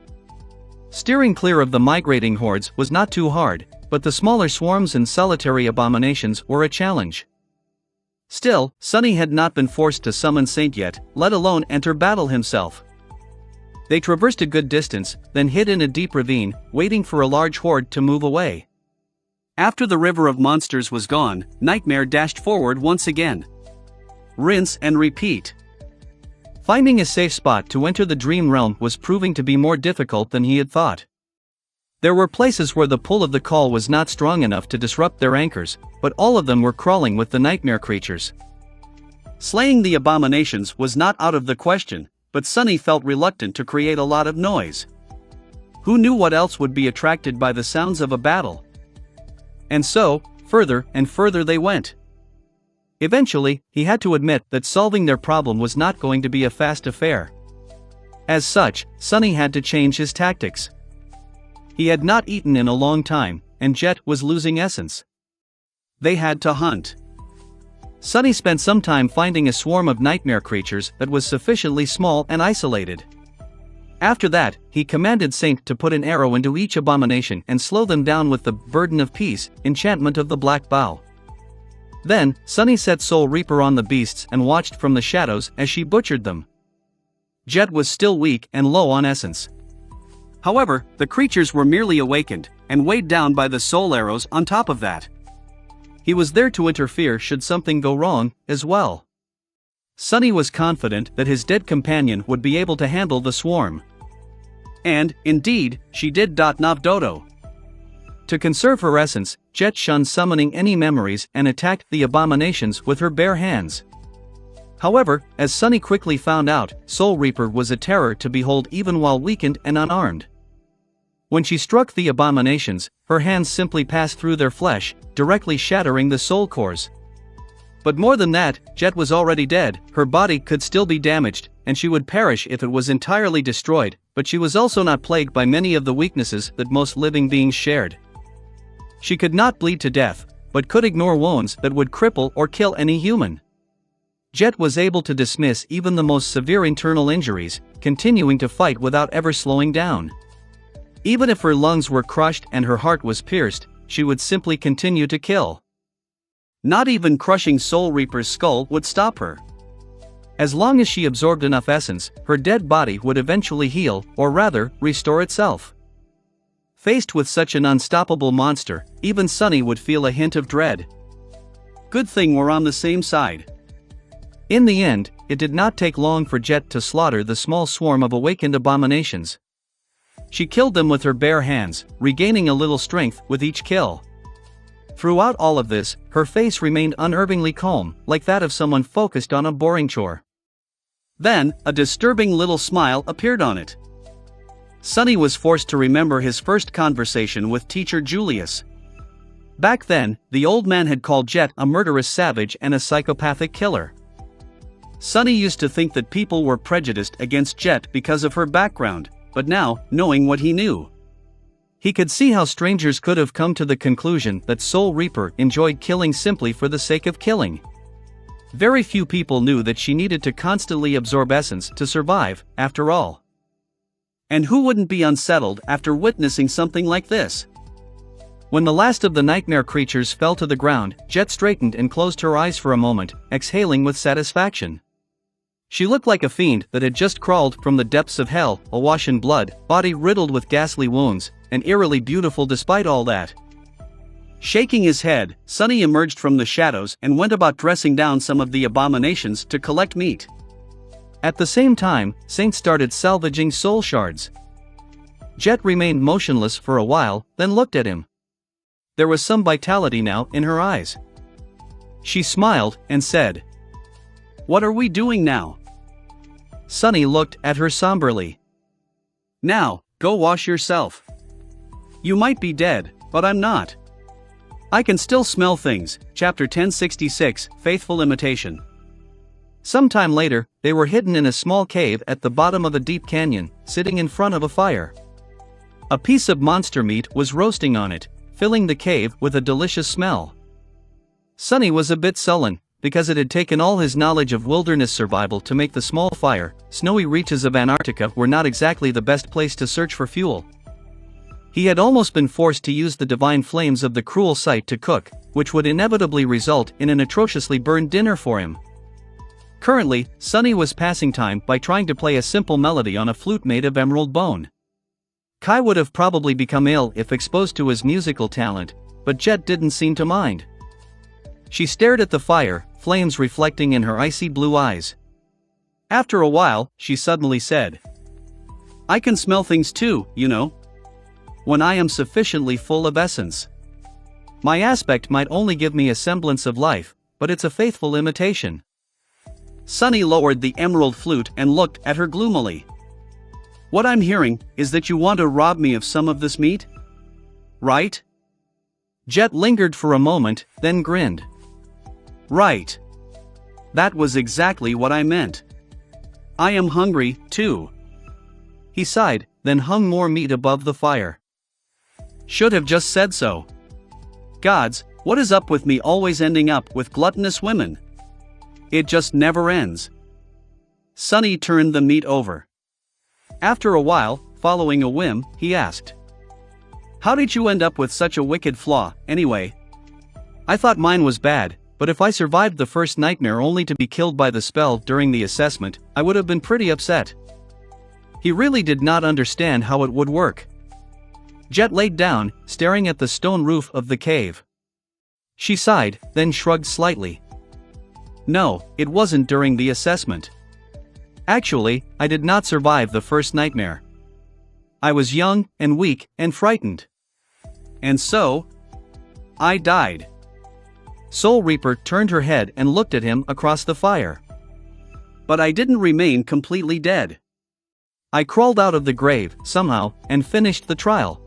Steering clear of the migrating hordes was not too hard, but the smaller swarms and solitary abominations were a challenge. Still, Sunny had not been forced to summon Saint yet, let alone enter battle himself. They traversed a good distance, then hid in a deep ravine, waiting for a large horde to move away. After the river of monsters was gone, Nightmare dashed forward once again. Rinse and repeat. Finding a safe spot to enter the dream realm was proving to be more difficult than he had thought. There were places where the pull of the call was not strong enough to disrupt their anchors, but all of them were crawling with the nightmare creatures. Slaying the abominations was not out of the question, but Sunny felt reluctant to create a lot of noise. Who knew what else would be attracted by the sounds of a battle? And so, further and further they went. Eventually, he had to admit that solving their problem was not going to be a fast affair. As such, Sunny had to change his tactics. He had not eaten in a long time, and Jet was losing essence. They had to hunt. Sunny spent some time finding a swarm of nightmare creatures that was sufficiently small and isolated. After that, he commanded Saint to put an arrow into each abomination and slow them down with the burden of peace, enchantment of the black bow. Then, Sunny set Soul Reaper on the beasts and watched from the shadows as she butchered them. Jet was still weak and low on essence. However, the creatures were merely awakened, and weighed down by the soul arrows on top of that. He was there to interfere should something go wrong, as well. Sunny was confident that his dead companion would be able to handle the swarm. And, indeed, she did. Nav Dodo. To conserve her essence, Jet shunned summoning any memories and attacked the abominations with her bare hands. However, as Sunny quickly found out, Soul Reaper was a terror to behold even while weakened and unarmed. When she struck the abominations, her hands simply passed through their flesh, directly shattering the soul cores. But more than that, Jet was already dead. Her body could still be damaged, and she would perish if it was entirely destroyed, but she was also not plagued by many of the weaknesses that most living beings shared. She could not bleed to death, but could ignore wounds that would cripple or kill any human. Jet was able to dismiss even the most severe internal injuries, continuing to fight without ever slowing down. Even if her lungs were crushed and her heart was pierced, she would simply continue to kill. Not even crushing Soul Reaper's skull would stop her. As long as she absorbed enough essence, her dead body would eventually heal, or rather, restore itself. Faced with such an unstoppable monster, even Sunny would feel a hint of dread. Good thing we're on the same side. In the end, it did not take long for Jet to slaughter the small swarm of awakened abominations. She killed them with her bare hands, regaining a little strength with each kill. Throughout all of this, her face remained unerringly calm, like that of someone focused on a boring chore. Then, a disturbing little smile appeared on it. Sunny was forced to remember his first conversation with Teacher Julius. Back then, the old man had called Jet a murderous savage and a psychopathic killer. Sunny used to think that people were prejudiced against Jet because of her background, but now, knowing what he knew, he could see how strangers could have come to the conclusion that Soul Reaper enjoyed killing simply for the sake of killing. Very few people knew that she needed to constantly absorb essence to survive, after all. And who wouldn't be unsettled after witnessing something like this? When the last of the nightmare creatures fell to the ground, Jet straightened and closed her eyes for a moment, exhaling with satisfaction. She looked like a fiend that had just crawled from the depths of hell, awash in blood, body riddled with ghastly wounds, and eerily beautiful despite all that. Shaking his head, Sunny emerged from the shadows and went about dressing down some of the abominations to collect meat. At the same time, Saint started salvaging soul shards. Jet remained motionless for a while, then looked at him. There was some vitality now in her eyes. She smiled and said, "What are we doing now?" Sunny looked at her somberly. "Now, go wash yourself. You might be dead, but I'm not. I can still smell things." Chapter 1066, Faithful Imitation. Sometime later, they were hidden in a small cave at the bottom of a deep canyon, sitting in front of a fire. A piece of monster meat was roasting on it, filling the cave with a delicious smell. Sunny was a bit sullen, because it had taken all his knowledge of wilderness survival to make the small fire. Snowy reaches of Antarctica were not exactly the best place to search for fuel. He had almost been forced to use the divine flames of the cruel sight to cook, which would inevitably result in an atrociously burned dinner for him. Currently, Sunny was passing time by trying to play a simple melody on a flute made of emerald bone. Kai would have probably become ill if exposed to his musical talent, but Jet didn't seem to mind. She stared at the fire, flames reflecting in her icy blue eyes. After a while, she suddenly said, "I can smell things too, you know. When I am sufficiently full of essence. My aspect might only give me a semblance of life, but it's a faithful imitation." Sunny lowered the emerald flute and looked at her gloomily. "What I'm hearing is that you want to rob me of some of this meat? Right?" Jet lingered for a moment, then grinned. "Right. That was exactly what I meant. I am hungry, too." He sighed, then hung more meat above the fire. "Should have just said so. Gods, what is up with me always ending up with gluttonous women? It just never ends." Sunny turned the meat over. After a while, following a whim, he asked, "How did you end up with such a wicked flaw, anyway? I thought mine was bad, but if I survived the first nightmare only to be killed by the spell during the assessment, I would have been pretty upset. He really did not understand how it would work. Jet laid down, staring at the stone roof of the cave. She sighed, then shrugged slightly. No, it wasn't during the assessment. Actually, I did not survive the first nightmare. I was young, and weak, and frightened. And so, I died. Soul Reaper turned her head and looked at him across the fire. But I didn't remain completely dead. I crawled out of the grave, somehow, and finished the trial.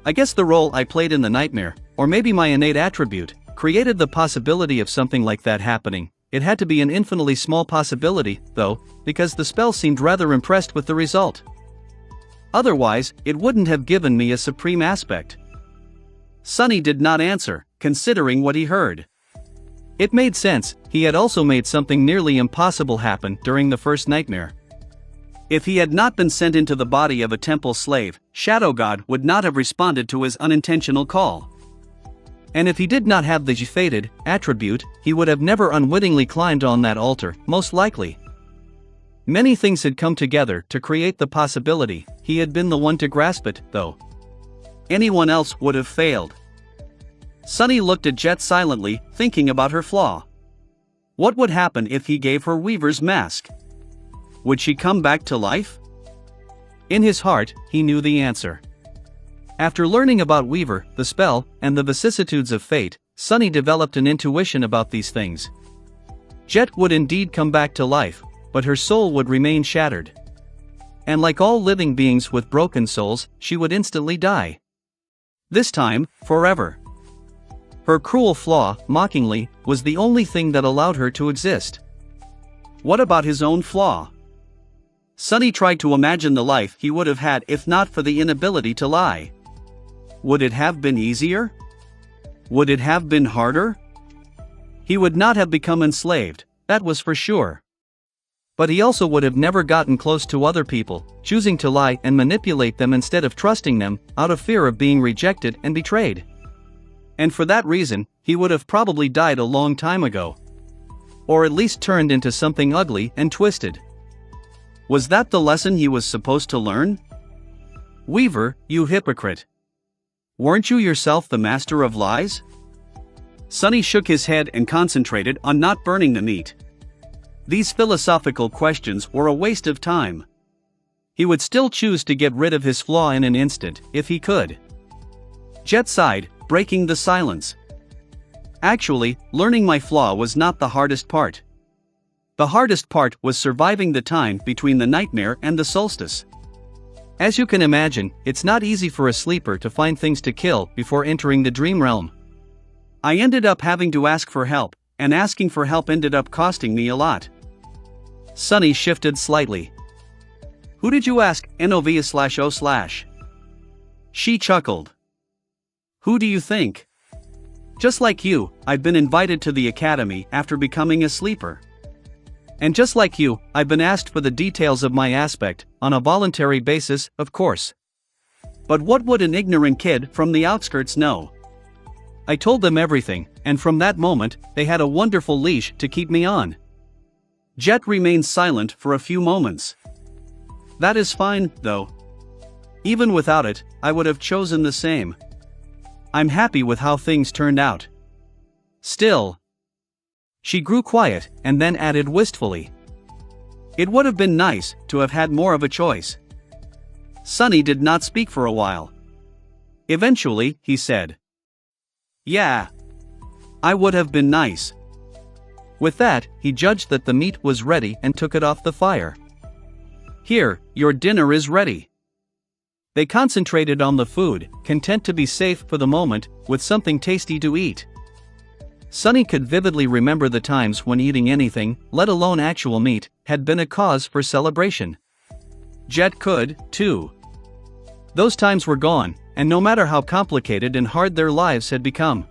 I guess the role I played in the nightmare, or maybe my innate attribute, created the possibility of something like that happening. It had to be an infinitely small possibility, though, because the spell seemed rather impressed with the result. Otherwise, it wouldn't have given me a supreme aspect. Sunny did not answer, considering what he heard. It made sense, he had also made something nearly impossible happen during the first nightmare. If he had not been sent into the body of a temple slave, Shadow God would not have responded to his unintentional call. And if he did not have the fated attribute, he would have never unwittingly climbed on that altar, most likely. Many things had come together to create the possibility. He had been the one to grasp it, though. Anyone else would have failed. Sunny looked at Jet silently, thinking about her flaw. What would happen if he gave her Weaver's mask? Would she come back to life? In his heart, he knew the answer. After learning about Weaver, the spell, and the vicissitudes of fate, Sunny developed an intuition about these things. Jet would indeed come back to life, but her soul would remain shattered. And like all living beings with broken souls, she would instantly die. This time, forever. Her cruel flaw, mockingly, was the only thing that allowed her to exist. What about his own flaw? Sunny tried to imagine the life he would have had if not for the inability to lie. Would it have been easier? Would it have been harder? He would not have become enslaved, that was for sure. But he also would have never gotten close to other people, choosing to lie and manipulate them instead of trusting them, out of fear of being rejected and betrayed. And for that reason, he would have probably died a long time ago. Or at least turned into something ugly and twisted. Was that the lesson he was supposed to learn? Weaver, you hypocrite. Weren't you yourself the master of lies? Sunny shook his head and concentrated on not burning the meat. These philosophical questions were a waste of time. He would still choose to get rid of his flaw in an instant, if he could. Jet sighed, breaking the silence. Actually, learning my flaw was not the hardest part. The hardest part was surviving the time between the nightmare and the solstice. As you can imagine, it's not easy for a sleeper to find things to kill before entering the dream realm. I ended up having to ask for help, and asking for help ended up costing me a lot. Sunny shifted slightly. Who did you ask, NOV/O/? She chuckled. Who do you think? Just like you, I've been invited to the academy after becoming a sleeper. And just like you, I've been asked for the details of my aspect, on a voluntary basis, of course. But what would an ignorant kid from the outskirts know? I told them everything, and from that moment, they had a wonderful leash to keep me on. Jet remained silent for a few moments. That is fine, though. Even without it, I would have chosen the same. I'm happy with how things turned out. Still. She grew quiet, and then added wistfully. It would have been nice to have had more of a choice. Sunny did not speak for a while. Eventually, he said. Yeah. I would have been nice. With that, he judged that the meat was ready and took it off the fire. Here, your dinner is ready. They concentrated on the food, content to be safe for the moment, with something tasty to eat. Sunny could vividly remember the times when eating anything, let alone actual meat, had been a cause for celebration. Jet could, too. Those times were gone, and no matter how complicated and hard their lives had become.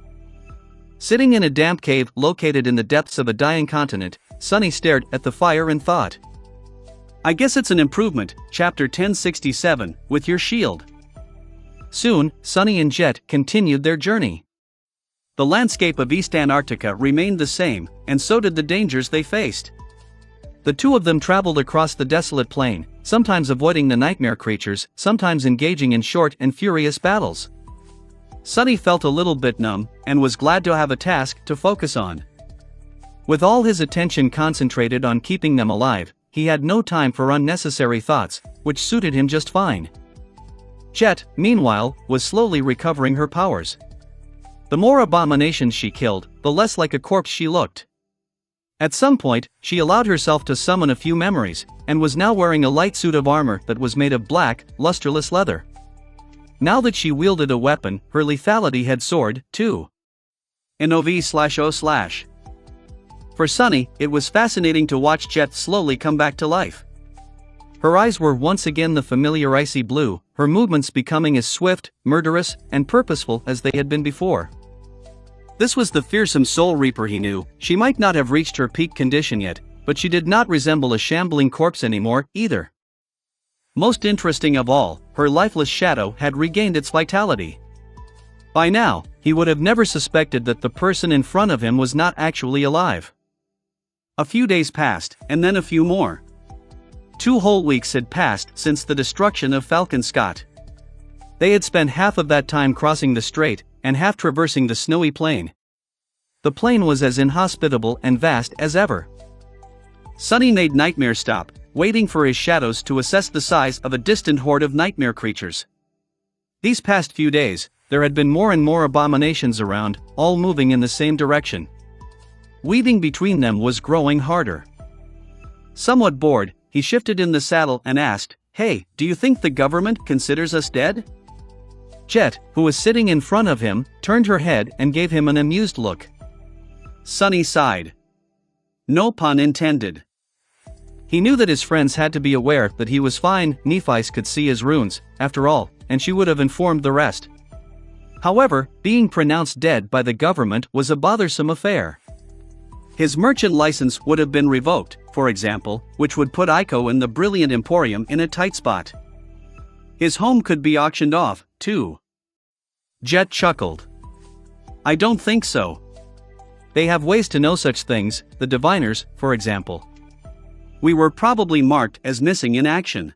Sitting in a damp cave located in the depths of a dying continent, Sunny stared at the fire and thought. I guess it's an improvement, chapter 1067, with your shield. Soon, Sunny and Jet continued their journey. the landscape of East Antarctica remained the same, and so did the dangers they faced. The two of them traveled across the desolate plain, sometimes avoiding the nightmare creatures, sometimes engaging in short and furious battles. Sonny felt a little bit numb, and was glad to have a task to focus on. With all his attention concentrated on keeping them alive, he had no time for unnecessary thoughts, which suited him just fine. Jet, meanwhile, was slowly recovering her powers. The more abominations she killed, the less like a corpse she looked. At some point, she allowed herself to summon a few memories, and was now wearing a light suit of armor that was made of black, lusterless leather. Now that she wielded a weapon, her lethality had soared, too. NOV/O/. For Sonny, it was fascinating to watch Jet slowly come back to life. Her eyes were once again the familiar icy blue, her movements becoming as swift, murderous, and purposeful as they had been before. This was the fearsome Soul Reaper he knew. She might not have reached her peak condition yet, but she did not resemble a shambling corpse anymore, either. Most interesting of all, her lifeless shadow had regained its vitality. By now, he would have never suspected that the person in front of him was not actually alive. A few days passed, and then a few more. 2 whole weeks had passed since the destruction of Falcon. They had spent half of that time crossing the strait, and half traversing the snowy plain. The plain was as inhospitable and vast as ever. Sonny made Nightmare stop, waiting for his shadows to assess the size of a distant horde of nightmare creatures. These past few days, there had been more and more abominations around, all moving in the same direction. Weaving between them was growing harder. Somewhat bored, he shifted in the saddle and asked, "Hey, do you think the government considers us dead?" Jet, who was sitting in front of him, turned her head and gave him an amused look. Sonny sighed. No pun intended. He knew that his friends had to be aware that he was fine. Nephi's could see his runes, after all, and she would have informed the rest. However, being pronounced dead by the government was a bothersome affair. His merchant license would have been revoked, for example, which would put Aiko and the Brilliant Emporium in a tight spot. His home could be auctioned off, too. Jet chuckled. I don't think so. They have ways to know such things, the diviners, for example. We were probably marked as missing in action.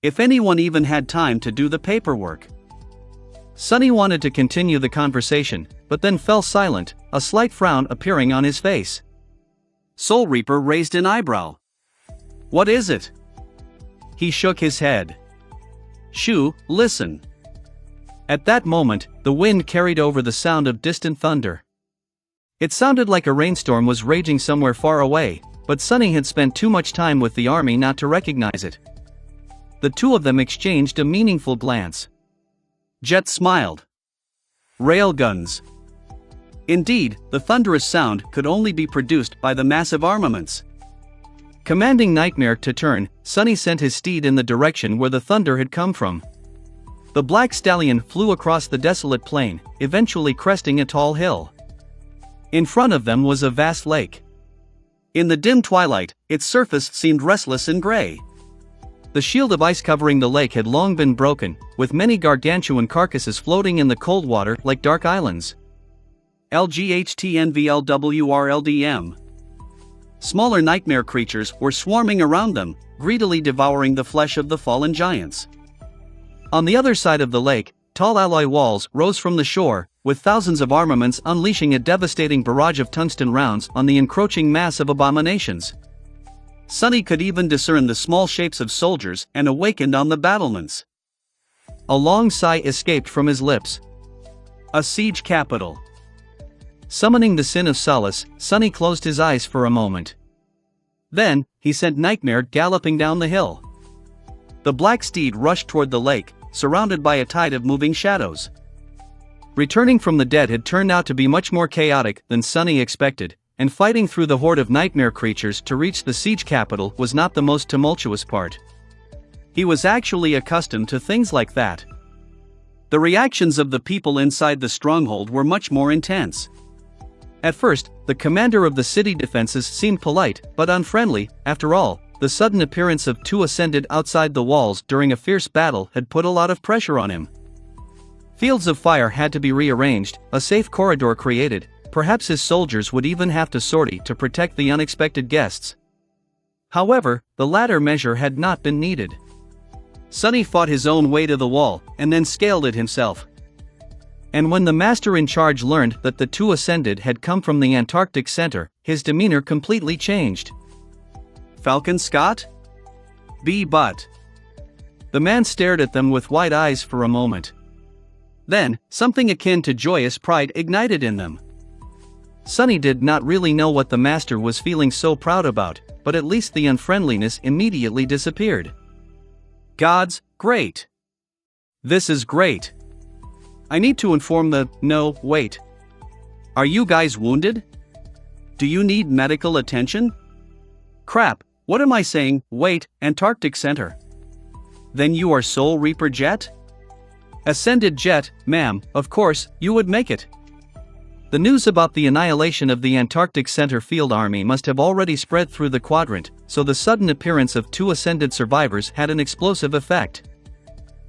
If anyone even had time to do the paperwork. Sonny wanted to continue the conversation, but then fell silent, a slight frown appearing on his face. Soul Reaper raised an eyebrow. What is it? He shook his head. Shoo, listen. At that moment, the wind carried over the sound of distant thunder. It sounded like a rainstorm was raging somewhere far away, but Sonny had spent too much time with the army not to recognize it. The two of them exchanged a meaningful glance. Jet smiled. Railguns. Indeed, the thunderous sound could only be produced by the massive armaments. Commanding Nightmare to turn, Sonny sent his steed in the direction where the thunder had come from. The black stallion flew across the desolate plain, eventually cresting a tall hill. In front of them was a vast lake. In the dim twilight, its surface seemed restless and gray. The shield of ice covering the lake had long been broken, with many gargantuan carcasses floating in the cold water like dark islands. LGHTNVLWRLDM. Smaller nightmare creatures were swarming around them, greedily devouring the flesh of the fallen giants. On the other side of the lake, tall alloy walls rose from the shore, with thousands of armaments unleashing a devastating barrage of tungsten rounds on the encroaching mass of abominations. Sonny could even discern the small shapes of soldiers and awakened on the battlements. A long sigh escaped from his lips. A siege capital. Summoning the sin of solace, Sonny closed his eyes for a moment. Then, he sent Nightmare galloping down the hill. The black steed rushed toward the lake, surrounded by a tide of moving shadows. Returning from the dead had turned out to be much more chaotic than Sonny expected, and fighting through the horde of nightmare creatures to reach the siege capital was not the most tumultuous part. He was actually accustomed to things like that. The reactions of the people inside the stronghold were much more intense. At first, the commander of the city defenses seemed polite but unfriendly. After all, the sudden appearance of two ascended outside the walls during a fierce battle had put a lot of pressure on him. Fields of fire had to be rearranged, a safe corridor created, perhaps his soldiers would even have to sortie to protect the unexpected guests. However, the latter measure had not been needed. Sonny fought his own way to the wall, and then scaled it himself. And when the master in charge learned that the two ascended had come from the Antarctic Center, his demeanor completely changed. Falcon Scott? But. The man stared at them with wide eyes for a moment. Then, something akin to joyous pride ignited in them. Sonny did not really know what the master was feeling so proud about, but at least the unfriendliness immediately disappeared. Gods, great! This is great! I need to inform the— no, wait. Are you guys wounded? Do you need medical attention? Crap, what am I saying? Wait, Antarctic Center. Then you are Soul Reaper Jet? Ascended Jet, ma'am, of course, you would make it. The news about the annihilation of the Antarctic Center Field Army must have already spread through the quadrant, so the sudden appearance of two ascended survivors had an explosive effect.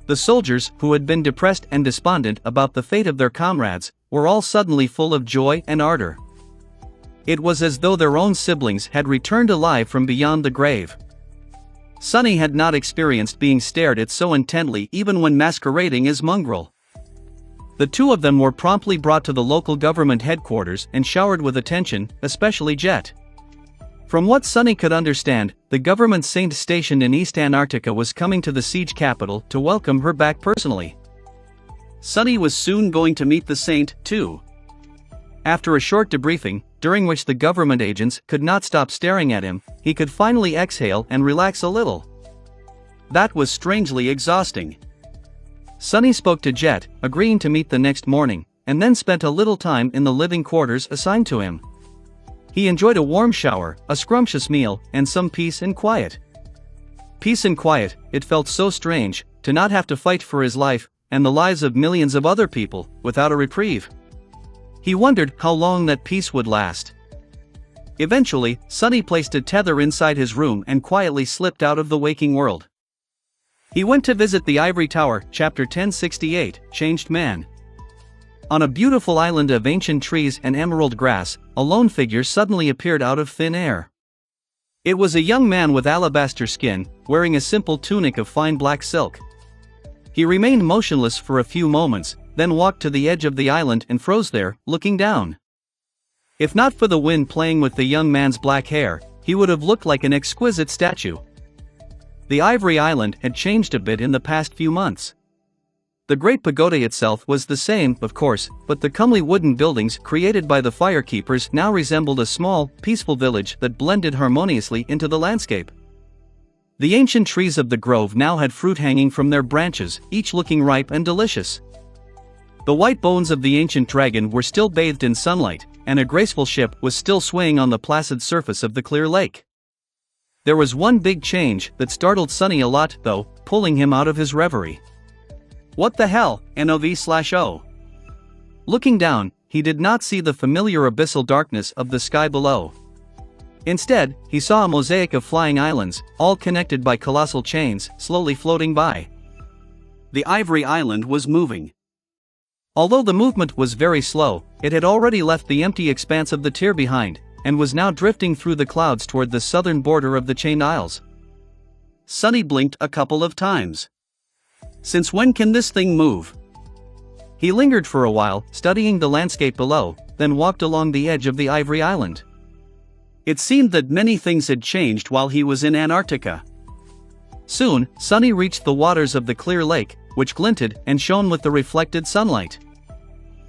The soldiers, who had been depressed and despondent about the fate of their comrades, were all suddenly full of joy and ardor. It was as though their own siblings had returned alive from beyond the grave. Sonny had not experienced being stared at so intently even when masquerading as mongrel. The two of them were promptly brought to the local government headquarters and showered with attention, especially Jet. From what Sonny could understand, the government saint stationed in East Antarctica was coming to the siege capital to welcome her back personally. Sonny was soon going to meet the saint, too. After a short debriefing, during which the government agents could not stop staring at him, he could finally exhale and relax a little. That was strangely exhausting. Sonny spoke to Jet, agreeing to meet the next morning, and then spent a little time in the living quarters assigned to him. He enjoyed a warm shower, a scrumptious meal, and some peace and quiet. Peace and quiet, it felt so strange, to not have to fight for his life, and the lives of millions of other people, without a reprieve. He wondered how long that peace would last. Eventually, Sonny placed a tether inside his room and quietly slipped out of the waking world. He went to visit the Ivory Tower, Chapter 1068, Changed Man. On a beautiful island of ancient trees and emerald grass, a lone figure suddenly appeared out of thin air. It was a young man with alabaster skin, wearing a simple tunic of fine black silk. He remained motionless for a few moments, then walked to the edge of the island and froze there, looking down. If not for the wind playing with the young man's black hair, he would have looked like an exquisite statue. The Ivory Island had changed a bit in the past few months. The Great Pagoda itself was the same, of course, but the comely wooden buildings created by the firekeepers now resembled a small, peaceful village that blended harmoniously into the landscape. The ancient trees of the grove now had fruit hanging from their branches, each looking ripe and delicious. The white bones of the ancient dragon were still bathed in sunlight, and a graceful ship was still swaying on the placid surface of the clear lake. There was one big change that startled Sonny a lot, though, pulling him out of his reverie. What the hell, NOV/O? Looking down, he did not see the familiar abyssal darkness of the sky below. Instead, he saw a mosaic of flying islands, all connected by colossal chains, slowly floating by. The Ivory Island was moving. Although the movement was very slow, it had already left the empty expanse of the tier behind, and was now drifting through the clouds toward the southern border of the chained isles. Sonny blinked a couple of times. Since when can this thing move? He lingered for a while, studying the landscape below, then walked along the edge of the Ivory Island. It seemed that many things had changed while he was in Antarctica. Soon, Sonny reached the waters of the clear lake, which glinted and shone with the reflected sunlight.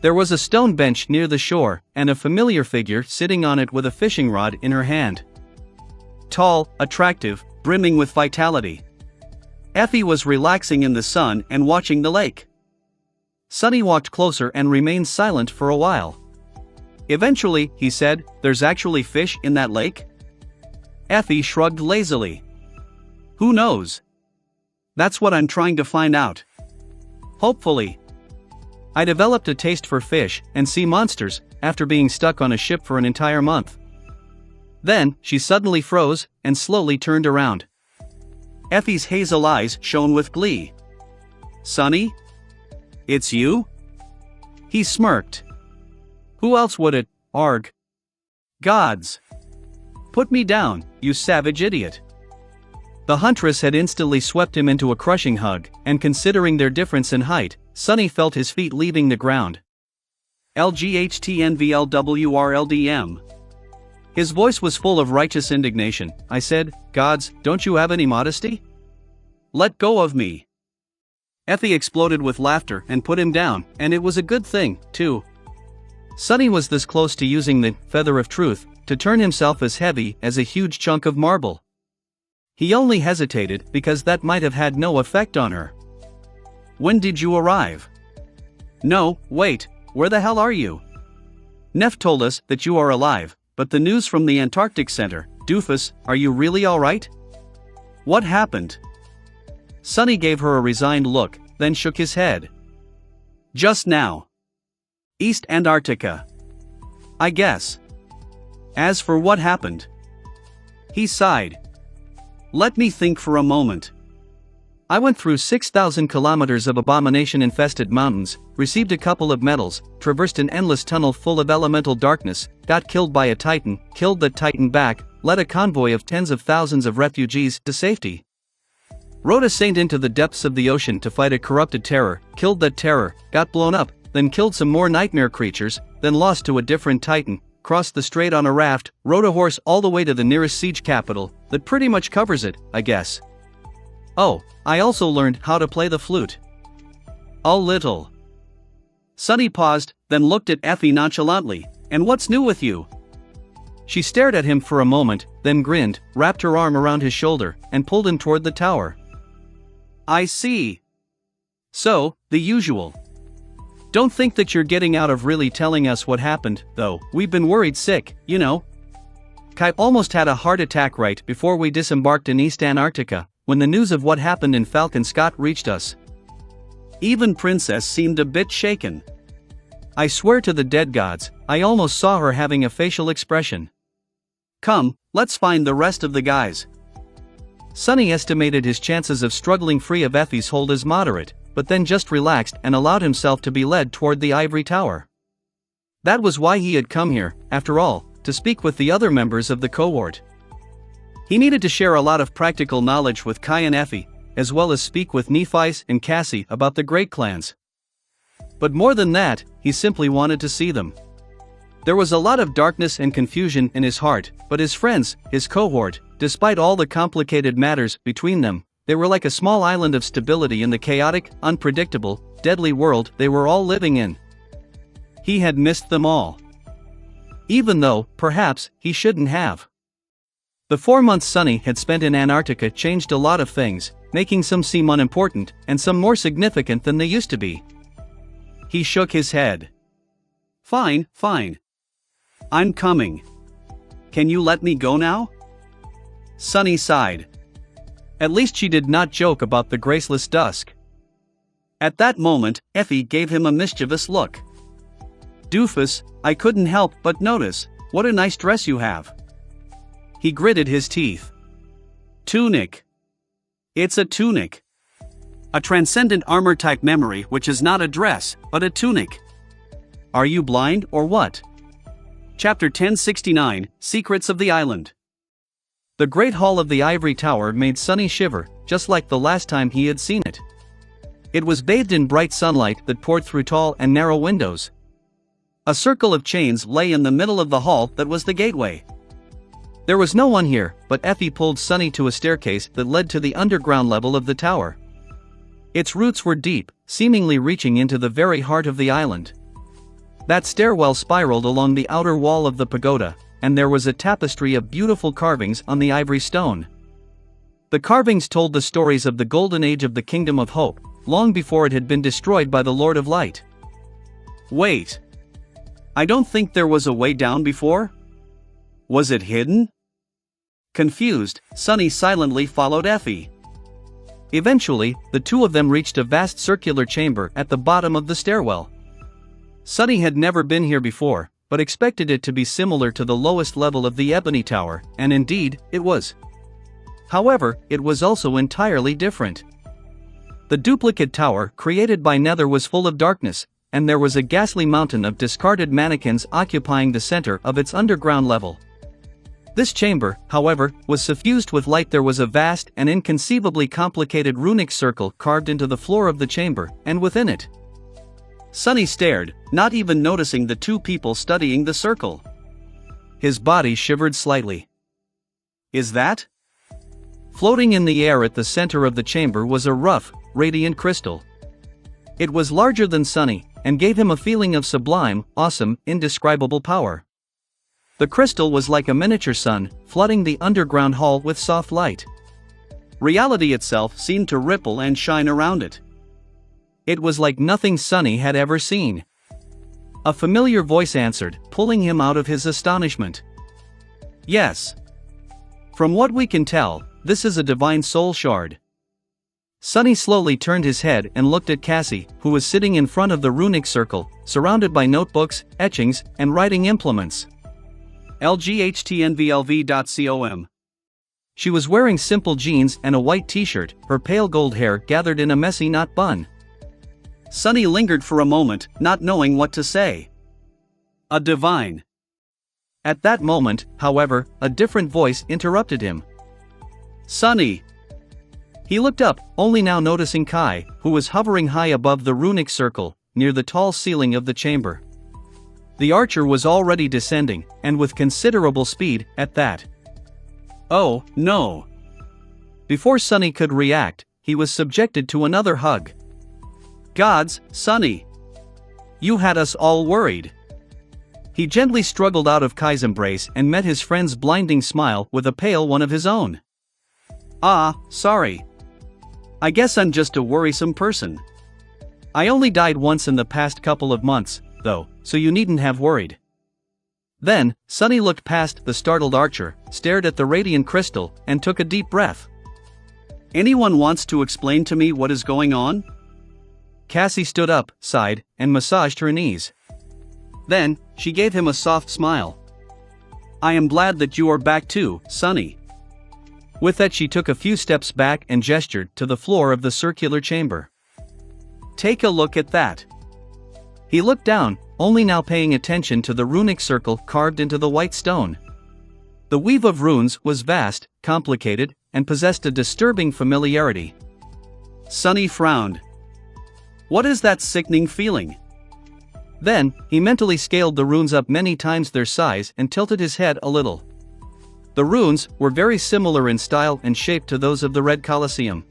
There was a stone bench near the shore, and a familiar figure sitting on it with a fishing rod in her hand. Tall, attractive, brimming with vitality. Effie was relaxing in the sun and watching the lake. Sonny walked closer and remained silent for a while. Eventually, he said, "There's actually fish in that lake?" Effie shrugged lazily. "Who knows? That's what I'm trying to find out. Hopefully. I developed a taste for fish and sea monsters after being stuck on a ship for an entire month." Then, she suddenly froze and slowly turned around. Effie's hazel eyes shone with glee. "Sonny? It's you? He smirked. Who else would it, arg? Gods. Put me down, you savage idiot. The huntress had instantly swept him into a crushing hug, and considering their difference in height, Sonny felt his feet leaving the ground. LGHTNVLWRLDM. His voice was full of righteous indignation. I said, Gods, don't you have any modesty? Let go of me. Effie exploded with laughter and put him down, and it was a good thing, too. Sonny was this close to using the feather of truth to turn himself as heavy as a huge chunk of marble. He only hesitated because that might have had no effect on her. When did you arrive? No, wait, where the hell are you? Neff told us that you are alive, but the news from the Antarctic Center, doofus, are you really alright? What happened? Sonny gave her a resigned look, then shook his head. Just now. East Antarctica. I guess. As for what happened? He sighed. Let me think for a moment. I went through 6,000 kilometers of abomination-infested mountains, received a couple of medals, traversed an endless tunnel full of elemental darkness, got killed by a titan, killed that titan back, led a convoy of tens of thousands of refugees to safety. Rode a saint into the depths of the ocean to fight a corrupted terror, killed that terror, got blown up, then killed some more nightmare creatures, then lost to a different titan, crossed the strait on a raft, rode a horse all the way to the nearest siege capital. That pretty much covers it, I guess. Oh, I also learned how to play the flute. A little. Sonny paused, then looked at Effie nonchalantly. And what's new with you? She stared at him for a moment, then grinned, wrapped her arm around his shoulder, and pulled him toward the tower. I see. So, the usual. Don't think that you're getting out of really telling us what happened, though. We've been worried sick, you know. Kai almost had a heart attack right before we disembarked in East Antarctica, when the news of what happened in Falcon reached us. Even Princess seemed a bit shaken. I swear to the dead gods, I almost saw her having a facial expression. Come, let's find the rest of the guys. Sonny estimated his chances of struggling free of Effie's hold as moderate, but then just relaxed and allowed himself to be led toward the ivory tower. That was why he had come here, after all, to speak with the other members of the cohort. He needed to share a lot of practical knowledge with Kai and Effie, as well as speak with Nephi's and Cassie about the great clans. But more than that, he simply wanted to see them. There was a lot of darkness and confusion in his heart, but his friends, his cohort, despite all the complicated matters between them, they were like a small island of stability in the chaotic, unpredictable, deadly world they were all living in. He had missed them all. Even though, perhaps, he shouldn't have. The 4 months Sonny had spent in Antarctica changed a lot of things, making some seem unimportant, and some more significant than they used to be. He shook his head. Fine, fine. I'm coming. Can you let me go now? Sonny sighed. At least she did not joke about the graceless dusk. At that moment, Effie gave him a mischievous look. Doofus, I couldn't help but notice, what a nice dress you have. He gritted his teeth. Tunic. It's a tunic. A transcendent armor-type memory which is not a dress, but a tunic. Are you blind or what? Chapter 1069, Secrets of the Island. The Great Hall of the Ivory Tower made Sonny shiver, just like the last time he had seen it. It was bathed in bright sunlight that poured through tall and narrow windows. A circle of chains lay in the middle of the hall that was the gateway. There was no one here, but Effie pulled Sonny to a staircase that led to the underground level of the tower. Its roots were deep, seemingly reaching into the very heart of the island. That stairwell spiraled along the outer wall of the pagoda, and there was a tapestry of beautiful carvings on the ivory stone. The carvings told the stories of the golden age of the Kingdom of Hope, long before it had been destroyed by the Lord of Light. Wait. I don't think there was a way down before? Was it hidden? Confused, Sonny silently followed Effie. Eventually, the two of them reached a vast circular chamber at the bottom of the stairwell. Sonny had never been here before, but expected it to be similar to the lowest level of the Ebony Tower, and indeed, it was. However, it was also entirely different. The duplicate tower created by Nether was full of darkness, and there was a ghastly mountain of discarded mannequins occupying the center of its underground level. This chamber, however, was suffused with light. There was a vast and inconceivably complicated runic circle carved into the floor of the chamber, and within it. Sunny stared, not even noticing the two people studying the circle. His body shivered slightly. Is that? Floating in the air at the center of the chamber was a rough, radiant crystal. It was larger than Sunny, and gave him a feeling of sublime, awesome, indescribable power. The crystal was like a miniature sun, flooding the underground hall with soft light. Reality itself seemed to ripple and shine around it. It was like nothing Sunny had ever seen. A familiar voice answered, pulling him out of his astonishment. Yes. From what we can tell, this is a divine soul shard. Sunny slowly turned his head and looked at Cassie, who was sitting in front of the runic circle, surrounded by notebooks, etchings, and writing implements. LGHTNVLV.com. She was wearing simple jeans and a white t-shirt, her pale gold hair gathered in a messy knot bun. Sunny lingered for a moment, not knowing what to say. A divine. At that moment, however, a different voice interrupted him. Sunny. He looked up, only now noticing Kai, who was hovering high above the runic circle, near the tall ceiling of the chamber. The archer was already descending, and with considerable speed, at that. Oh, no. Before Sunny could react, he was subjected to another hug. Gods, Sunny. You had us all worried. He gently struggled out of Kai's embrace and met his friend's blinding smile with a pale one of his own. Ah, sorry. I guess I'm just a worrisome person. I only died once in the past couple of months, though, so you needn't have worried. Then, Sunny looked past the startled archer, stared at the radiant crystal, and took a deep breath. Anyone wants to explain to me what is going on? Cassie stood up, sighed, and massaged her knees. Then, she gave him a soft smile. I am glad that you are back too, Sunny. With that she took a few steps back and gestured to the floor of the circular chamber. Take a look at that. He looked down, only now paying attention to the runic circle carved into the white stone. The weave of runes was vast, complicated, and possessed a disturbing familiarity. Sunny frowned. What is that sickening feeling? Then, he mentally scaled the runes up many times their size and tilted his head a little. The runes were very similar in style and shape to those of the Red Colosseum.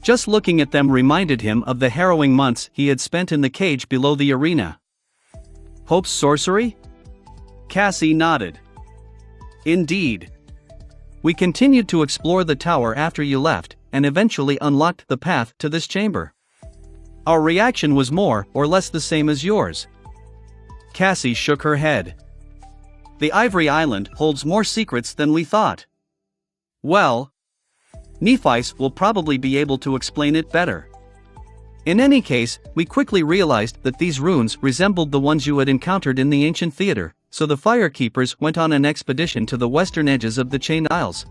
Just looking at them reminded him of the harrowing months he had spent in the cage below the arena. Hope's sorcery? Cassie nodded. Indeed. We continued to explore the tower after you left, and eventually unlocked the path to this chamber. Our reaction was more or less the same as yours. Cassie shook her head. The Ivory Island holds more secrets than we thought. Well, Nephi's will probably be able to explain it better. In any case, we quickly realized that these runes resembled the ones you had encountered in the ancient theater, so the Firekeepers went on an expedition to the western edges of the Chained Isles.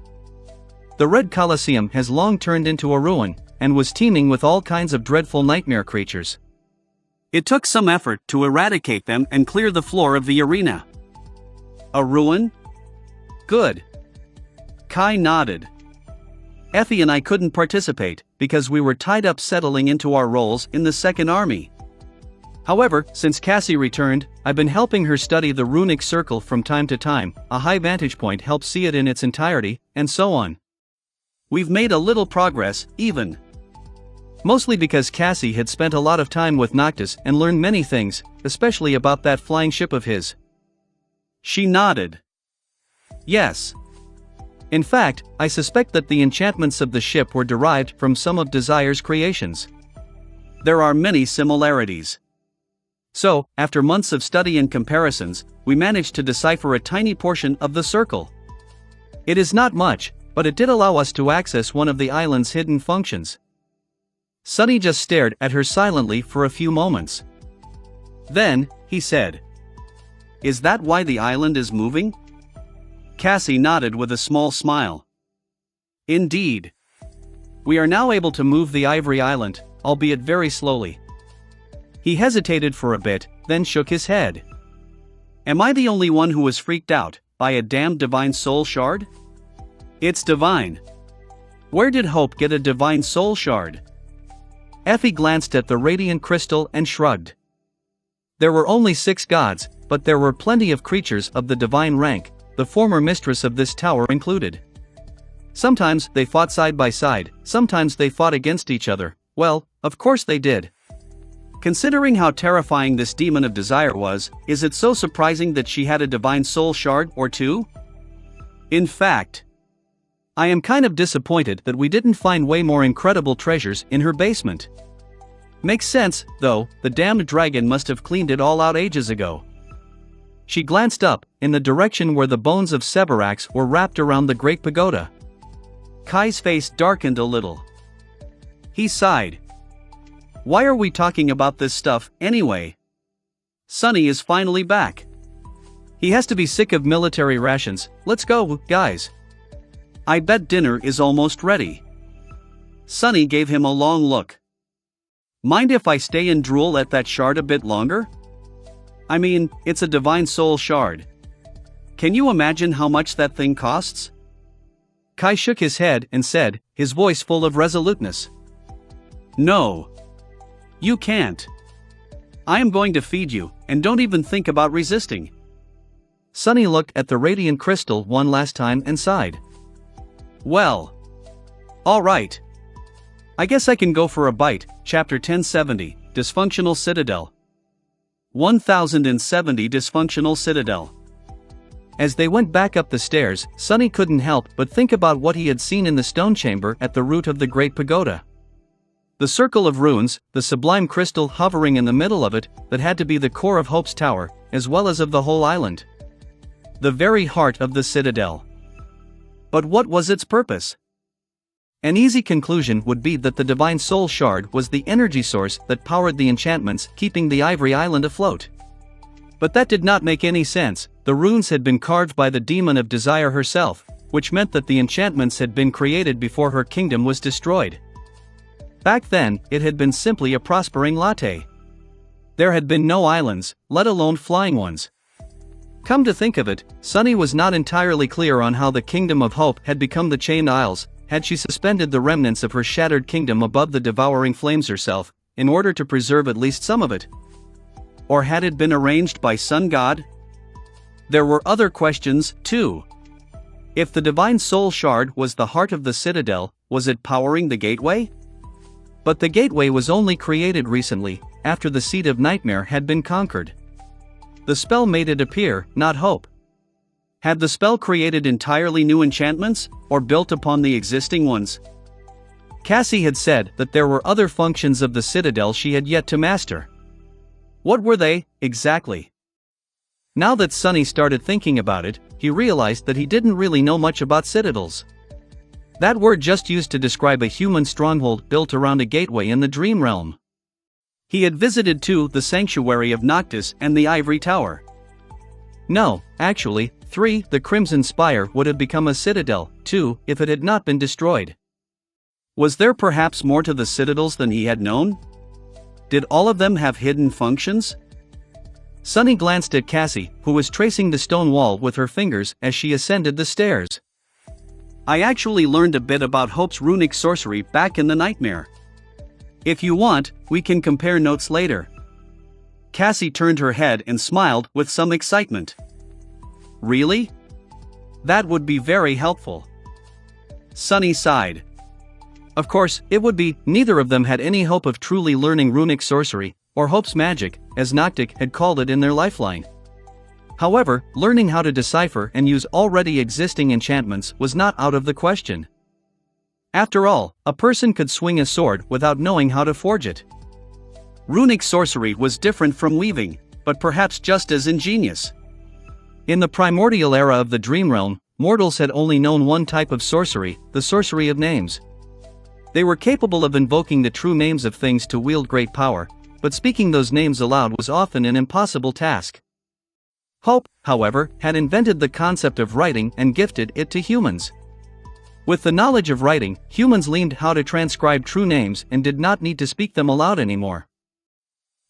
The Red Colosseum has long turned into a ruin, and was teeming with all kinds of dreadful nightmare creatures. It took some effort to eradicate them and clear the floor of the arena. A ruin? Good. Kai nodded. Effie and I couldn't participate, because we were tied up settling into our roles in the Second Army. However, since Cassie returned, I've been helping her study the runic circle from time to time. A high vantage point helps see it in its entirety, and so on. We've made a little progress, even. Mostly because Cassie had spent a lot of time with Noctis and learned many things, especially about that flying ship of his. She nodded. Yes. In fact, I suspect that the enchantments of the ship were derived from some of Desire's creations. There are many similarities. So, after months of study and comparisons, we managed to decipher a tiny portion of the circle. It is not much, but it did allow us to access one of the island's hidden functions. Sunny just stared at her silently for a few moments. Then, he said, "Is that why the island is moving?" Cassie nodded with a small smile. Indeed. We are now able to move the ivory island, albeit very slowly. He hesitated for a bit, then shook his head. Am I the only one who was freaked out by a damned divine soul shard? It's divine. Where did Hope get a divine soul shard? Effie glanced at the radiant crystal and shrugged. There were only 6 gods, but there were plenty of creatures of the divine rank, the former mistress of this tower included. Sometimes they fought side by side, sometimes they fought against each other. Well, of course they did. Considering how terrifying this demon of desire was, is it so surprising that she had a divine soul shard or 2? In fact, I am kind of disappointed that we didn't find way more incredible treasures in her basement. Makes sense, though, the damned dragon must have cleaned it all out ages ago. She glanced up, in the direction where the bones of Seberax were wrapped around the Great Pagoda. Kai's face darkened a little. He sighed. Why are we talking about this stuff, anyway? Sunny is finally back. He has to be sick of military rations. Let's go, guys. I bet dinner is almost ready. Sunny gave him a long look. Mind if I stay and drool at that shard a bit longer? I mean, it's a divine soul shard. Can you imagine how much that thing costs? Kai shook his head and said, his voice full of resoluteness. No. You can't. I am going to feed you, and don't even think about resisting. Sunny looked at the radiant crystal one last time and sighed. Well. Alright. I guess I can go for a bite. Chapter 1070, Dysfunctional Citadel. 1070 Dysfunctional Citadel. As they went back up the stairs, Sunny couldn't help but think about what he had seen in the stone chamber at the root of the Great Pagoda. The circle of runes, the sublime crystal hovering in the middle of it, that had to be the core of Hope's tower, as well as of the whole island. The very heart of the citadel. But what was its purpose? An easy conclusion would be that the divine soul shard was the energy source that powered the enchantments keeping the ivory island afloat. But that did not make any sense. The runes had been carved by the demon of desire herself, which meant that the enchantments had been created before her kingdom was destroyed. Back then, it had been simply a prospering latte. There had been no islands, let alone flying ones. Come to think of it, Sunny was not entirely clear on how the Kingdom of Hope had become the Chained Isles. Had she suspended the remnants of her shattered kingdom above the devouring flames herself, in order to preserve at least some of it? Or had it been arranged by Sun God? There were other questions, too. If the divine soul shard was the heart of the citadel, was it powering the gateway? But the gateway was only created recently, after the Seed of Nightmare had been conquered. The spell made it appear, not Hope. Had the spell created entirely new enchantments, or built upon the existing ones? Cassie had said that there were other functions of the citadel she had yet to master. What were they, exactly? Now that Sunny started thinking about it, he realized that he didn't really know much about citadels. That word just used to describe a human stronghold built around a gateway in the dream realm. He had visited too the sanctuary of Noctis and the Ivory Tower. No, actually, 3, the Crimson Spire would have become a citadel, too, if it had not been destroyed. Was there perhaps more to the citadels than he had known? Did all of them have hidden functions? Sunny glanced at Cassie, who was tracing the stone wall with her fingers as she ascended the stairs. I actually learned a bit about Hope's runic sorcery back in the nightmare. If you want, we can compare notes later. Cassie turned her head and smiled with some excitement. Really? That would be very helpful. Sunny sighed. Of course, it would be. Neither of them had any hope of truly learning runic sorcery, or Hope's magic, as Noctic had called it in their lifeline. However, learning how to decipher and use already existing enchantments was not out of the question. After all, a person could swing a sword without knowing how to forge it. Runic sorcery was different from weaving, but perhaps just as ingenious. In the primordial era of the Dream Realm, mortals had only known one type of sorcery, the sorcery of names. They were capable of invoking the true names of things to wield great power, but speaking those names aloud was often an impossible task. Hope, however, had invented the concept of writing and gifted it to humans. With the knowledge of writing, humans learned how to transcribe true names and did not need to speak them aloud anymore.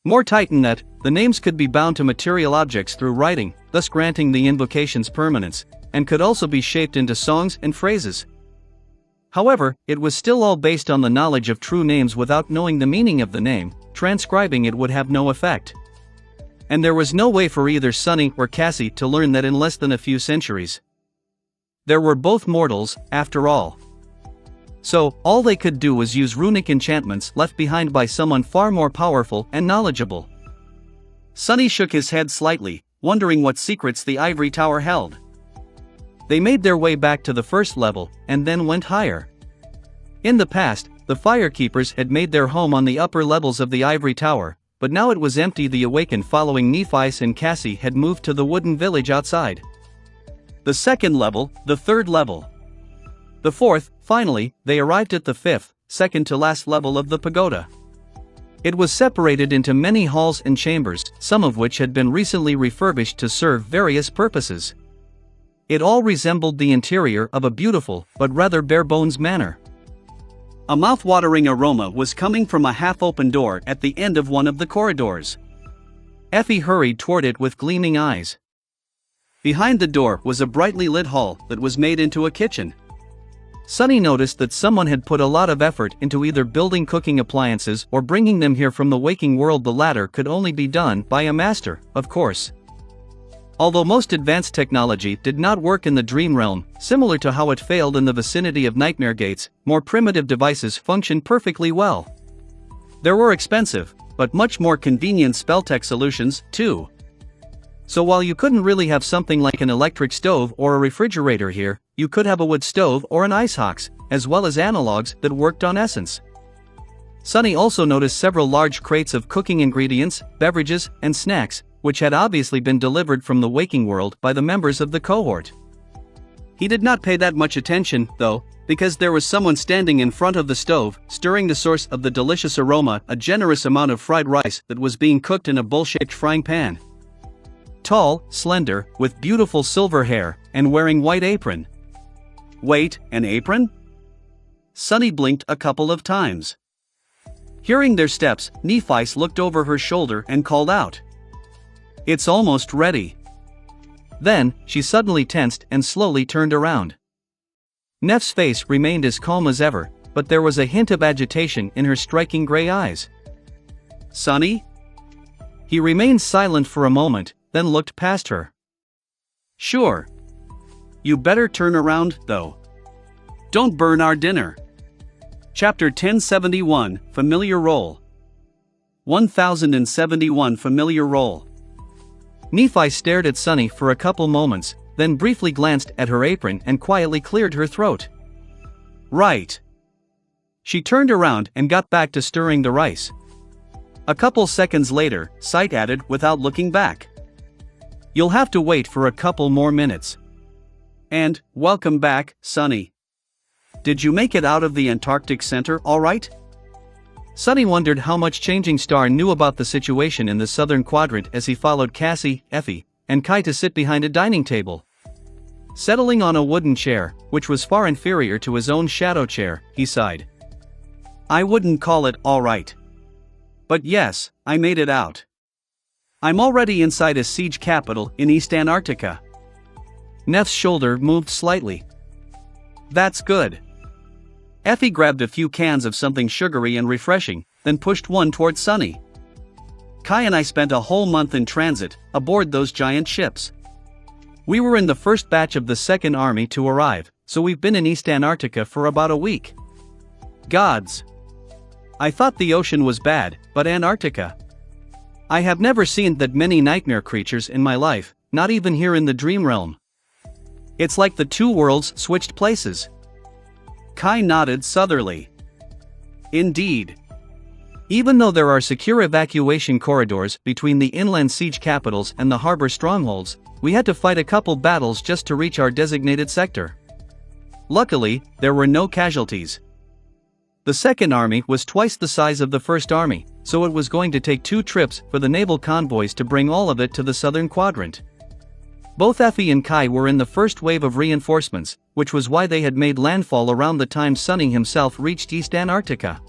More tighten that, the names could be bound to material objects through writing, thus granting the invocations permanence, and could also be shaped into songs and phrases. However, it was still all based on the knowledge of true names. Without knowing the meaning of the name, transcribing it would have no effect. And there was no way for either Sunny or Cassie to learn that in less than a few centuries. They were both mortals, after all. So, all they could do was use runic enchantments left behind by someone far more powerful and knowledgeable. Sunny shook his head slightly, wondering what secrets the ivory tower held. They made their way back to the first level, and then went higher. In the past, the firekeepers had made their home on the upper levels of the ivory tower, but now it was empty. The awakened following Nephi and Cassie had moved to the wooden village outside. The second level, the third level. The fourth, finally, they arrived at the fifth, second to last level of the pagoda. It was separated into many halls and chambers, some of which had been recently refurbished to serve various purposes. It all resembled the interior of a beautiful, but rather bare-bones manor. A mouth-watering aroma was coming from a half-open door at the end of one of the corridors. Effie hurried toward it with gleaming eyes. Behind the door was a brightly lit hall that was made into a kitchen. Sunny noticed that someone had put a lot of effort into either building cooking appliances or bringing them here from the waking world. The latter could only be done by a master, of course. Although most advanced technology did not work in the dream realm, similar to how it failed in the vicinity of nightmare gates, more primitive devices functioned perfectly well. There were expensive, but much more convenient spell-tech solutions, too. So while you couldn't really have something like an electric stove or a refrigerator here, you could have a wood stove or an ice hox, as well as analogs that worked on essence. Sunny also noticed several large crates of cooking ingredients, beverages, and snacks, which had obviously been delivered from the waking world by the members of the cohort. He did not pay that much attention, though, because there was someone standing in front of the stove, stirring the source of the delicious aroma, a generous amount of fried rice that was being cooked in a bowl-shaped frying pan. Tall, slender, with beautiful silver hair, and wearing white apron. Wait, an apron? Sunny blinked a couple of times. Hearing their steps, Nephi looked over her shoulder and called out, "It's almost ready." Then, she suddenly tensed and slowly turned around. Neff's face remained as calm as ever, but there was a hint of agitation in her striking gray eyes. "Sunny?" He remained silent for a moment, then looked past her. "Sure. You better turn around, though. Don't burn our dinner." Chapter 1071, Familiar Role. 1071 Familiar Role. Nephi stared at Sunny for a couple moments, then briefly glanced at her apron and quietly cleared her throat. "Right." She turned around and got back to stirring the rice. A couple seconds later, Sight added without looking back, "You'll have to wait for a couple more minutes. And, welcome back, Sunny. Did you make it out of the Antarctic Center all right?" Sunny wondered how much Changing Star knew about the situation in the southern quadrant as he followed Cassie, Effie, and Kai to sit behind a dining table. Settling on a wooden chair, which was far inferior to his own shadow chair, he sighed. "I wouldn't call it all right. But yes, I made it out. I'm already inside a siege capital in East Antarctica." Neff's shoulder moved slightly. "That's good." Effie grabbed a few cans of something sugary and refreshing, then pushed one toward Sunny. "Kai and I spent a whole month in transit, aboard those giant ships. We were in the first batch of the Second Army to arrive, so we've been in East Antarctica for about a week. Gods. I thought the ocean was bad, but Antarctica. I have never seen that many nightmare creatures in my life, not even here in the dream realm. It's like the two worlds switched places." Kai nodded southerly. "Indeed. Even though there are secure evacuation corridors between the inland siege capitals and the harbor strongholds, we had to fight a couple battles just to reach our designated sector. Luckily, there were no casualties. The Second Army was twice the size of the First Army, so it was going to take 2 trips for the naval convoys to bring all of it to the southern quadrant. Both Effie and Kai were in the first wave of reinforcements, which was why they had made landfall around the time Sunny himself reached East Antarctica.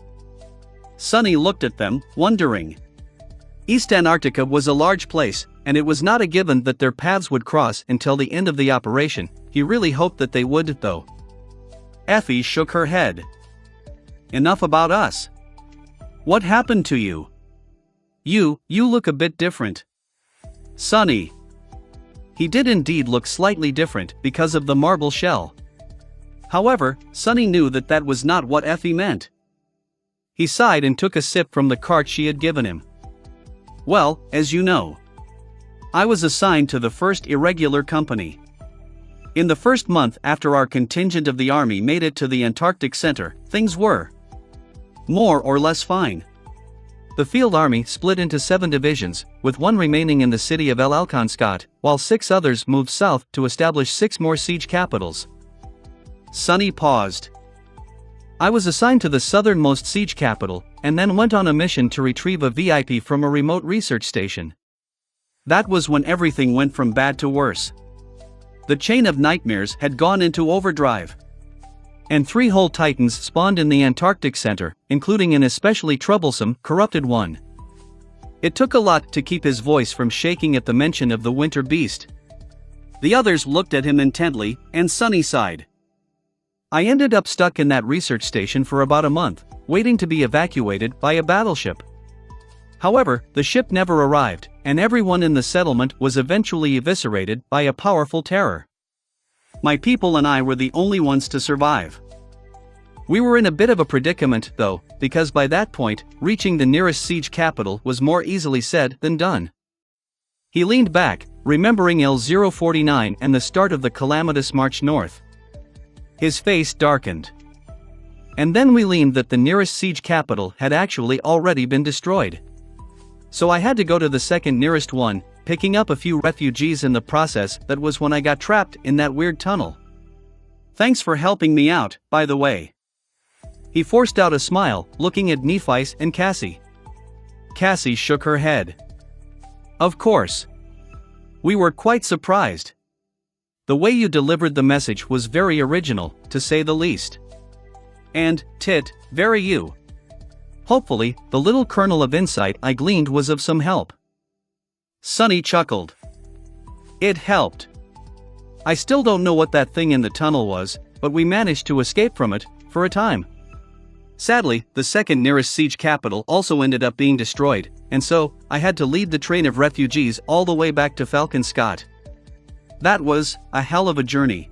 Sunny looked at them, wondering. East Antarctica was a large place, and it was not a given that their paths would cross until the end of the operation. He really hoped that they would, though. Effie shook her head. Enough about us. What happened to you? You look a bit different. Sunny. He did indeed look slightly different because of the marble shell. However, Sunny knew that that was not what Effie meant. He sighed and took a sip from the cart she had given him. Well, as you know, I was assigned to the 1st Irregular Company. In the first month after our contingent of the army made it to the Antarctic Center, things were more or less fine. The field army split into 7 divisions, with 1 remaining in the city of El Alcanscot, while 6 others moved south to establish 6 more siege capitals. Sunny paused. I was assigned to the southernmost siege capital, and then went on a mission to retrieve a VIP from a remote research station. That was when everything went from bad to worse. The chain of nightmares had gone into overdrive. And 3 whole titans spawned in the Antarctic Center, including an especially troublesome, corrupted one. It took a lot to keep his voice from shaking at the mention of the winter beast. The others looked at him intently, and Sunny sighed. I ended up stuck in that research station for about a month, waiting to be evacuated by a battleship. However, the ship never arrived, and everyone in the settlement was eventually eviscerated by a powerful terror. My people and I were the only ones to survive. We were in a bit of a predicament, though, because by that point, reaching the nearest siege capital was more easily said than done. He leaned back, remembering L049 and the start of the calamitous march north. His face darkened. And then we learned that the nearest siege capital had actually already been destroyed. So I had to go to the second nearest one, picking up a few refugees in the process. That was when I got trapped in that weird tunnel. Thanks for helping me out, by the way. He forced out a smile, looking at Nephi and Cassie. Cassie shook her head. Of course. We were quite surprised. The way you delivered the message was very original, to say the least. And, very you. Hopefully, the little kernel of insight I gleaned was of some help. Sunny chuckled. It helped. I still don't know what that thing in the tunnel was, but we managed to escape from it, for a time. Sadly, the second nearest siege capital also ended up being destroyed, and so, I had to lead the train of refugees all the way back to Falcon. That was a hell of a journey.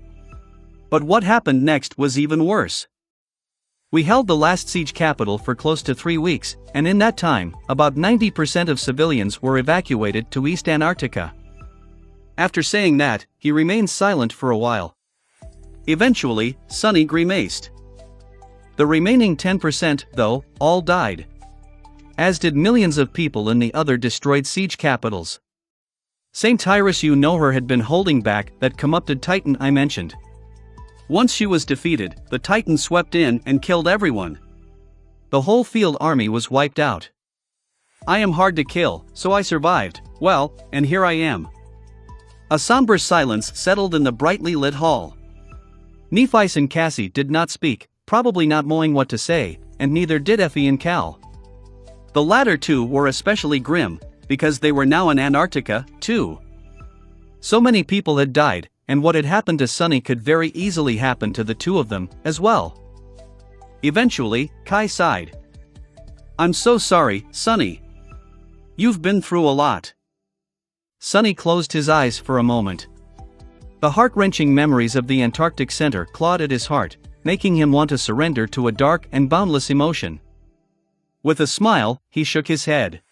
But what happened next was even worse. We held the last siege capital for close to 3 weeks, and in that time, about 90% of civilians were evacuated to East Antarctica. After saying that, he remained silent for a while. Eventually, Sunny grimaced. The remaining 10%, though, all died. As did millions of people in the other destroyed siege capitals. St. Tyrus, you know her, had been holding back that corrupted Titan I mentioned. Once she was defeated, the Titan swept in and killed everyone. The whole field army was wiped out. I am hard to kill, so I survived, well, and here I am. A somber silence settled in the brightly lit hall. Nephi and Cassie did not speak, probably not knowing what to say, and neither did Effie and Cal. The latter two were especially grim, because they were now in Antarctica, too. So many people had died, and what had happened to Sunny could very easily happen to the two of them, as well. Eventually, Kai sighed. I'm so sorry, Sunny. You've been through a lot. Sunny closed his eyes for a moment. The heart-wrenching memories of the Antarctic Center clawed at his heart, making him want to surrender to a dark and boundless emotion. With a smile, he shook his head.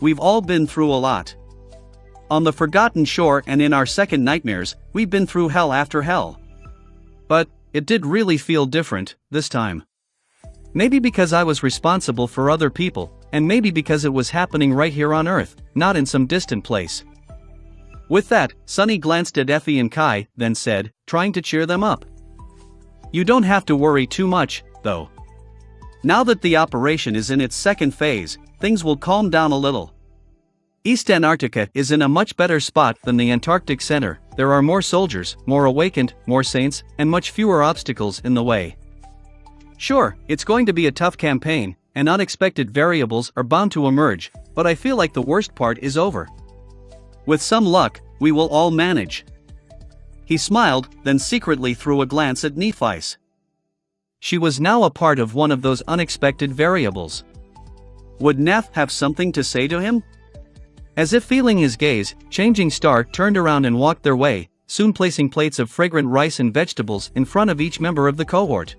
We've all been through a lot. On the Forgotten Shore and in our second nightmares, we've been through hell after hell. But, it did really feel different, this time. Maybe because I was responsible for other people, and maybe because it was happening right here on Earth, not in some distant place. With that, Sunny glanced at Effie and Kai, then said, trying to cheer them up. You don't have to worry too much, though. Now that the operation is in its second phase, things will calm down a little. East Antarctica is in a much better spot than the Antarctic Center, there are more soldiers, more awakened, more saints, and much fewer obstacles in the way. Sure, it's going to be a tough campaign, and unexpected variables are bound to emerge, but I feel like the worst part is over. With some luck, we will all manage." He smiled, then secretly threw a glance at Nephi's. She was now a part of one of those unexpected variables. Would Neph have something to say to him? As if feeling his gaze, Changing Star turned around and walked their way, soon placing plates of fragrant rice and vegetables in front of each member of the cohort.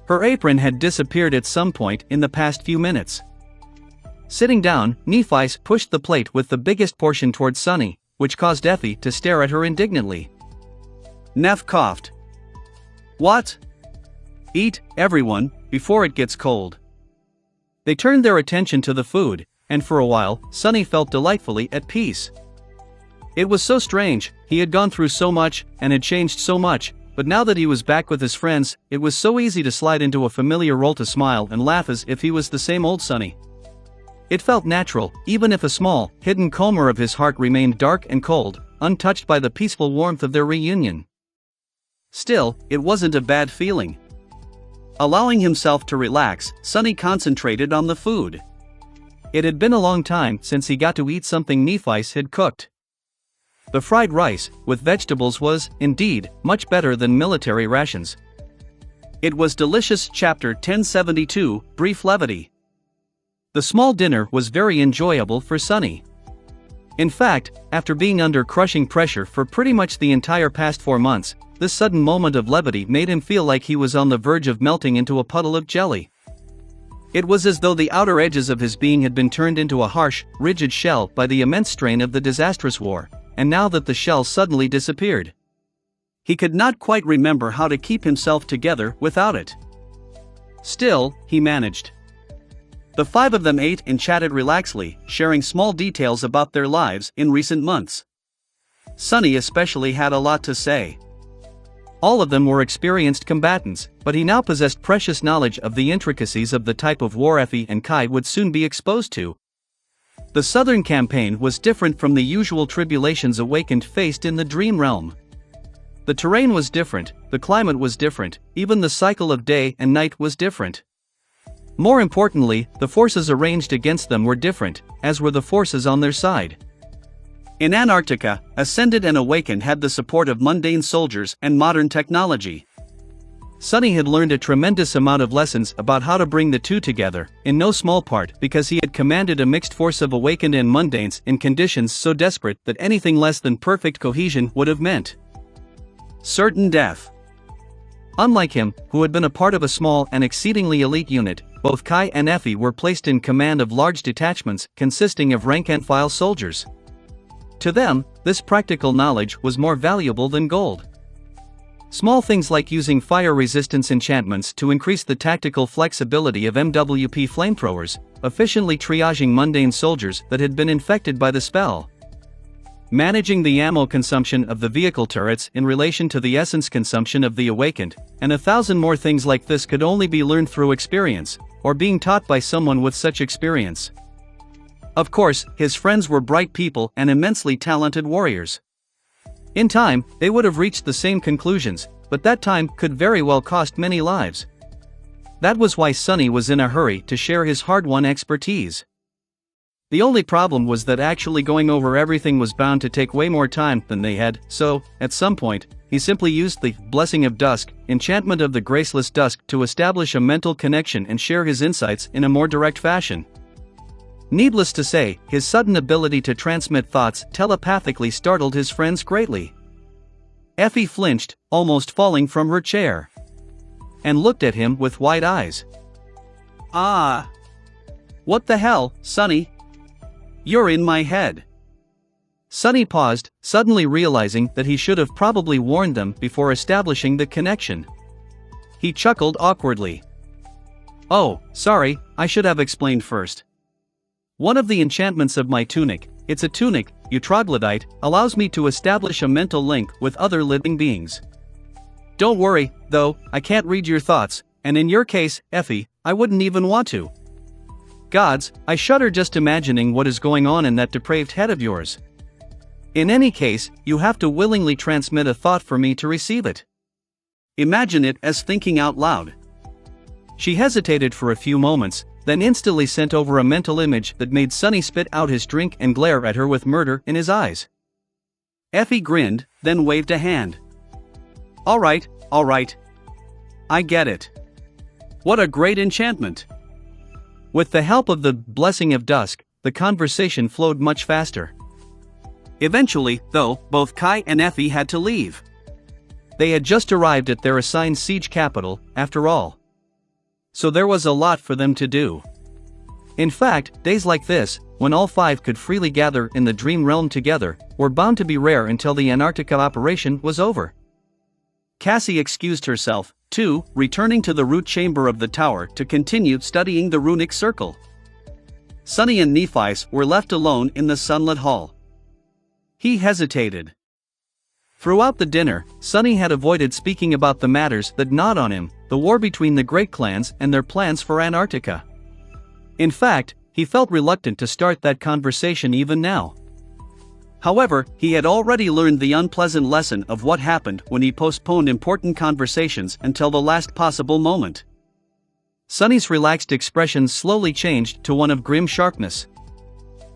Her apron had disappeared at some point in the past few minutes. Sitting down, Nephi pushed the plate with the biggest portion towards Sunny, which caused Effie to stare at her indignantly. Neph coughed. "What? Eat, everyone, before it gets cold." They turned their attention to the food, and for a while, Sunny felt delightfully at peace. It was so strange, he had gone through so much, and had changed so much, but now that he was back with his friends, it was so easy to slide into a familiar role, to smile and laugh as if he was the same old Sunny. It felt natural, even if a small, hidden corner of his heart remained dark and cold, untouched by the peaceful warmth of their reunion. Still, it wasn't a bad feeling. Allowing himself to relax, Sunny concentrated on the food. It had been a long time since he got to eat something Nephi had cooked. The fried rice, with vegetables, was, indeed, much better than military rations. It was delicious. Chapter 1072, Brief Levity. The small dinner was very enjoyable for Sunny. In fact, after being under crushing pressure for pretty much the entire past 4 months, this sudden moment of levity made him feel like he was on the verge of melting into a puddle of jelly. It was as though the outer edges of his being had been turned into a harsh, rigid shell by the immense strain of the disastrous war, and now that the shell suddenly disappeared, he could not quite remember how to keep himself together without it. Still, he managed. The 5 of them ate and chatted relaxedly, sharing small details about their lives in recent months. Sunny especially had a lot to say. All of them were experienced combatants, but he now possessed precious knowledge of the intricacies of the type of war Effie and Kai would soon be exposed to. The southern campaign was different from the usual tribulations Awakened faced in the Dream Realm. The terrain was different, the climate was different, even the cycle of day and night was different. More importantly, the forces arranged against them were different, as were the forces on their side. In Antarctica, Ascended and Awakened had the support of mundane soldiers and modern technology. Sunny had learned a tremendous amount of lessons about how to bring the two together, in no small part because he had commanded a mixed force of Awakened and Mundanes in conditions so desperate that anything less than perfect cohesion would have meant certain death. Unlike him, who had been a part of a small and exceedingly elite unit, both Kai and Effie were placed in command of large detachments consisting of rank-and-file soldiers. To them, this practical knowledge was more valuable than gold. Small things like using fire resistance enchantments to increase the tactical flexibility of MWP flamethrowers, efficiently triaging mundane soldiers that had been infected by the spell, managing the ammo consumption of the vehicle turrets in relation to the essence consumption of the Awakened, and 1,000 more things like this could only be learned through experience, or being taught by someone with such experience. Of course, his friends were bright people and immensely talented warriors. In time, they would have reached the same conclusions, but that time could very well cost many lives. That was why Sunny was in a hurry to share his hard-won expertise. The only problem was that actually going over everything was bound to take way more time than they had, so, at some point, he simply used the Blessing of Dusk, enchantment of the Graceless Dusk, to establish a mental connection and share his insights in a more direct fashion. Needless to say, his sudden ability to transmit thoughts telepathically startled his friends greatly. Effie flinched, almost falling from her chair, and looked at him with wide eyes. "Ah! What the hell, Sunny? You're in my head." Sunny paused, suddenly realizing that he should have probably warned them before establishing the connection. He chuckled awkwardly. "Oh, sorry, I should have explained first. One of the enchantments of my tunic, it's a tunic, you troglodyte, allows me to establish a mental link with other living beings. Don't worry, though, I can't read your thoughts, and in your case, Effie, I wouldn't even want to. Gods, I shudder just imagining what is going on in that depraved head of yours. In any case, you have to willingly transmit a thought for me to receive it. Imagine it as thinking out loud. She hesitated for a few moments, then instantly sent over a mental image that made Sonny spit out his drink and glare at her with murder in his eyes. Effie grinned, then waved a hand. All right. I get it. What a great enchantment. With the help of the blessing of dusk, the conversation flowed much faster. Eventually, though, both Kai and Effie had to leave. They had just arrived at their assigned siege capital, after all. So there was a lot for them to do. In fact, days like this, when all five could freely gather in the dream realm together, were bound to be rare until the Antarctica operation was over. Cassie excused herself, too, returning to the root chamber of the tower to continue studying the runic circle. Sonny and Nephi were left alone in the sunlit hall. He hesitated. Throughout the dinner, Sonny had avoided speaking about the matters that gnawed on him, the war between the great clans and their plans for Antarctica. In fact, he felt reluctant to start that conversation even now. However, he had already learned the unpleasant lesson of what happened when he postponed important conversations until the last possible moment. Sonny's relaxed expression slowly changed to one of grim sharpness.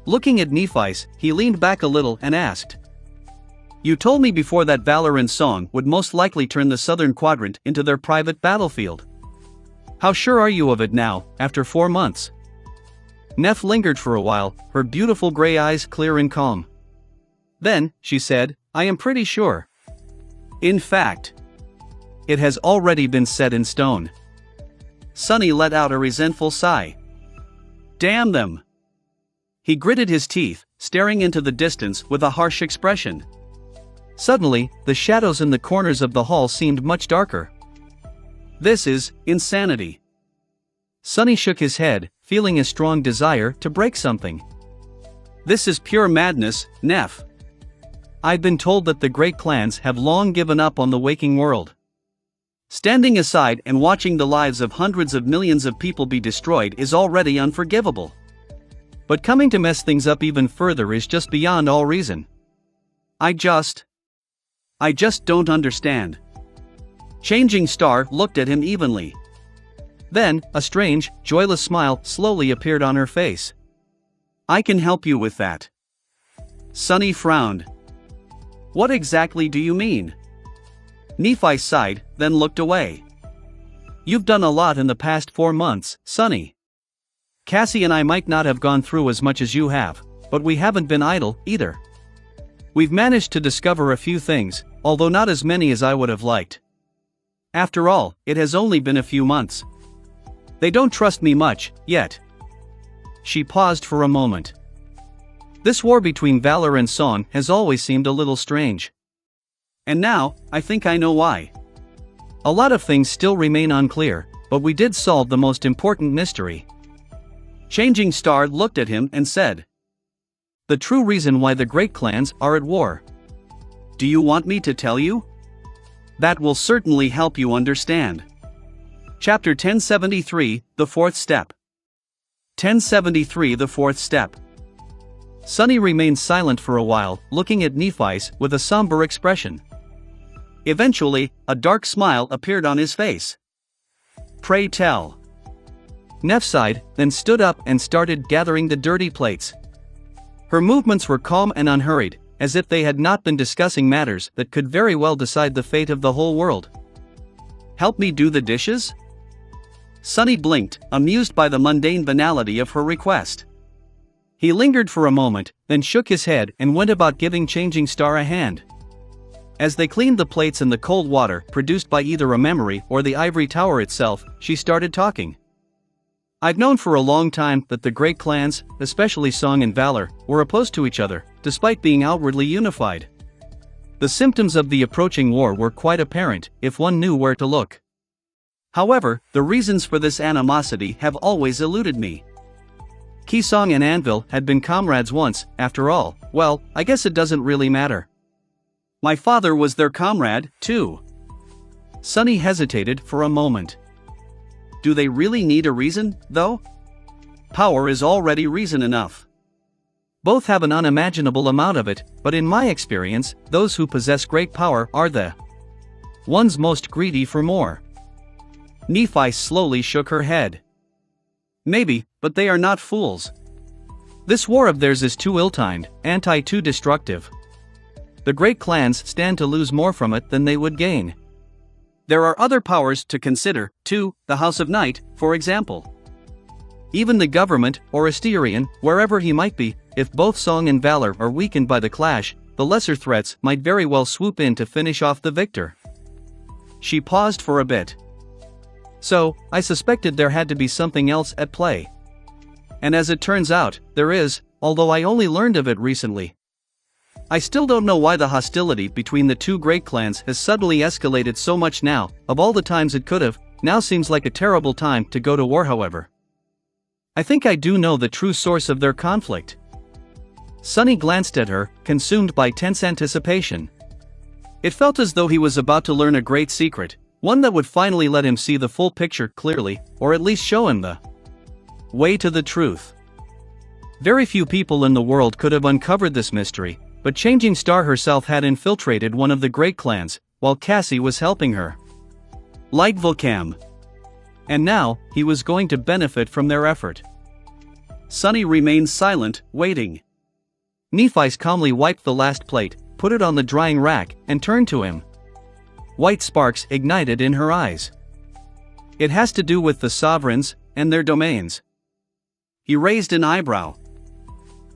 Looking at Nephi, he leaned back a little and asked, "You told me before that valor and song would most likely turn the southern quadrant into their private battlefield. How sure are you of it now, after 4 months?" Neff lingered for a while, her beautiful gray eyes clear and calm. Then, she said, "I am pretty sure. In fact, it has already been set in stone." Sonny let out a resentful sigh. Damn them! He gritted his teeth, staring into the distance with a harsh expression. Suddenly, the shadows in the corners of the hall seemed much darker. This is insanity. Sonny shook his head, feeling a strong desire to break something. This is pure madness, Neff. I've been told that the great clans have long given up on the waking world. Standing aside and watching the lives of hundreds of millions of people be destroyed is already unforgivable. But coming to mess things up even further is just beyond all reason. I just don't understand. Changing Star looked at him evenly. Then, a strange, joyless smile slowly appeared on her face. I can help you with that. Sonny frowned. What exactly do you mean? Nephi sighed, then looked away. You've done a lot in the past 4 months, Sonny. Cassie and I might not have gone through as much as you have, but we haven't been idle, either. We've managed to discover a few things, although not as many as I would have liked. After all, it has only been a few months. They don't trust me much, yet. She paused for a moment. This war between Valor and Song has always seemed a little strange. And now, I think I know why. A lot of things still remain unclear, but we did solve the most important mystery. Changing Star looked at him and said, the true reason why the great clans are at war. Do you want me to tell you? That will certainly help you understand. Chapter 1073, The Fourth Step. 1073 The Fourth Step. Sonny remained silent for a while, looking at Nephi with a somber expression. Eventually, a dark smile appeared on his face. Pray tell. Neff sighed, then stood up and started gathering the dirty plates. Her movements were calm and unhurried, as if they had not been discussing matters that could very well decide the fate of the whole world. Help me do the dishes? Sonny blinked, amused by the mundane banality of her request. He lingered for a moment, then shook his head and went about giving Changing Star a hand. As they cleaned the plates in the cold water produced by either a memory or the ivory tower itself, she started talking. I've known for a long time that the great clans, especially Song and Valor, were opposed to each other, despite being outwardly unified. The symptoms of the approaching war were quite apparent, if one knew where to look. However, the reasons for this animosity have always eluded me. Kisong and Anvil had been comrades once, after all. Well, I guess it doesn't really matter. My father was their comrade, too. Sonny hesitated for a moment. Do they really need a reason, though? Power is already reason enough. Both have an unimaginable amount of it, but in my experience, those who possess great power are the ones most greedy for more. Nephi slowly shook her head. Maybe, but they are not fools. This war of theirs is too ill-timed, too destructive. The great clans stand to lose more from it than they would gain. There are other powers to consider, too, the House of Night, for example. Even the government, or Asterion, wherever he might be, if both song and valor are weakened by the clash, the lesser threats might very well swoop in to finish off the victor. She paused for a bit. So, I suspected there had to be something else at play. And as it turns out, there is, although I only learned of it recently. I still don't know why the hostility between the two great clans has suddenly escalated so much now. Of all the times it could have, now seems like a terrible time to go to war, however. I think I do know the true source of their conflict. Sonny glanced at her, consumed by tense anticipation. It felt as though he was about to learn a great secret, one that would finally let him see the full picture clearly, or at least show him the way to the truth. Very few people in the world could have uncovered this mystery, but Changing Star herself had infiltrated one of the great clans, while Cassie was helping her. Like Volcam. And now, he was going to benefit from their effort. Sonny remained silent, waiting. Nephi calmly wiped the last plate, put it on the drying rack, and turned to him. White sparks ignited in her eyes. It has to do with the sovereigns, and their domains. He raised an eyebrow.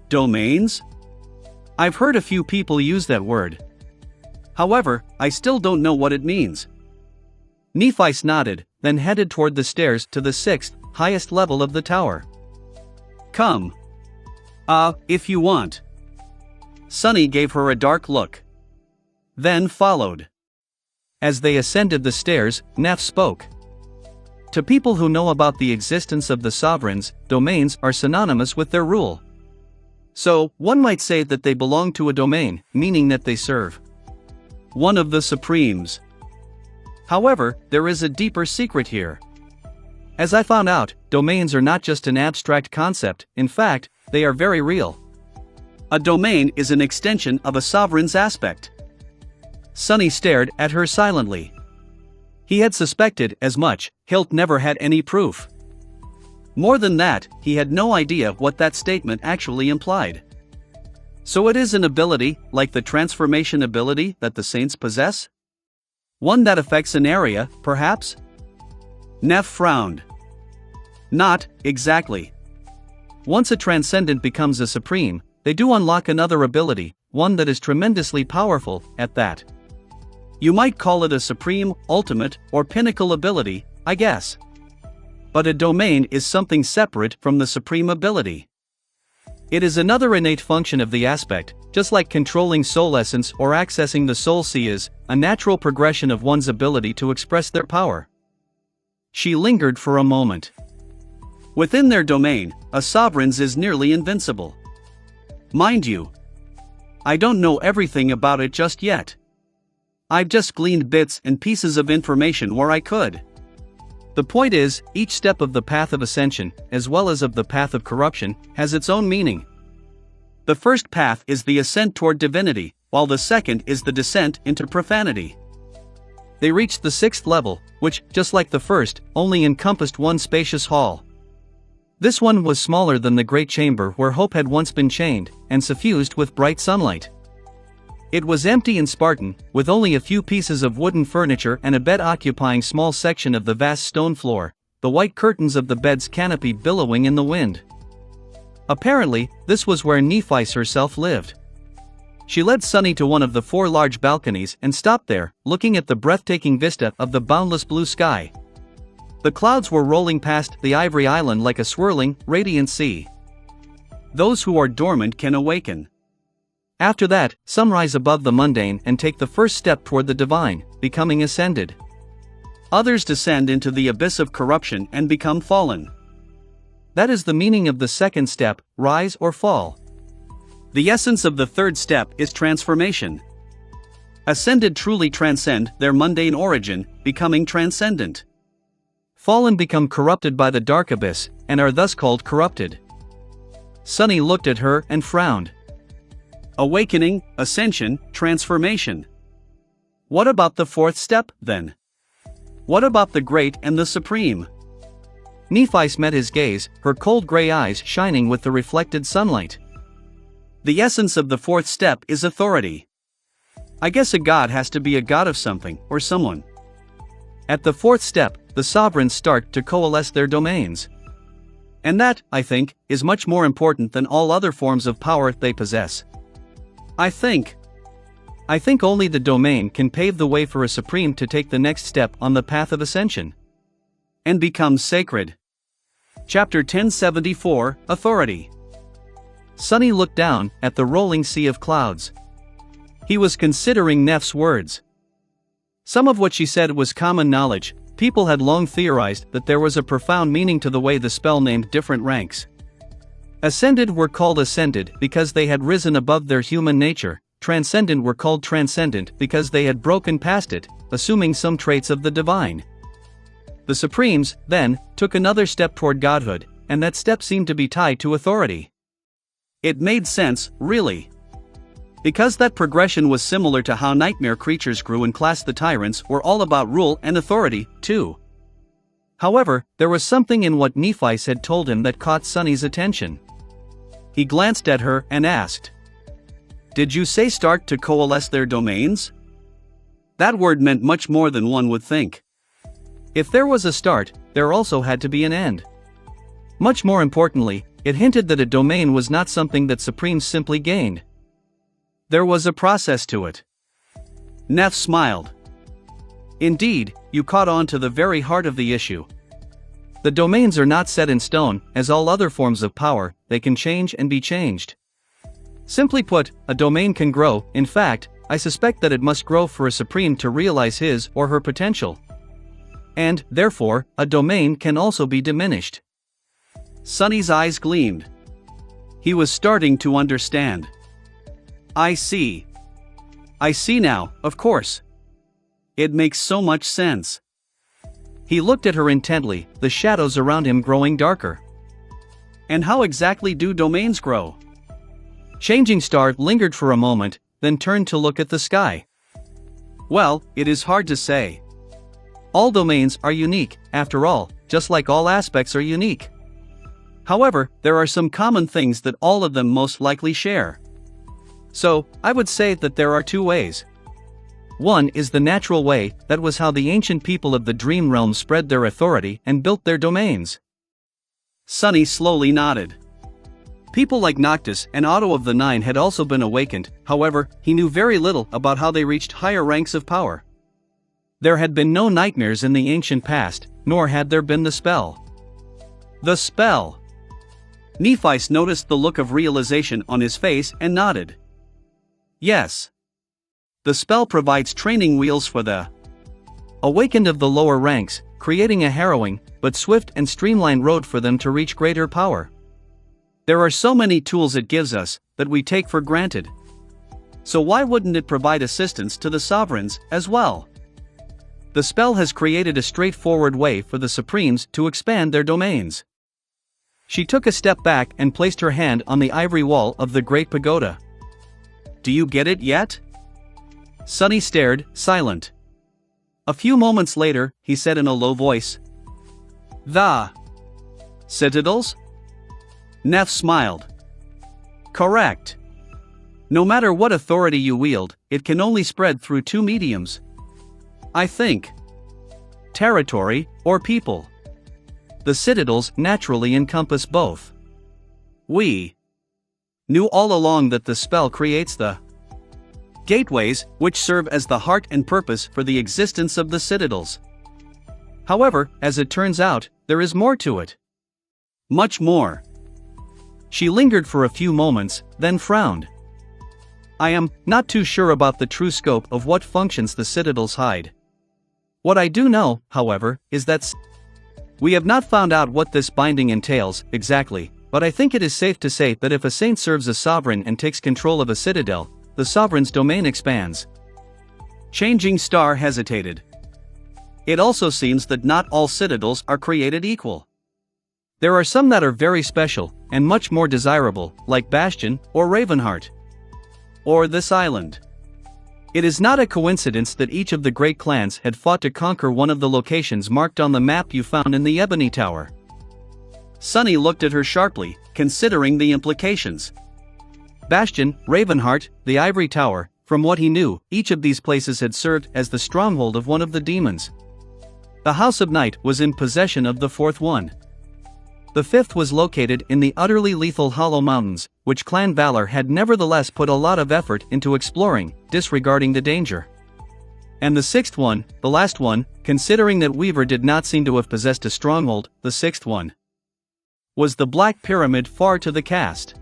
Domains? I've heard a few people use that word. However, I still don't know what it means. Nephi nodded, then headed toward the stairs to the 6th, highest level of the tower. Come. If you want. Sonny gave her a dark look. Then followed. As they ascended the stairs, Neff spoke. To people who know about the existence of the sovereigns, domains are synonymous with their rule. So, one might say that they belong to a domain, meaning that they serve one of the supremes. However, there is a deeper secret here. As I found out, domains are not just an abstract concept, in fact, they are very real. A domain is an extension of a sovereign's aspect. Sonny stared at her silently. He had suspected as much, Hilt never had any proof. More than that, he had no idea what that statement actually implied. So it is an ability, like the transformation ability that the saints possess? One that affects an area, perhaps? Neff frowned. Not exactly. Once a transcendent becomes a supreme, they do unlock another ability, one that is tremendously powerful, at that. You might call it a supreme, ultimate, or pinnacle ability, I guess. But a domain is something separate from the supreme ability. It is another innate function of the aspect, just like controlling soul essence or accessing the soul sea is a natural progression of one's ability to express their power. She lingered for a moment. Within their domain, a sovereign's is nearly invincible. Mind you, I don't know everything about it just yet. I've just gleaned bits and pieces of information where I could. The point is, each step of the path of ascension, as well as of the path of corruption, has its own meaning. The first path is the ascent toward divinity, while the second is the descent into profanity. They reached the 6th level, which, just like the first, only encompassed one spacious hall. This one was smaller than the great chamber where Hope had once been chained, and suffused with bright sunlight. It was empty and Spartan, with only a few pieces of wooden furniture and a bed occupying small section of the vast stone floor, the white curtains of the bed's canopy billowing in the wind. Apparently, this was where Nephi herself lived. She led Sonny to one of the 4 large balconies and stopped there, looking at the breathtaking vista of the boundless blue sky. The clouds were rolling past the ivory island like a swirling, radiant sea. Those who are dormant can awaken. After that, some rise above the mundane and take the first step toward the divine, becoming ascended. Others descend into the abyss of corruption and become fallen. That is the meaning of the second step, rise or fall. The essence of the third step is transformation. Ascended truly transcend their mundane origin, becoming transcendent. Fallen become corrupted by the dark abyss, and are thus called corrupted. Sunny looked at her and frowned. Awakening, ascension, transformation. What about the fourth step, then? What about the great and the supreme? Nephi met his gaze, her cold gray eyes shining with the reflected sunlight. The essence of the fourth step is authority. I guess a god has to be a god of something, or someone. At the fourth step, the sovereigns start to coalesce their domains. And that, I think, is much more important than all other forms of power they possess. I think only the domain can pave the way for a supreme to take the next step on the path of ascension and become sacred. Chapter 1074, Authority. Sunny looked down at the rolling sea of clouds. He was considering Neff's words. Some of what she said was common knowledge. People had long theorized that there was a profound meaning to the way the spell named different ranks. Ascended were called ascended because they had risen above their human nature. Transcendent were called transcendent because they had broken past it, assuming some traits of the divine. The Supremes, then, took another step toward godhood, and that step seemed to be tied to authority. It made sense, really. Because that progression was similar to how nightmare creatures grew in class. The tyrants were all about rule and authority, too. However, there was something in what Nephi had told him that caught Sunny's attention. He glanced at her and asked, "Did you say start to coalesce their domains?" That word meant much more than one would think. If there was a start, there also had to be an end. Much more importantly, it hinted that a domain was not something that Supremes simply gained. There was a process to it. Neff smiled. Indeed, you caught on to the very heart of the issue. The domains are not set in stone. As all other forms of power, they can change and be changed. Simply put, a domain can grow. In fact, I suspect that it must grow for a supreme to realize his or her potential. And, therefore, a domain can also be diminished. Sunny's eyes gleamed. He was starting to understand. I see. I see now, of course. It makes so much sense. He looked at her intently, the shadows around him growing darker. And how exactly do domains grow? Changing Star lingered for a moment, then turned to look at the sky. Well, it is hard to say. All domains are unique, after all, just like all aspects are unique. However, there are some common things that all of them most likely share. So, I would say that there are two ways. One is the natural way. That was how the ancient people of the Dream Realm spread their authority and built their domains. Sunny slowly nodded. People like Noctis and Otto of the Nine had also been awakened. However, he knew very little about how they reached higher ranks of power. There had been no nightmares in the ancient past, nor had there been the spell. The spell! Nephi noticed the look of realization on his face and nodded. Yes. The spell provides training wheels for the awakened of the lower ranks, creating a harrowing, but swift and streamlined road for them to reach greater power. There are so many tools it gives us, that we take for granted. So why wouldn't it provide assistance to the sovereigns, as well? The spell has created a straightforward way for the Supremes to expand their domains. She took a step back and placed her hand on the ivory wall of the Great Pagoda. Do you get it yet? Sunny stared, silent. A few moments later, he said in a low voice. The citadels? Neff smiled. Correct. No matter what authority you wield, it can only spread through two mediums. I think. Territory, or people. The citadels naturally encompass both. We knew all along that the spell creates the gateways, which serve as the heart and purpose for the existence of the citadels. However, as it turns out, there is more to it. Much more. She lingered for a few moments, then frowned. I am not too sure about the true scope of what functions the citadels hide. What I do know, however, is that we have not found out what this binding entails exactly, but I think it is safe to say that if a saint serves a sovereign and takes control of a citadel, the sovereign's domain expands. Changing Star hesitated. It also seems that not all citadels are created equal. There are some that are very special, and much more desirable, like Bastion, or Ravenheart. Or this island. It is not a coincidence that each of the great clans had fought to conquer one of the locations marked on the map you found in the Ebony Tower. Sunny looked at her sharply, considering the implications. Bastion, Ravenheart, the Ivory Tower, from what he knew, each of these places had served as the stronghold of one of the demons. The House of Night was in possession of the fourth one. The fifth was located in the utterly lethal Hollow Mountains, which Clan Valor had nevertheless put a lot of effort into exploring, disregarding the danger. And the sixth one, the last one, considering that Weaver did not seem to have possessed a stronghold, the sixth one was the Black Pyramid far to the cast.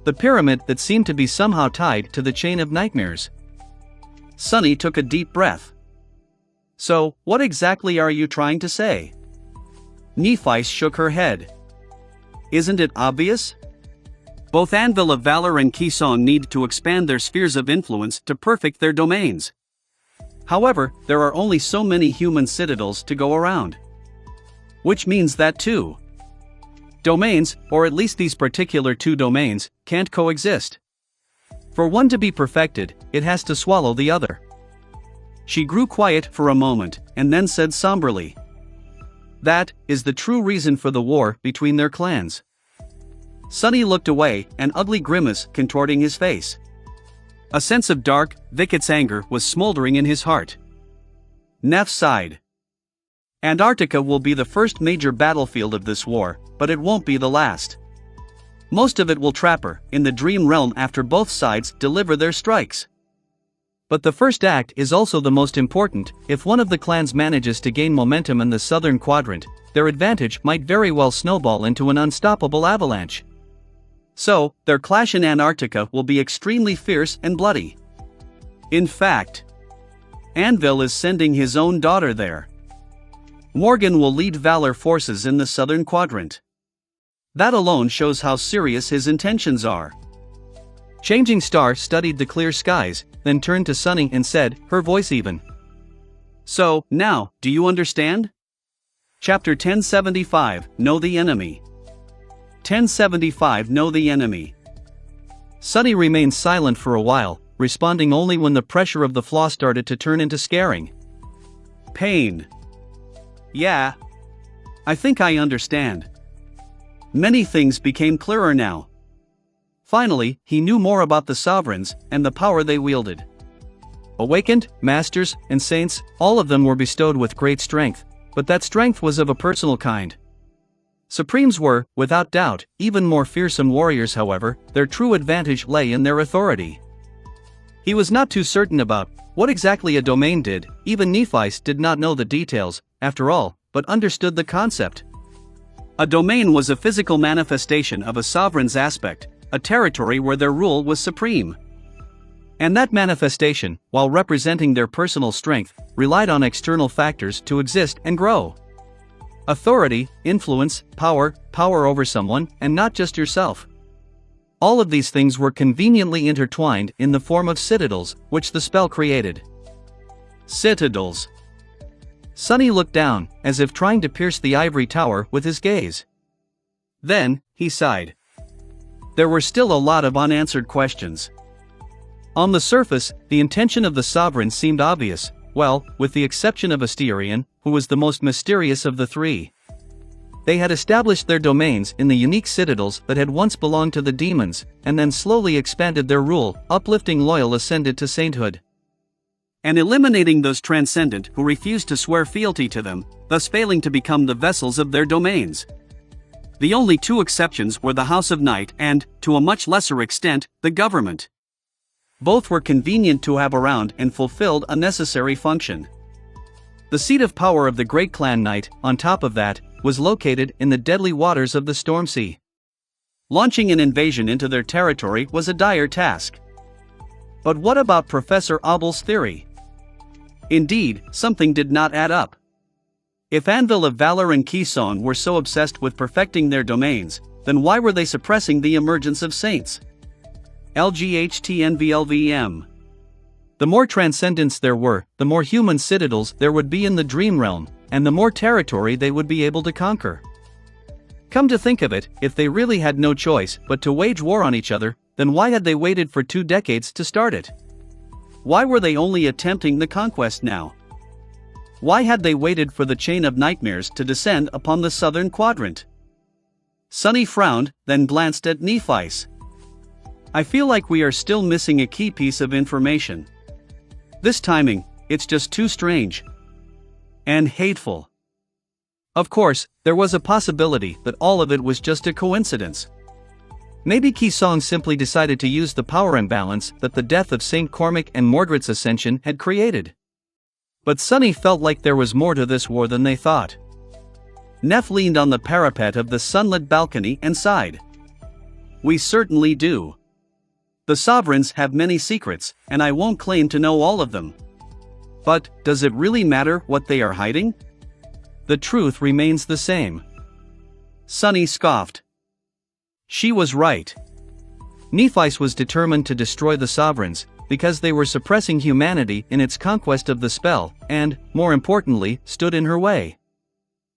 The pyramid that seemed to be somehow tied to the Chain of Nightmares. Sunny took a deep breath. So, what exactly are you trying to say? Nephi shook her head. Isn't it obvious? Both Anvil of Valor and Kisong need to expand their spheres of influence to perfect their domains. However, there are only so many human citadels to go around. Which means that two domains, or at least these particular two domains, can't coexist. For one to be perfected, it has to swallow the other. She grew quiet for a moment, and then said somberly. That is the true reason for the war between their clans. Sunny looked away, an ugly grimace contorting his face. A sense of dark, vicious anger was smoldering in his heart. Neff sighed. Antarctica will be the first major battlefield of this war, but it won't be the last. Most of it will trap her in the dream realm after both sides deliver their strikes. But the first act is also the most important. If one of the clans manages to gain momentum in the southern quadrant, their advantage might very well snowball into an unstoppable avalanche. So, their clash in Antarctica will be extremely fierce and bloody. In fact, Anvil is sending his own daughter there. Morgan will lead Valor forces in the southern quadrant. That alone shows how serious his intentions are. Changing Star studied the clear skies, then turned to Sunny and said, her voice even. So, now, do you understand? Chapter 1075, Know the Enemy. 1075 Know the Enemy. Sunny remained silent for a while, responding only when the pressure of the flaw started to turn into scaring. Pain. Yeah. I think I understand. Many things became clearer now. Finally, he knew more about the sovereigns and the power they wielded. Awakened, masters, and saints, all of them were bestowed with great strength, but that strength was of a personal kind. Supremes were, without doubt, even more fearsome warriors. However, their true advantage lay in their authority. He was not too certain about what exactly a domain did. Even Nephi did not know the details, after all, but understood the concept. A domain was a physical manifestation of a sovereign's aspect, a territory where their rule was supreme. And that manifestation, while representing their personal strength, relied on external factors to exist and grow. Authority, influence, power over someone, and not just yourself. All of these things were conveniently intertwined in the form of citadels, which the spell created. Citadels. Sunny looked down, as if trying to pierce the ivory tower with his gaze. Then, he sighed. There were still a lot of unanswered questions. On the surface, the intention of the sovereign seemed obvious, well, with the exception of Asterion, who was the most mysterious of the three. They had established their domains in the unique citadels that had once belonged to the demons, and then slowly expanded their rule, uplifting loyal ascended to sainthood. And eliminating those transcendent who refused to swear fealty to them, thus failing to become the vessels of their domains. The only two exceptions were the House of Night and, to a much lesser extent, the government. Both were convenient to have around and fulfilled a necessary function. The seat of power of the great clan Night, on top of that, was located in the deadly waters of the Storm Sea. Launching an invasion into their territory was a dire task. But what about Professor Abel's theory? Indeed, something did not add up. If Anvil of Valor and Kisong were so obsessed with perfecting their domains, then why were they suppressing the emergence of saints? LGHTNVLVM. The more transcendence there were, the more human citadels there would be in the dream realm, and the more territory they would be able to conquer. Come to think of it, if they really had no choice but to wage war on each other, then why had they waited for 2 decades to start it? Why were they only attempting the conquest now? Why had they waited for the chain of nightmares to descend upon the southern quadrant? Sunny frowned, then glanced at Nephi's. I feel like we are still missing a key piece of information. This timing, it's just too strange. And hateful. Of course, there was a possibility that all of it was just a coincidence. Maybe Kisong simply decided to use the power imbalance that the death of Saint Cormac and Mordred's ascension had created. But Sunny felt like there was more to this war than they thought. Neff leaned on the parapet of the sunlit balcony and sighed. We certainly do. The sovereigns have many secrets, and I won't claim to know all of them. But, does it really matter what they are hiding? The truth remains the same. Sunny scoffed. She was right. Nephis was determined to destroy the sovereigns, because they were suppressing humanity in its conquest of the spell, and, more importantly, stood in her way.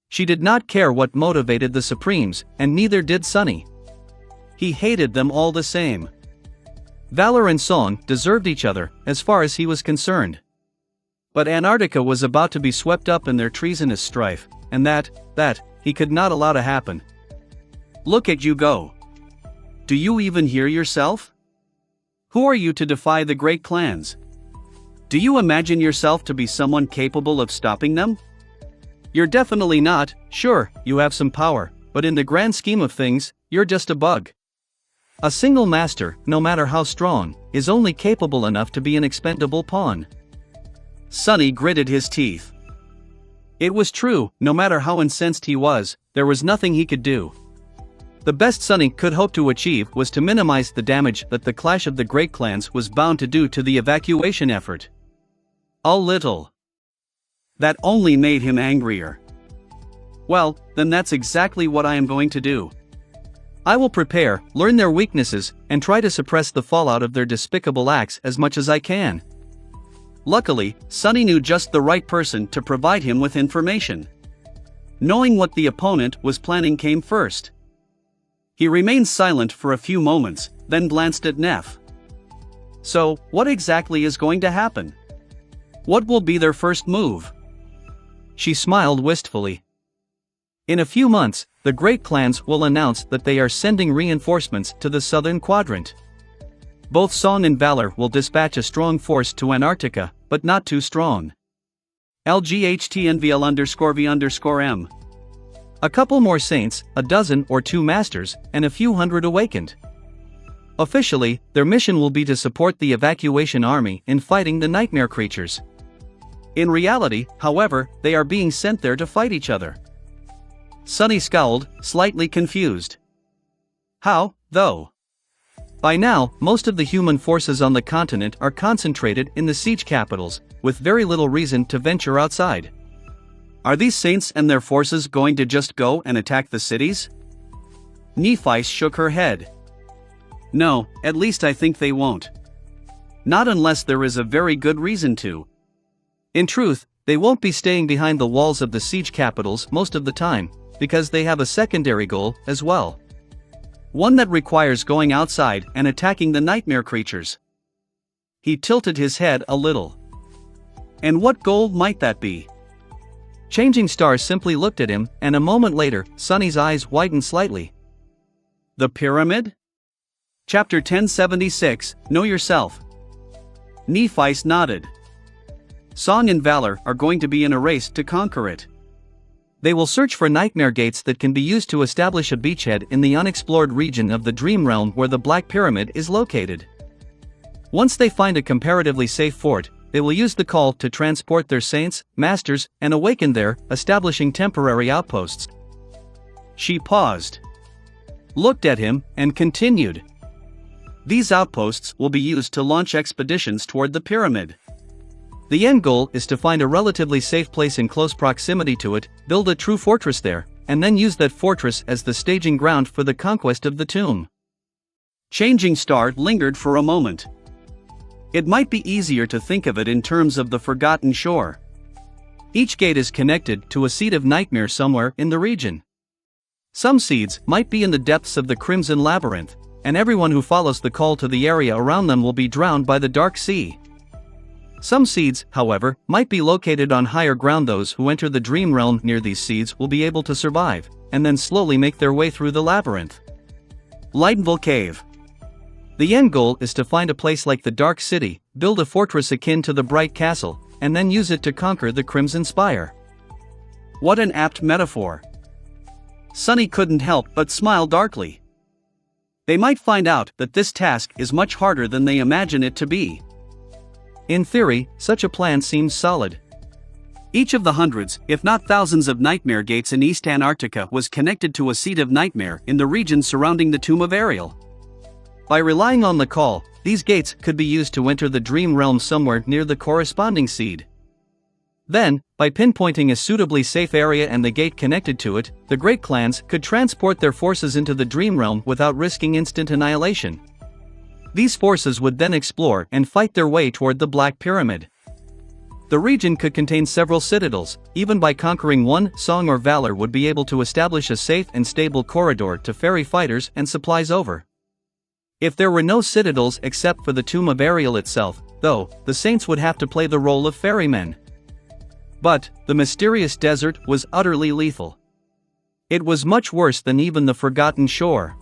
She did not care what motivated the Supremes, and neither did Sunny. He hated them all the same. Valor and Song deserved each other, as far as he was concerned. But Antarctica was about to be swept up in their treasonous strife, and that, he could not allow to happen. Look at you go. Do you even hear yourself? Who are you to defy the great clans? Do you imagine yourself to be someone capable of stopping them? You're definitely not. Sure, you have some power, but in the grand scheme of things, you're just a bug. A single master, no matter how strong, is only capable enough to be an expendable pawn. Sunny gritted his teeth. It was true, no matter how incensed he was, there was nothing he could do. The best Sunny could hope to achieve was to minimize the damage that the clash of the great clans was bound to do to the evacuation effort. A little. That only made him angrier. Well, then that's exactly what I am going to do. I will prepare, learn their weaknesses, and try to suppress the fallout of their despicable acts as much as I can. Luckily, Sunny knew just the right person to provide him with information. Knowing what the opponent was planning came first. He remained silent for a few moments, then glanced at Neff. So, what exactly is going to happen? What will be their first move? She smiled wistfully. In a few months, the great clans will announce that they are sending reinforcements to the southern quadrant. Both Song and Valor will dispatch a strong force to Antarctica, but not too strong. LGHTNVL_V_M. A couple more saints, a dozen or 2 masters, and a few hundred awakened. Officially, their mission will be to support the evacuation army in fighting the nightmare creatures. In reality, however, they are being sent there to fight each other. Sunny scowled, slightly confused. How, though? By now, most of the human forces on the continent are concentrated in the siege capitals, with very little reason to venture outside. Are these saints and their forces going to just go and attack the cities? Nephis shook her head. No, at least I think they won't. Not unless there is a very good reason to. In truth, they won't be staying behind the walls of the siege capitals most of the time, because they have a secondary goal as well. One that requires going outside and attacking the nightmare creatures. He tilted his head a little. And what goal might that be? Changing Star simply looked at him, and a moment later, Sunny's eyes widened slightly. The pyramid? Chapter 1076, Know Yourself. Nephis nodded. Song and Valor are going to be in a race to conquer it. They will search for nightmare gates that can be used to establish a beachhead in the unexplored region of the Dream Realm where the Black Pyramid is located. Once they find a comparatively safe fort, they will use the call to transport their saints, masters, and awaken there, establishing temporary outposts. She paused, looked at him, and continued. These outposts will be used to launch expeditions toward the pyramid. The end goal is to find a relatively safe place in close proximity to it, build a true fortress there, and then use that fortress as the staging ground for the conquest of the tomb. Changing Star lingered for a moment. It might be easier to think of it in terms of the Forgotten Shore. Each gate is connected to a seat of nightmare somewhere in the region. Some seeds might be in the depths of the Crimson Labyrinth, and everyone who follows the call to the area around them will be drowned by the Dark Sea. Some seeds, however, might be located on higher ground. Those who enter the dream realm near these seeds will be able to survive, and then slowly make their way through the labyrinth. Lightenville Cave. The end goal is to find a place like the Dark City, build a fortress akin to the Bright Castle, and then use it to conquer the Crimson Spire. What an apt metaphor. Sunny couldn't help but smile darkly. They might find out that this task is much harder than they imagine it to be. In theory, such a plan seems solid. Each of the hundreds, if not thousands of nightmare gates in East Antarctica was connected to a seed of nightmare in the region surrounding the tomb of Ariel. By relying on the call, these gates could be used to enter the dream realm somewhere near the corresponding seed. Then, by pinpointing a suitably safe area and the gate connected to it, the great clans could transport their forces into the dream realm without risking instant annihilation. These forces would then explore and fight their way toward the Black Pyramid. The region could contain several citadels. Even by conquering one, Song or Valor would be able to establish a safe and stable corridor to ferry fighters and supplies over. If there were no citadels except for the tomb of Ariel itself, though, the saints would have to play the role of ferrymen. But, the mysterious desert was utterly lethal. It was much worse than even the Forgotten Shore.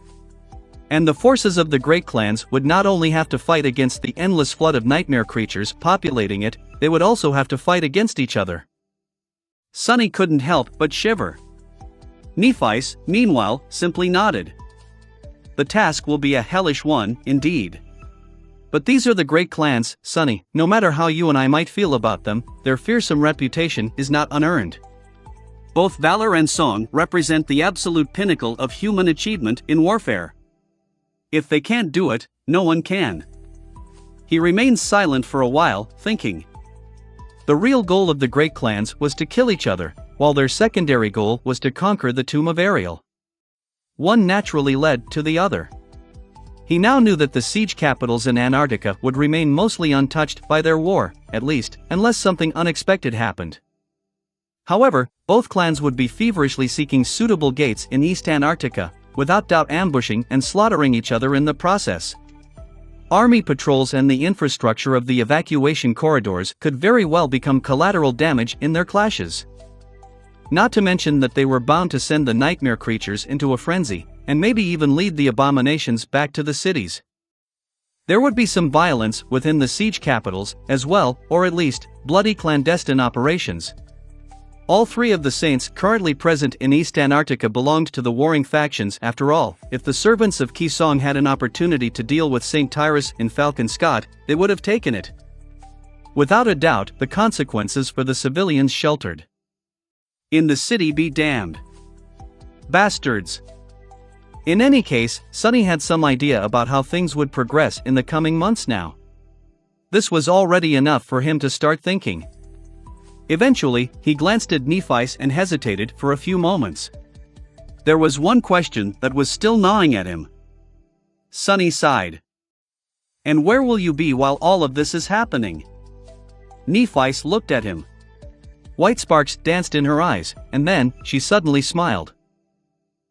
And the forces of the great clans would not only have to fight against the endless flood of nightmare creatures populating it, they would also have to fight against each other. Sunny couldn't help but shiver. Nephi's, meanwhile, simply nodded. The task will be a hellish one, indeed. But these are the great clans, Sunny. No matter how you and I might feel about them, their fearsome reputation is not unearned. Both Valor and Song represent the absolute pinnacle of human achievement in warfare. If they can't do it, no one can. He remained silent for a while, thinking. The real goal of the great clans was to kill each other, while their secondary goal was to conquer the tomb of Ariel. One naturally led to the other. He now knew that the siege capitals in Antarctica would remain mostly untouched by their war, at least, unless something unexpected happened. However, both clans would be feverishly seeking suitable gates in East Antarctica, without doubt ambushing and slaughtering each other in the process. Army patrols and the infrastructure of the evacuation corridors could very well become collateral damage in their clashes. Not to mention that they were bound to send the nightmare creatures into a frenzy, and maybe even lead the abominations back to the cities. There would be some violence within the siege capitals, as well, or at least, bloody clandestine operations. All three of the saints currently present in East Antarctica belonged to the warring factions. After all, if the servants of Ki Song had an opportunity to deal with St. Tyrus in Falcon Scott, they would have taken it. Without a doubt, the consequences for the civilians sheltered in the city be damned. Bastards. In any case, Sunny had some idea about how things would progress in the coming months now. This was already enough for him to start thinking. Eventually, he glanced at Nephi's and hesitated for a few moments. There was one question that was still gnawing at him. Sunny sighed. And where will you be while all of this is happening? Nephi looked at him. White sparks danced in her eyes, and then, she suddenly smiled.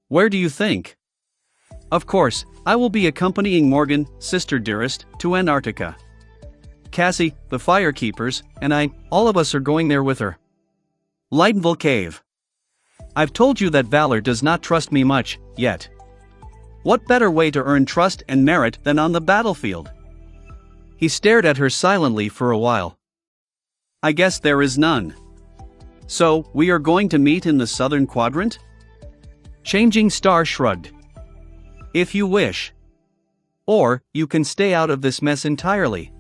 Where do you think? Of course, I will be accompanying Morgan, sister dearest, to Antarctica. Cassie, the firekeepers, and I, all of us are going there with her. Lightenville Cave. I've told you that Valor does not trust me much, yet. What better way to earn trust and merit than on the battlefield? He stared at her silently for a while. I guess there is none. So, we are going to meet in the southern quadrant? Changing Star shrugged. If you wish. Or, you can stay out of this mess entirely.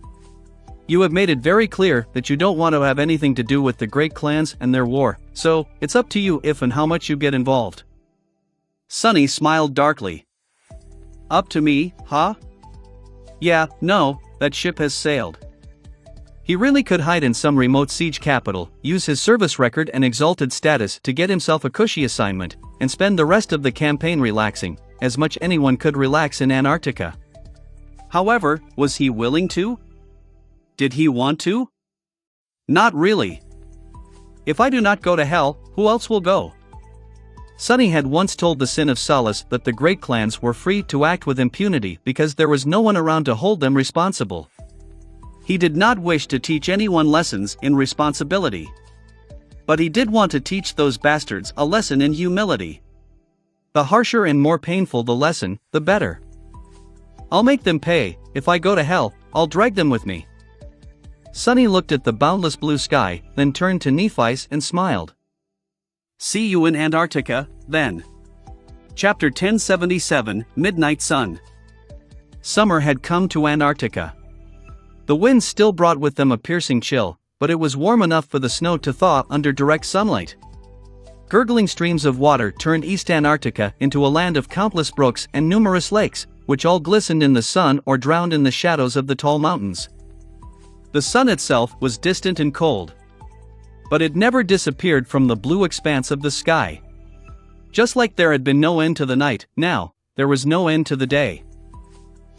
You have made it very clear that you don't want to have anything to do with the great clans and their war, so, it's up to you if and how much you get involved. Sunny smiled darkly. Up to me, huh? Yeah, no, that ship has sailed. He really could hide in some remote siege capital, use his service record and exalted status to get himself a cushy assignment, and spend the rest of the campaign relaxing, as much anyone could relax in Antarctica. However, was he willing to? Did he want to? Not really. If I do not go to hell, who else will go? Sunny had once told the Sin of Solace that the great clans were free to act with impunity because there was no one around to hold them responsible. He did not wish to teach anyone lessons in responsibility. But he did want to teach those bastards a lesson in humility. The harsher and more painful the lesson, the better. I'll make them pay. If I go to hell, I'll drag them with me. Sunny looked at the boundless blue sky, then turned to Nephice and smiled. See you in Antarctica, then. Chapter 1077, Midnight Sun. Summer had come to Antarctica. The winds still brought with them a piercing chill, but it was warm enough for the snow to thaw under direct sunlight. Gurgling streams of water turned East Antarctica into a land of countless brooks and numerous lakes, which all glistened in the sun or drowned in the shadows of the tall mountains. The sun itself was distant and cold. But it never disappeared from the blue expanse of the sky. Just like there had been no end to the night, now, there was no end to the day.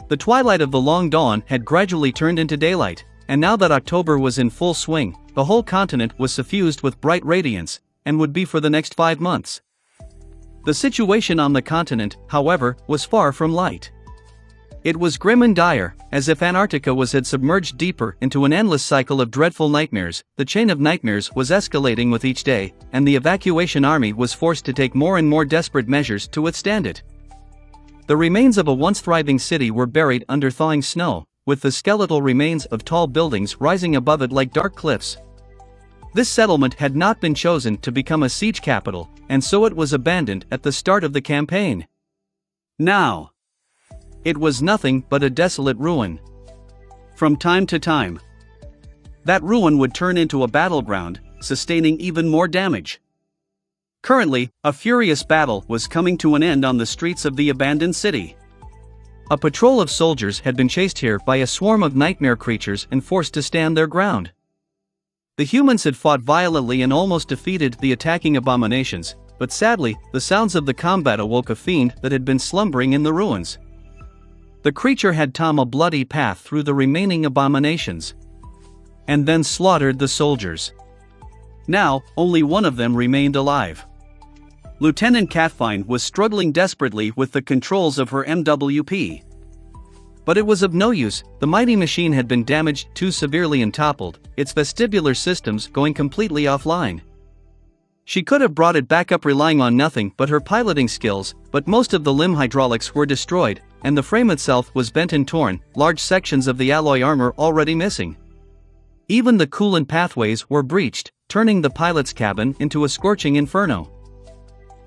The twilight of the long dawn had gradually turned into daylight, and now that October was in full swing, the whole continent was suffused with bright radiance, and would be for the next 5 months. The situation on the continent, however, was far from light. It was grim and dire, as if Antarctica had submerged deeper into an endless cycle of dreadful nightmares. The chain of nightmares was escalating with each day, and the evacuation army was forced to take more and more desperate measures to withstand it. The remains of a once thriving city were buried under thawing snow, with the skeletal remains of tall buildings rising above it like dark cliffs. This settlement had not been chosen to become a siege capital, and so it was abandoned at the start of the campaign. Now, it was nothing but a desolate ruin. From time to time, that ruin would turn into a battleground, sustaining even more damage. Currently, a furious battle was coming to an end on the streets of the abandoned city. A patrol of soldiers had been chased here by a swarm of nightmare creatures and forced to stand their ground. The humans had fought violently and almost defeated the attacking abominations, but sadly, the sounds of the combat awoke a fiend that had been slumbering in the ruins. The creature had torn a bloody path through the remaining abominations, and then slaughtered the soldiers. Now, only one of them remained alive. Lieutenant Catfine was struggling desperately with the controls of her MWP. But it was of no use. The mighty machine had been damaged too severely and toppled, its vestibular systems going completely offline. She could have brought it back up relying on nothing but her piloting skills, but most of the limb hydraulics were destroyed, and the frame itself was bent and torn, large sections of the alloy armor already missing. Even the coolant pathways were breached, turning the pilot's cabin into a scorching inferno.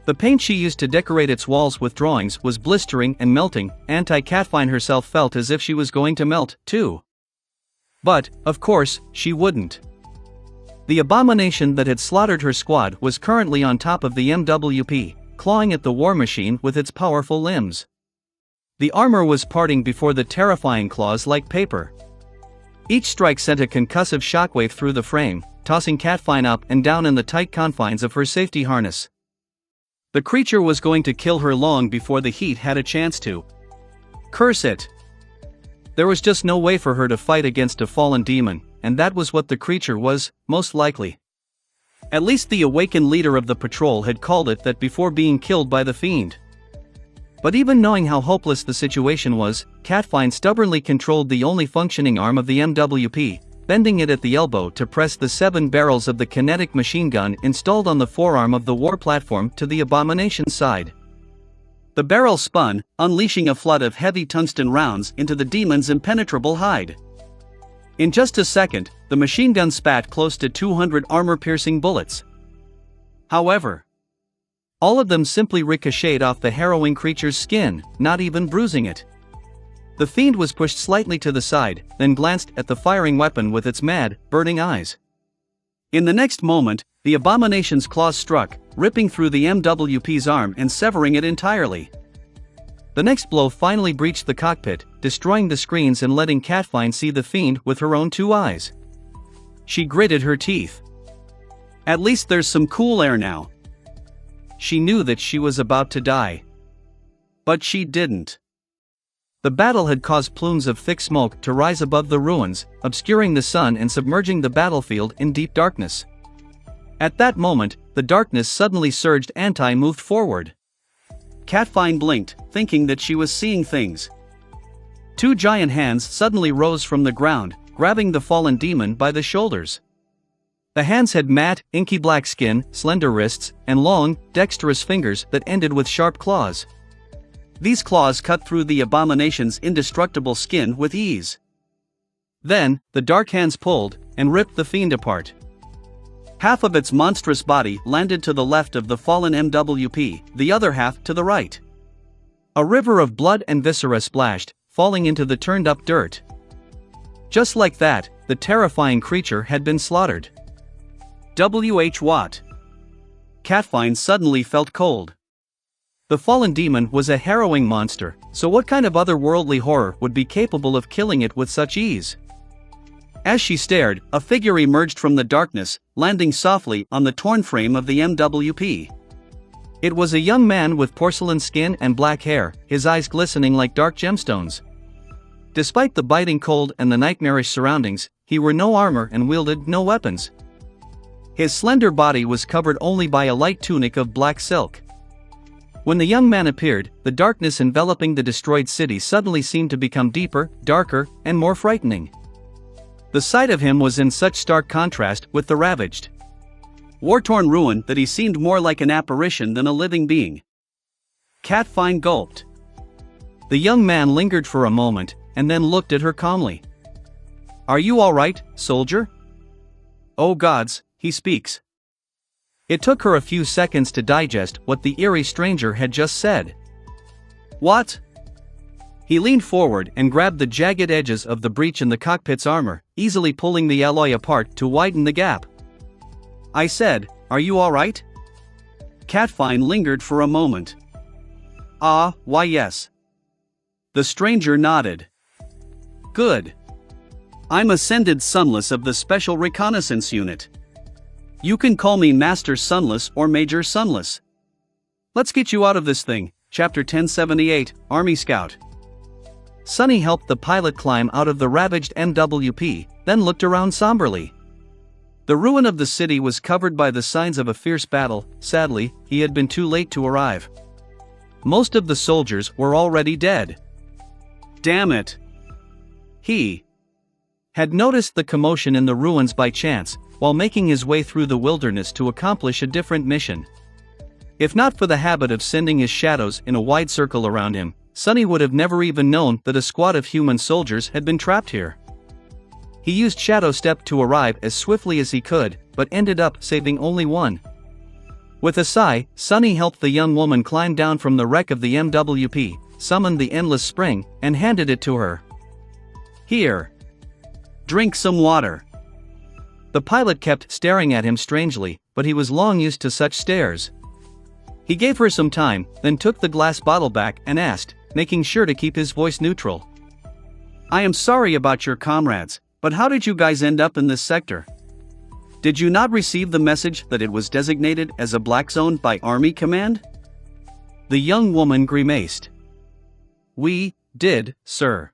The paint she used to decorate its walls with drawings was blistering and melting. Catfine herself felt as if she was going to melt, too. But, of course, she wouldn't. The abomination that had slaughtered her squad was currently on top of the MWP, clawing at the war machine with its powerful limbs. The armor was parting before the terrifying claws like paper. Each strike sent a concussive shockwave through the frame, tossing Catfine up and down in the tight confines of her safety harness. The creature was going to kill her long before the heat had a chance to. Curse it! There was just no way for her to fight against a fallen demon, and that was what the creature was, most likely. At least the awakened leader of the patrol had called it that before being killed by the fiend. But even knowing how hopeless the situation was, Catfine stubbornly controlled the only functioning arm of the MWP, bending it at the elbow to press the 7 barrels of the kinetic machine gun installed on the forearm of the war platform to the abomination's side. The barrel spun, unleashing a flood of heavy tungsten rounds into the demon's impenetrable hide. In just a second, the machine gun spat close to 200 armor-piercing bullets. However, all of them simply ricocheted off the harrowing creature's skin, not even bruising it. The fiend was pushed slightly to the side, then glanced at the firing weapon with its mad, burning eyes. In the next moment, the abomination's claws struck, ripping through the MWP's arm and severing it entirely. The next blow finally breached the cockpit, destroying the screens and letting Catfine see the fiend with her own 2 eyes. She gritted her teeth. At least there's some cool air now. She knew that she was about to die. But she didn't. The battle had caused plumes of thick smoke to rise above the ruins, obscuring the sun and submerging the battlefield in deep darkness. At that moment, the darkness suddenly surged and I moved forward. Catfine blinked, thinking that she was seeing things. Two giant hands suddenly rose from the ground, grabbing the fallen demon by the shoulders. The hands had matte, inky black skin, slender wrists, and long, dexterous fingers that ended with sharp claws. These claws cut through the abomination's indestructible skin with ease. Then, the dark hands pulled and ripped the fiend apart. Half of its monstrous body landed to the left of the fallen MWP, the other half to the right. A river of blood and viscera splashed, falling into the turned-up dirt. Just like that, the terrifying creature had been slaughtered. What? Catfine suddenly felt cold. The fallen demon was a harrowing monster, so what kind of otherworldly horror would be capable of killing it with such ease? As she stared, a figure emerged from the darkness, landing softly on the torn frame of the MWP. It was a young man with porcelain skin and black hair, his eyes glistening like dark gemstones. Despite the biting cold and the nightmarish surroundings, he wore no armor and wielded no weapons. His slender body was covered only by a light tunic of black silk. When the young man appeared, the darkness enveloping the destroyed city suddenly seemed to become deeper, darker, and more frightening. The sight of him was in such stark contrast with the ravaged, war-torn ruin that he seemed more like an apparition than a living being. Catfine gulped. The young man lingered for a moment, and then looked at her calmly. "Are you all right, soldier?" "Oh gods, he speaks." It took her a few seconds to digest what the eerie stranger had just said. "What?" He leaned forward and grabbed the jagged edges of the breach in the cockpit's armor, easily pulling the alloy apart to widen the gap. "I said, are you all right?" Catfine lingered for a moment. Why yes." The stranger nodded. "Good. I'm Ascended Sunless of the Special Reconnaissance Unit. You can call me Master Sunless or Major Sunless. Let's get you out of this thing." Chapter 1078, Army Scout. Sunny helped the pilot climb out of the ravaged MWP, then looked around somberly. The ruin of the city was covered by the signs of a fierce battle. Sadly, he had been too late to arrive. Most of the soldiers were already dead. Damn it! He had noticed the commotion in the ruins by chance, while making his way through the wilderness to accomplish a different mission. If not for the habit of sending his shadows in a wide circle around him, Sunny would have never even known that a squad of human soldiers had been trapped here. He used Shadow Step to arrive as swiftly as he could, but ended up saving only one. With a sigh, Sunny helped the young woman climb down from the wreck of the MWP, summoned the Endless Spring, and handed it to her. "Here. Drink some water." The pilot kept staring at him strangely, but he was long used to such stares. He gave her some time, then took the glass bottle back and asked, making sure to keep his voice neutral. "I am sorry about your comrades, but how did you guys end up in this sector? Did you not receive the message that it was designated as a black zone by Army Command?" The young woman grimaced. "We did, sir.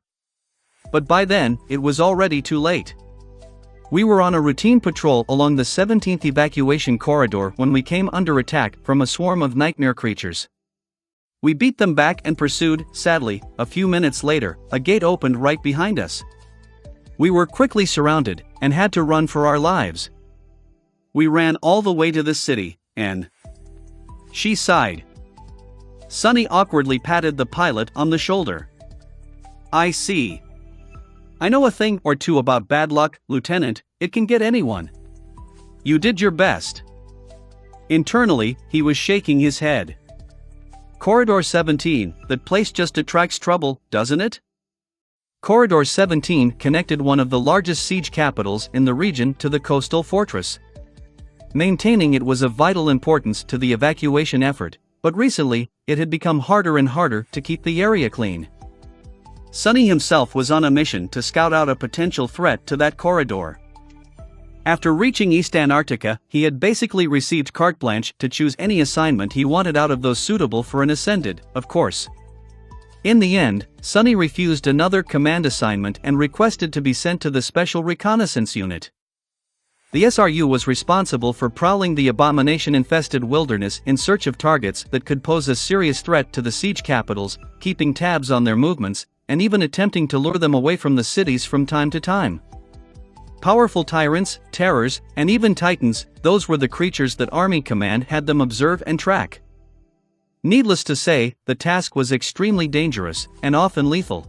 But by then, it was already too late. We were on a routine patrol along the 17th evacuation corridor when we came under attack from a swarm of nightmare creatures. We beat them back and pursued. Sadly, a few minutes later, a gate opened right behind us. We were quickly surrounded, and had to run for our lives. We ran all the way to the city, and..." She sighed. Sunny awkwardly patted the pilot on the shoulder. "I see. I know a thing or two about bad luck, Lieutenant. It can get anyone. You did your best." Internally, he was shaking his head. "Corridor 17, that place just attracts trouble, doesn't it?" Corridor 17 connected one of the largest siege capitals in the region to the coastal fortress. Maintaining it was of vital importance to the evacuation effort, but recently, it had become harder and harder to keep the area clean. Sunny himself was on a mission to scout out a potential threat to that corridor. After reaching East Antarctica, he had basically received carte blanche to choose any assignment he wanted out of those suitable for an Ascended, of course. In the end, Sunny refused another command assignment and requested to be sent to the Special Reconnaissance Unit. The SRU was responsible for prowling the abomination-infested wilderness in search of targets that could pose a serious threat to the siege capitals, keeping tabs on their movements, and even attempting to lure them away from the cities from time to time. Powerful tyrants, terrors, and even titans, those were the creatures that Army Command had them observe and track. Needless to say, the task was extremely dangerous, and often lethal.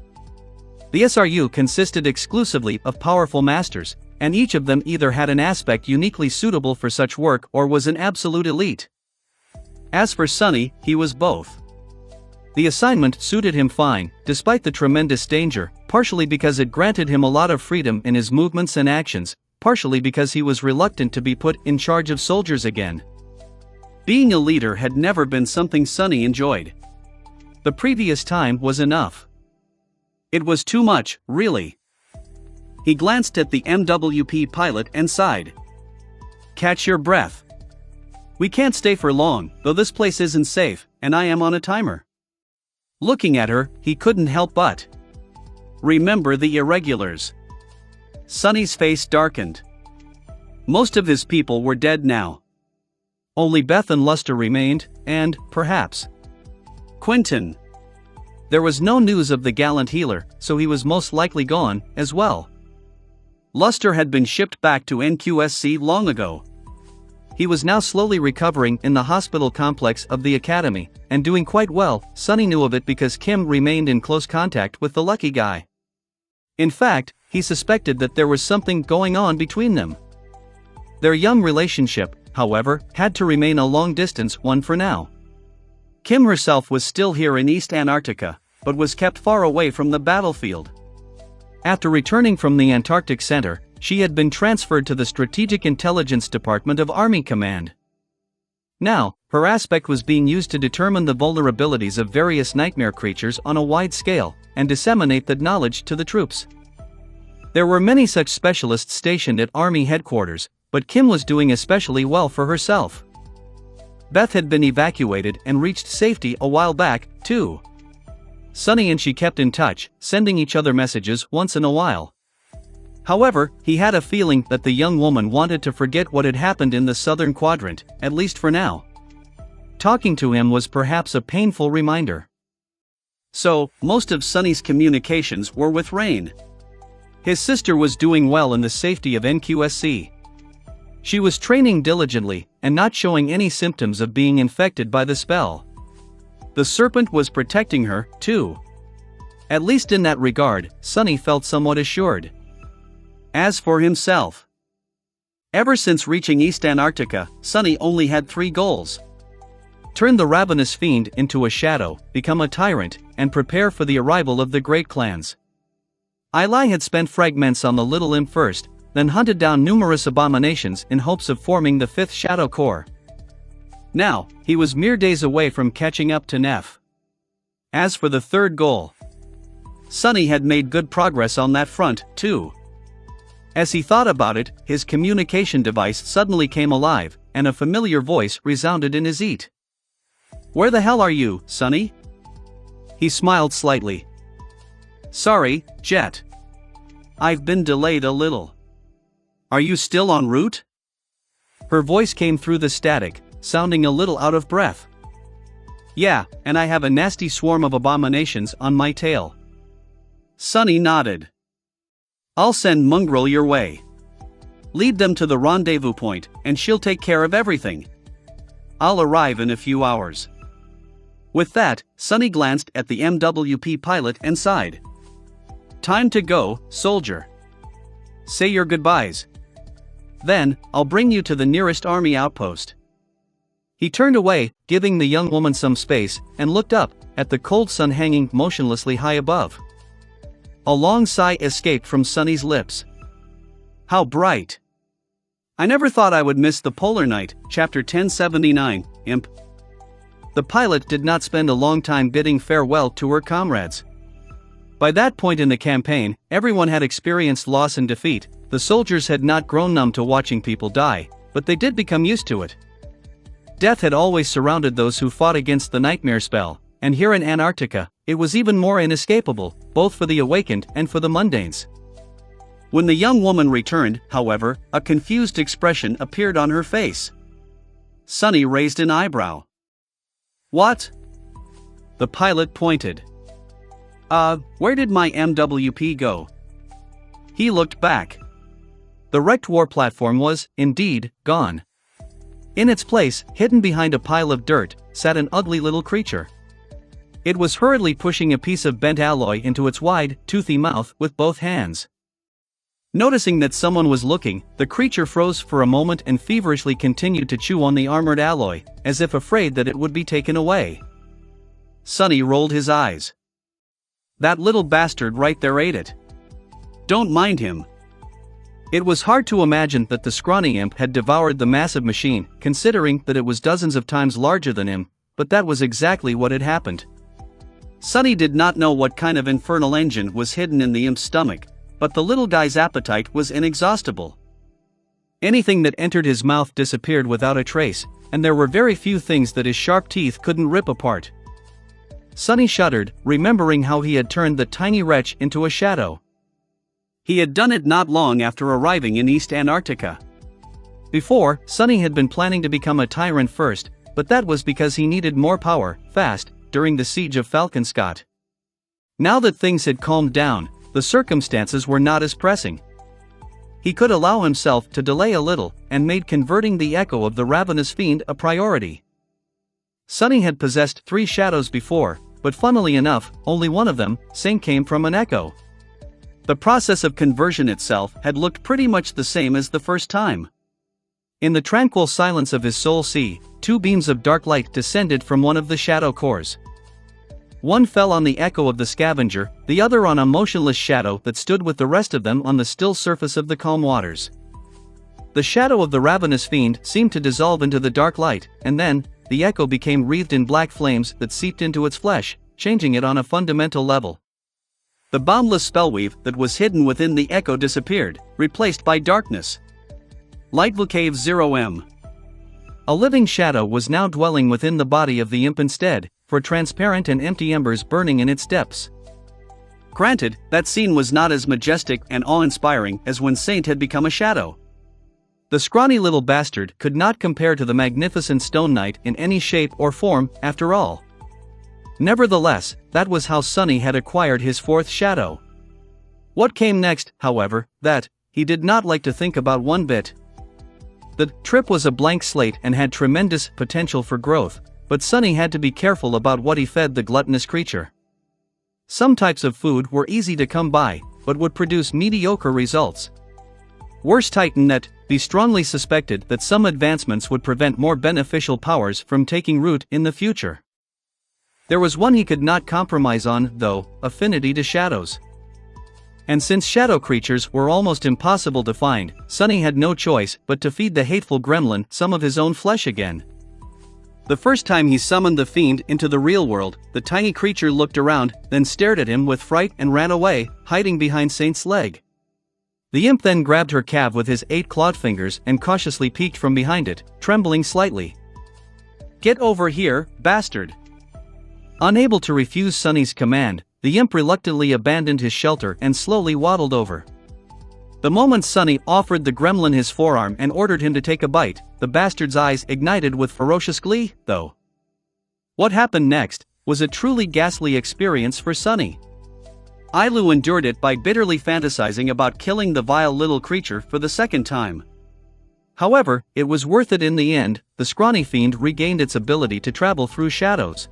The SRU consisted exclusively of powerful masters, and each of them either had an aspect uniquely suitable for such work or was an absolute elite. As for Sonny, he was both. The assignment suited him fine, despite the tremendous danger, partially because it granted him a lot of freedom in his movements and actions, partially because he was reluctant to be put in charge of soldiers again. Being a leader had never been something Sonny enjoyed. The previous time was enough. It was too much, really. He glanced at the MWP pilot and sighed. Catch your breath. We can't stay for long, though this place isn't safe, and I am on a timer. Looking at her, he couldn't help but remember the irregulars. Sonny's face darkened. Most of his people were dead now. Only Beth and Luster remained, and, perhaps, Quentin. There was no news of the gallant healer, so he was most likely gone, as well. Luster had been shipped back to NQSC long ago. He was now slowly recovering in the hospital complex of the academy, and doing quite well. Sonny knew of it because Kim remained in close contact with the lucky guy. In fact, he suspected that there was something going on between them. Their young relationship, however, had to remain a long-distance one for now. Kim herself was still here in East Antarctica, but was kept far away from the battlefield. After returning from the Antarctic Center, she had been transferred to the Strategic Intelligence Department of Army Command. Now, her aspect was being used to determine the vulnerabilities of various nightmare creatures on a wide scale, and disseminate that knowledge to the troops. There were many such specialists stationed at Army headquarters, but Kim was doing especially well for herself. Beth had been evacuated and reached safety a while back, too. Sonny and she kept in touch, sending each other messages once in a while. However, he had a feeling that the young woman wanted to forget what had happened in the southern quadrant, at least for now. Talking to him was perhaps a painful reminder. So, most of Sonny's communications were with Rain. His sister was doing well in the safety of NQSC. She was training diligently, and not showing any symptoms of being infected by the spell. The serpent was protecting her, too. At least in that regard, Sonny felt somewhat assured. As for himself, ever since reaching East Antarctica, Sonny only had 3 goals. Turn the ravenous fiend into a shadow, become a tyrant, and prepare for the arrival of the great clans. Eli had spent fragments on the Little Imp first, then hunted down numerous abominations in hopes of forming the 5th Shadow Corps. Now, he was mere days away from catching up to Neff. As for the 3rd goal, Sonny had made good progress on that front, too. As he thought about it, his communication device suddenly came alive, and a familiar voice resounded in his ear. "Where the hell are you, Sonny?" He smiled slightly. "Sorry, Jet. I've been delayed a little. Are you still en route?" Her voice came through the static, sounding a little out of breath. "Yeah, and I have a nasty swarm of abominations on my tail." Sonny nodded. "I'll send Mongrel your way. Lead them to the rendezvous point, and she'll take care of everything. I'll arrive in a few hours." With that, Sonny glanced at the MWP pilot and sighed. "Time to go, soldier. Say your goodbyes. Then, I'll bring you to the nearest army outpost." He turned away, giving the young woman some space, and looked up, at the cold sun hanging motionlessly high above. A long sigh escaped from Sonny's lips. How bright! I never thought I would miss the polar night, chapter 1079, Imp. The pilot did not spend a long time bidding farewell to her comrades. By that point in the campaign, everyone had experienced loss and defeat. The soldiers had not grown numb to watching people die, but they did become used to it. Death had always surrounded those who fought against the nightmare spell, and here in Antarctica, it was even more inescapable, both for the awakened and for the mundanes. When the young woman returned, however, a confused expression appeared on her face. Sunny raised an eyebrow. "What?" The pilot pointed. Where did my MWP go?" He looked back. The wrecked war platform was, indeed, gone. In its place, hidden behind a pile of dirt, sat an ugly little creature. It was hurriedly pushing a piece of bent alloy into its wide, toothy mouth with both hands. Noticing that someone was looking, the creature froze for a moment and feverishly continued to chew on the armored alloy, as if afraid that it would be taken away. Sunny rolled his eyes. "That little bastard right there ate it. Don't mind him." It was hard to imagine that the scrawny imp had devoured the massive machine, considering that it was dozens of times larger than him, but that was exactly what had happened. Sunny did not know what kind of infernal engine was hidden in the imp's stomach, but the little guy's appetite was inexhaustible. Anything that entered his mouth disappeared without a trace, and there were very few things that his sharp teeth couldn't rip apart. Sunny shuddered, remembering how he had turned the tiny wretch into a shadow. He had done it not long after arriving in East Antarctica. Before, Sunny had been planning to become a tyrant first, but that was because he needed more power, fast, during the siege of Falcon. Now that things had calmed down, the circumstances were not as pressing. He could allow himself to delay a little, and made converting the echo of the ravenous fiend a priority. Sunny had possessed 3 shadows before, but funnily enough, only one of them, Saint, came from an echo. The process of conversion itself had looked pretty much the same as the first time. In the tranquil silence of his soul sea, 2 beams of dark light descended from one of the shadow cores. One fell on the echo of the scavenger, the other on a motionless shadow that stood with the rest of them on the still surface of the calm waters. The shadow of the ravenous fiend seemed to dissolve into the dark light, and then, the echo became wreathed in black flames that seeped into its flesh, changing it on a fundamental level. The boundless spellweave that was hidden within the echo disappeared, replaced by darkness. Lightville Cave 0M. A living shadow was now dwelling within the body of the imp instead, for transparent and empty embers burning in its depths. Granted, that scene was not as majestic and awe-inspiring as when Saint had become a shadow. The scrawny little bastard could not compare to the magnificent stone knight in any shape or form, after all. Nevertheless, that was how Sunny had acquired his 4th shadow. What came next, however, that he did not like to think about one bit. The trip was a blank slate and had tremendous potential for growth, but Sunny had to be careful about what he fed the gluttonous creature. Some types of food were easy to come by, but would produce mediocre results. Worse Titan that, he strongly suspected that some advancements would prevent more beneficial powers from taking root in the future. There was one he could not compromise on, though: affinity to shadows. And since shadow creatures were almost impossible to find, Sunny had no choice but to feed the hateful gremlin some of his own flesh again. The first time he summoned the fiend into the real world, the tiny creature looked around, then stared at him with fright and ran away, hiding behind Saint's leg. The imp then grabbed her calf with his 8 clawed fingers and cautiously peeked from behind it, trembling slightly. "Get over here, bastard!" Unable to refuse Sunny's command, the imp reluctantly abandoned his shelter and slowly waddled over. The moment Sunny offered the gremlin his forearm and ordered him to take a bite, the bastard's eyes ignited with ferocious glee, though. What happened next was a truly ghastly experience for Sunny. Ailu endured it by bitterly fantasizing about killing the vile little creature for the 2nd time. However, it was worth it in the end. The scrawny fiend regained its ability to travel through shadows.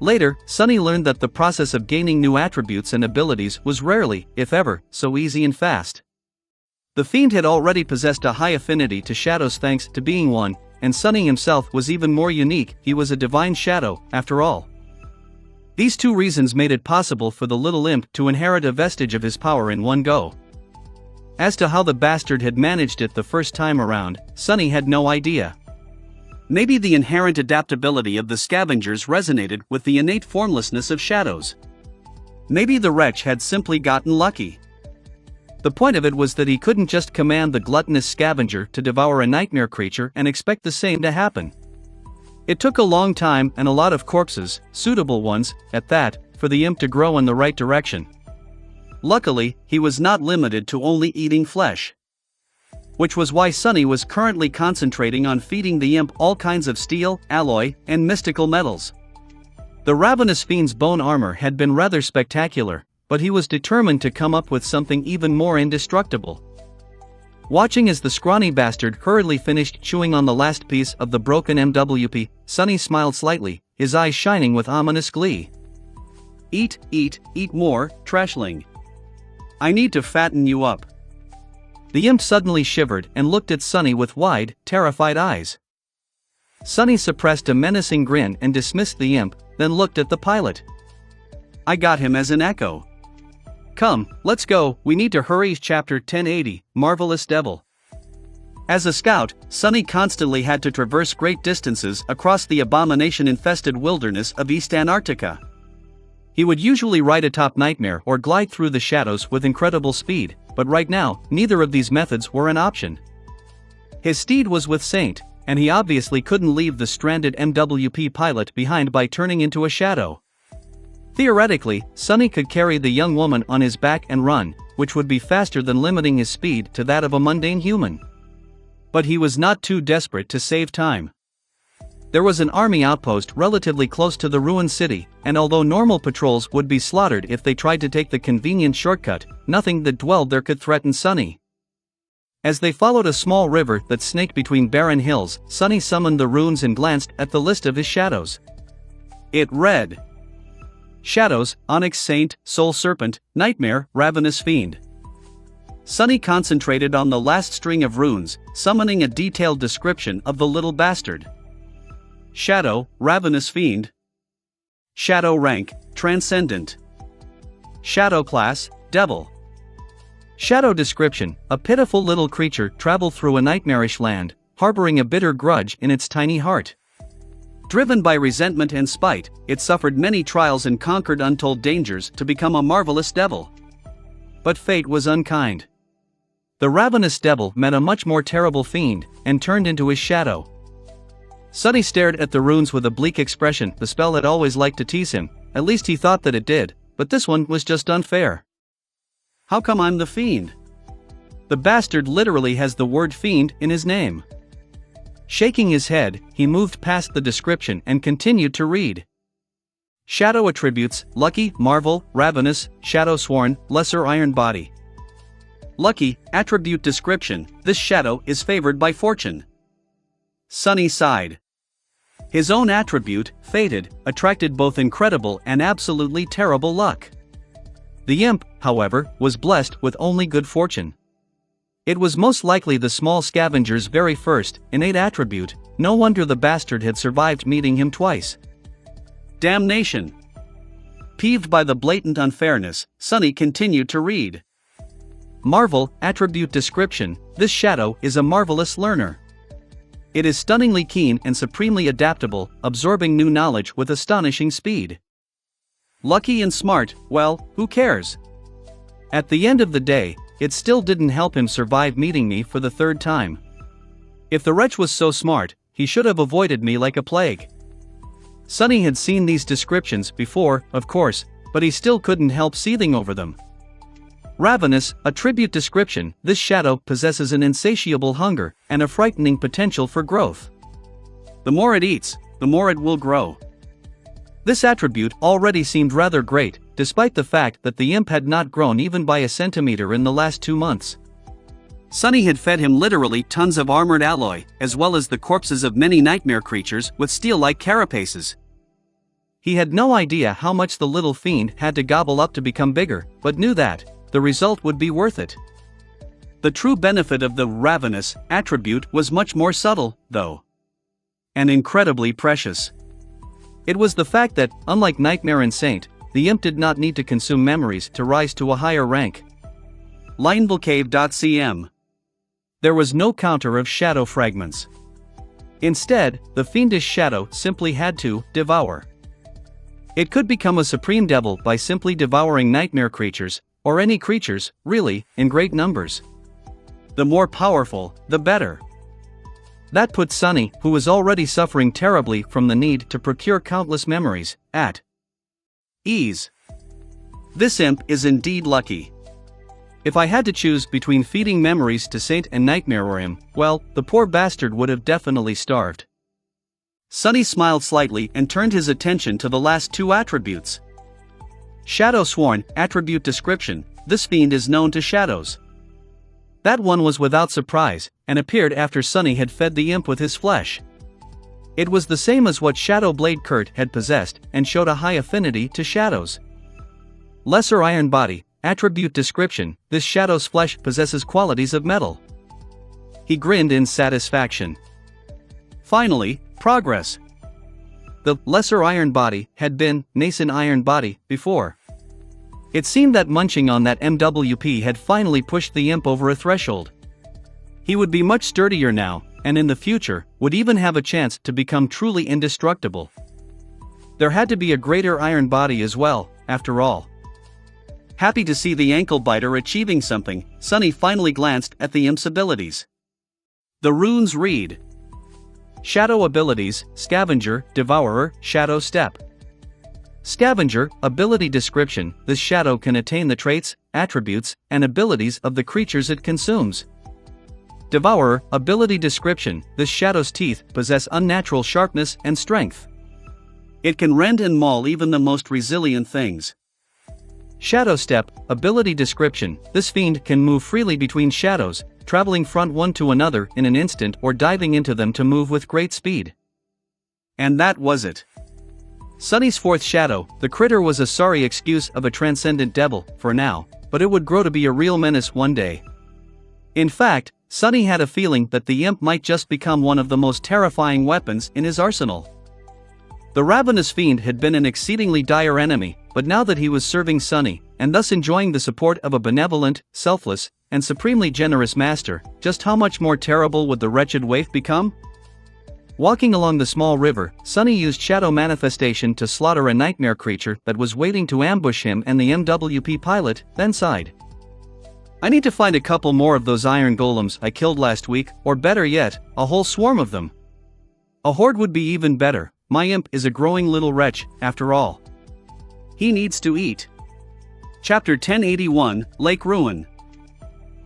Later, Sunny learned that the process of gaining new attributes and abilities was rarely, if ever, so easy and fast. The fiend had already possessed a high affinity to shadows thanks to being one, and Sunny himself was even more unique. He was a divine shadow, after all. These 2 reasons made it possible for the little imp to inherit a vestige of his power in one go. As to how the bastard had managed it the first time around, Sunny had no idea. Maybe the inherent adaptability of the scavengers resonated with the innate formlessness of shadows. Maybe the wretch had simply gotten lucky. The point of it was that he couldn't just command the gluttonous scavenger to devour a nightmare creature and expect the same to happen. It took a long time and a lot of corpses, suitable ones, at that, for the imp to grow in the right direction. Luckily, he was not limited to only eating flesh. Which was why Sunny was currently concentrating on feeding the imp all kinds of steel, alloy, and mystical metals. The ravenous fiend's bone armor had been rather spectacular, but he was determined to come up with something even more indestructible. Watching as the scrawny bastard hurriedly finished chewing on the last piece of the broken MWP, Sunny smiled slightly, his eyes shining with ominous glee. Eat, eat, eat more, trashling. I need to fatten you up. The imp suddenly shivered and looked at Sunny with wide, terrified eyes. Sunny suppressed a menacing grin and dismissed the imp, then looked at the pilot. I got him as an echo. Come, let's go, we need to hurry. Chapter 1080, Marvelous Devil. As a scout, Sunny constantly had to traverse great distances across the abomination-infested wilderness of East Antarctica. He would usually ride atop Nightmare or glide through the shadows with incredible speed, but right now, neither of these methods were an option. His steed was with Saint, and he obviously couldn't leave the stranded MWP pilot behind by turning into a shadow. Theoretically, Sunny could carry the young woman on his back and run, which would be faster than limiting his speed to that of a mundane human. But he was not too desperate to save time. There was an army outpost relatively close to the ruined city, and although normal patrols would be slaughtered if they tried to take the convenient shortcut, nothing that dwelled there could threaten Sunny. As they followed a small river that snaked between barren hills, Sunny summoned the runes and glanced at the list of his shadows. It read: Shadows, Onyx Saint, Soul Serpent, Nightmare, Ravenous Fiend. Sunny concentrated on the last string of runes, summoning a detailed description of the little bastard. Shadow, Ravenous Fiend. Shadow rank, Transcendent. Shadow class, Devil. Shadow description: a pitiful little creature traveled through a nightmarish land, harboring a bitter grudge in its tiny heart. Driven by resentment and spite, it suffered many trials and conquered untold dangers to become a marvelous devil. But fate was unkind. The ravenous devil met a much more terrible fiend, and turned into his shadow. Sunny stared at the runes with a bleak expression. The spell had always liked to tease him, at least he thought that it did, but this one was just unfair. How come I'm the fiend? The bastard literally has the word fiend in his name. Shaking his head, he moved past the description and continued to read. Shadow attributes: lucky, marvel, ravenous, shadow sworn, lesser iron body. Lucky, attribute description: this shadow is favored by fortune. Sunny sighed. His own attribute, fated, attracted both incredible and absolutely terrible luck. The imp, however, was blessed with only good fortune. It was most likely the small scavenger's very first, innate attribute. No wonder the bastard had survived meeting him twice. Damnation! Peeved by the blatant unfairness, Sunny continued to read. Marvel, attribute description: this shadow is a marvelous learner. It is stunningly keen and supremely adaptable, absorbing new knowledge with astonishing speed. Lucky and smart, well, who cares? At the end of the day, it still didn't help him survive meeting me for the third time. If the wretch was so smart, he should have avoided me like a plague. Sunny had seen these descriptions before, of course, but he still couldn't help seething over them. Ravenous, attribute description: this shadow possesses an insatiable hunger and a frightening potential for growth. The more it eats, the more it will grow. This attribute already seemed rather great, despite the fact that the imp had not grown even by a centimeter in the last 2 months. Sunny had fed him literally tons of armored alloy, as well as the corpses of many nightmare creatures with steel-like carapaces. He had no idea how much the little fiend had to gobble up to become bigger, but knew that the result would be worth it. The true benefit of the ravenous attribute was much more subtle, though, and incredibly precious. It was the fact that, unlike Nightmare and Saint, the imp did not need to consume memories to rise to a higher rank. LinevilleCave.cm. There was no counter of shadow fragments. Instead, the fiendish shadow simply had to devour. It could become a supreme devil by simply devouring nightmare creatures, or any creatures, really, in great numbers. The more powerful, the better. That put Sunny, who was already suffering terribly from the need to procure countless memories, at ease. This imp is indeed lucky. If I had to choose between feeding memories to Saint and Nightmare or him, well, the poor bastard would have definitely starved. Sunny smiled slightly and turned his attention to the last two attributes. Shadow Sworn, attribute description, this fiend is known to shadows. That one was without surprise, and appeared after Sunny had fed the imp with his flesh. It was the same as what Shadow Blade Kurt had possessed, and showed a high affinity to shadows. Lesser Iron Body, attribute description, this shadow's flesh possesses qualities of metal. He grinned in satisfaction. Finally, progress. The Lesser Iron Body had been Nascent Iron Body before. It seemed that munching on that MWP had finally pushed the imp over a threshold. He would be much sturdier now, and in the future, would even have a chance to become truly indestructible. There had to be a greater iron body as well, after all. Happy to see the ankle biter achieving something, Sunny finally glanced at the imp's abilities. The runes read: Shadow abilities, Scavenger, Devourer, Shadow Step. Scavenger, ability description, this shadow can attain the traits, attributes, and abilities of the creatures it consumes. Devourer, ability description, this shadow's teeth possess unnatural sharpness and strength. It can rend and maul even the most resilient things. Shadow Step, ability description, this fiend can move freely between shadows, traveling from one to another in an instant or diving into them to move with great speed. And that was it. Sunny's fourth shadow, the critter, was a sorry excuse of a transcendent devil, for now, but it would grow to be a real menace one day. In fact, Sunny had a feeling that the imp might just become one of the most terrifying weapons in his arsenal. The ravenous fiend had been an exceedingly dire enemy, but now that he was serving Sunny, and thus enjoying the support of a benevolent, selfless, and supremely generous master, just how much more terrible would the wretched waif become? Walking along the small river, Sunny used shadow manifestation to slaughter a nightmare creature that was waiting to ambush him and the MWP pilot, then sighed. I need to find a couple more of those iron golems I killed last week, or better yet, a whole swarm of them. A horde would be even better. My imp is a growing little wretch, after all. He needs to eat. Chapter 1081, Lake Ruin.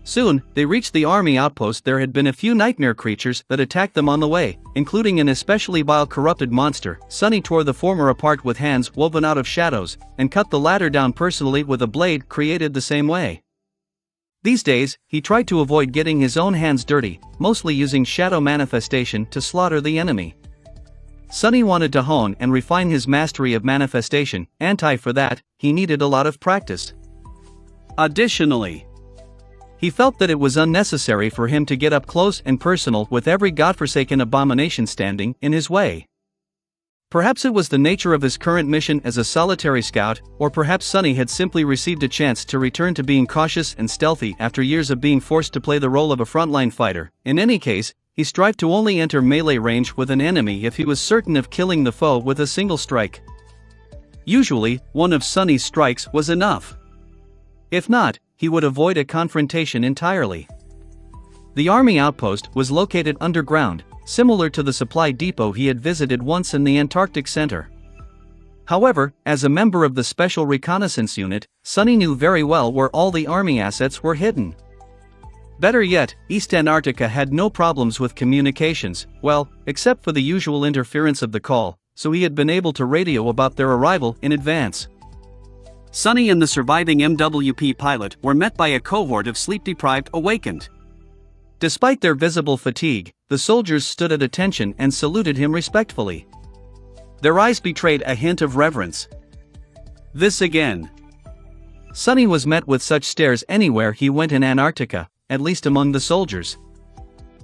Soon, they reached the army outpost. There had been a few nightmare creatures that attacked them on the way, including an especially vile corrupted monster. Sunny tore the former apart with hands woven out of shadows, and cut the latter down personally with a blade created the same way. These days, he tried to avoid getting his own hands dirty, mostly using shadow manifestation to slaughter the enemy. Sunny wanted to hone and refine his mastery of manifestation, for that, he needed a lot of practice. Additionally, he felt that it was unnecessary for him to get up close and personal with every godforsaken abomination standing in his way. Perhaps it was the nature of his current mission as a solitary scout, or perhaps Sunny had simply received a chance to return to being cautious and stealthy after years of being forced to play the role of a frontline fighter. In any case, he strived to only enter melee range with an enemy if he was certain of killing the foe with a single strike. Usually, one of Sunny's strikes was enough. If not, he would avoid a confrontation entirely. The army outpost was located underground, similar to the supply depot he had visited once in the Antarctic Center. However, as a member of the Special Reconnaissance Unit, Sunny knew very well where all the army assets were hidden. Better yet, East Antarctica had no problems with communications, well, except for the usual interference of the call, so he had been able to radio about their arrival in advance. Sunny and the surviving MWP pilot were met by a cohort of sleep-deprived awakened. Despite their visible fatigue, the soldiers stood at attention and saluted him respectfully. Their eyes betrayed a hint of reverence. This again. Sunny was met with such stares anywhere he went in Antarctica, at least among the soldiers.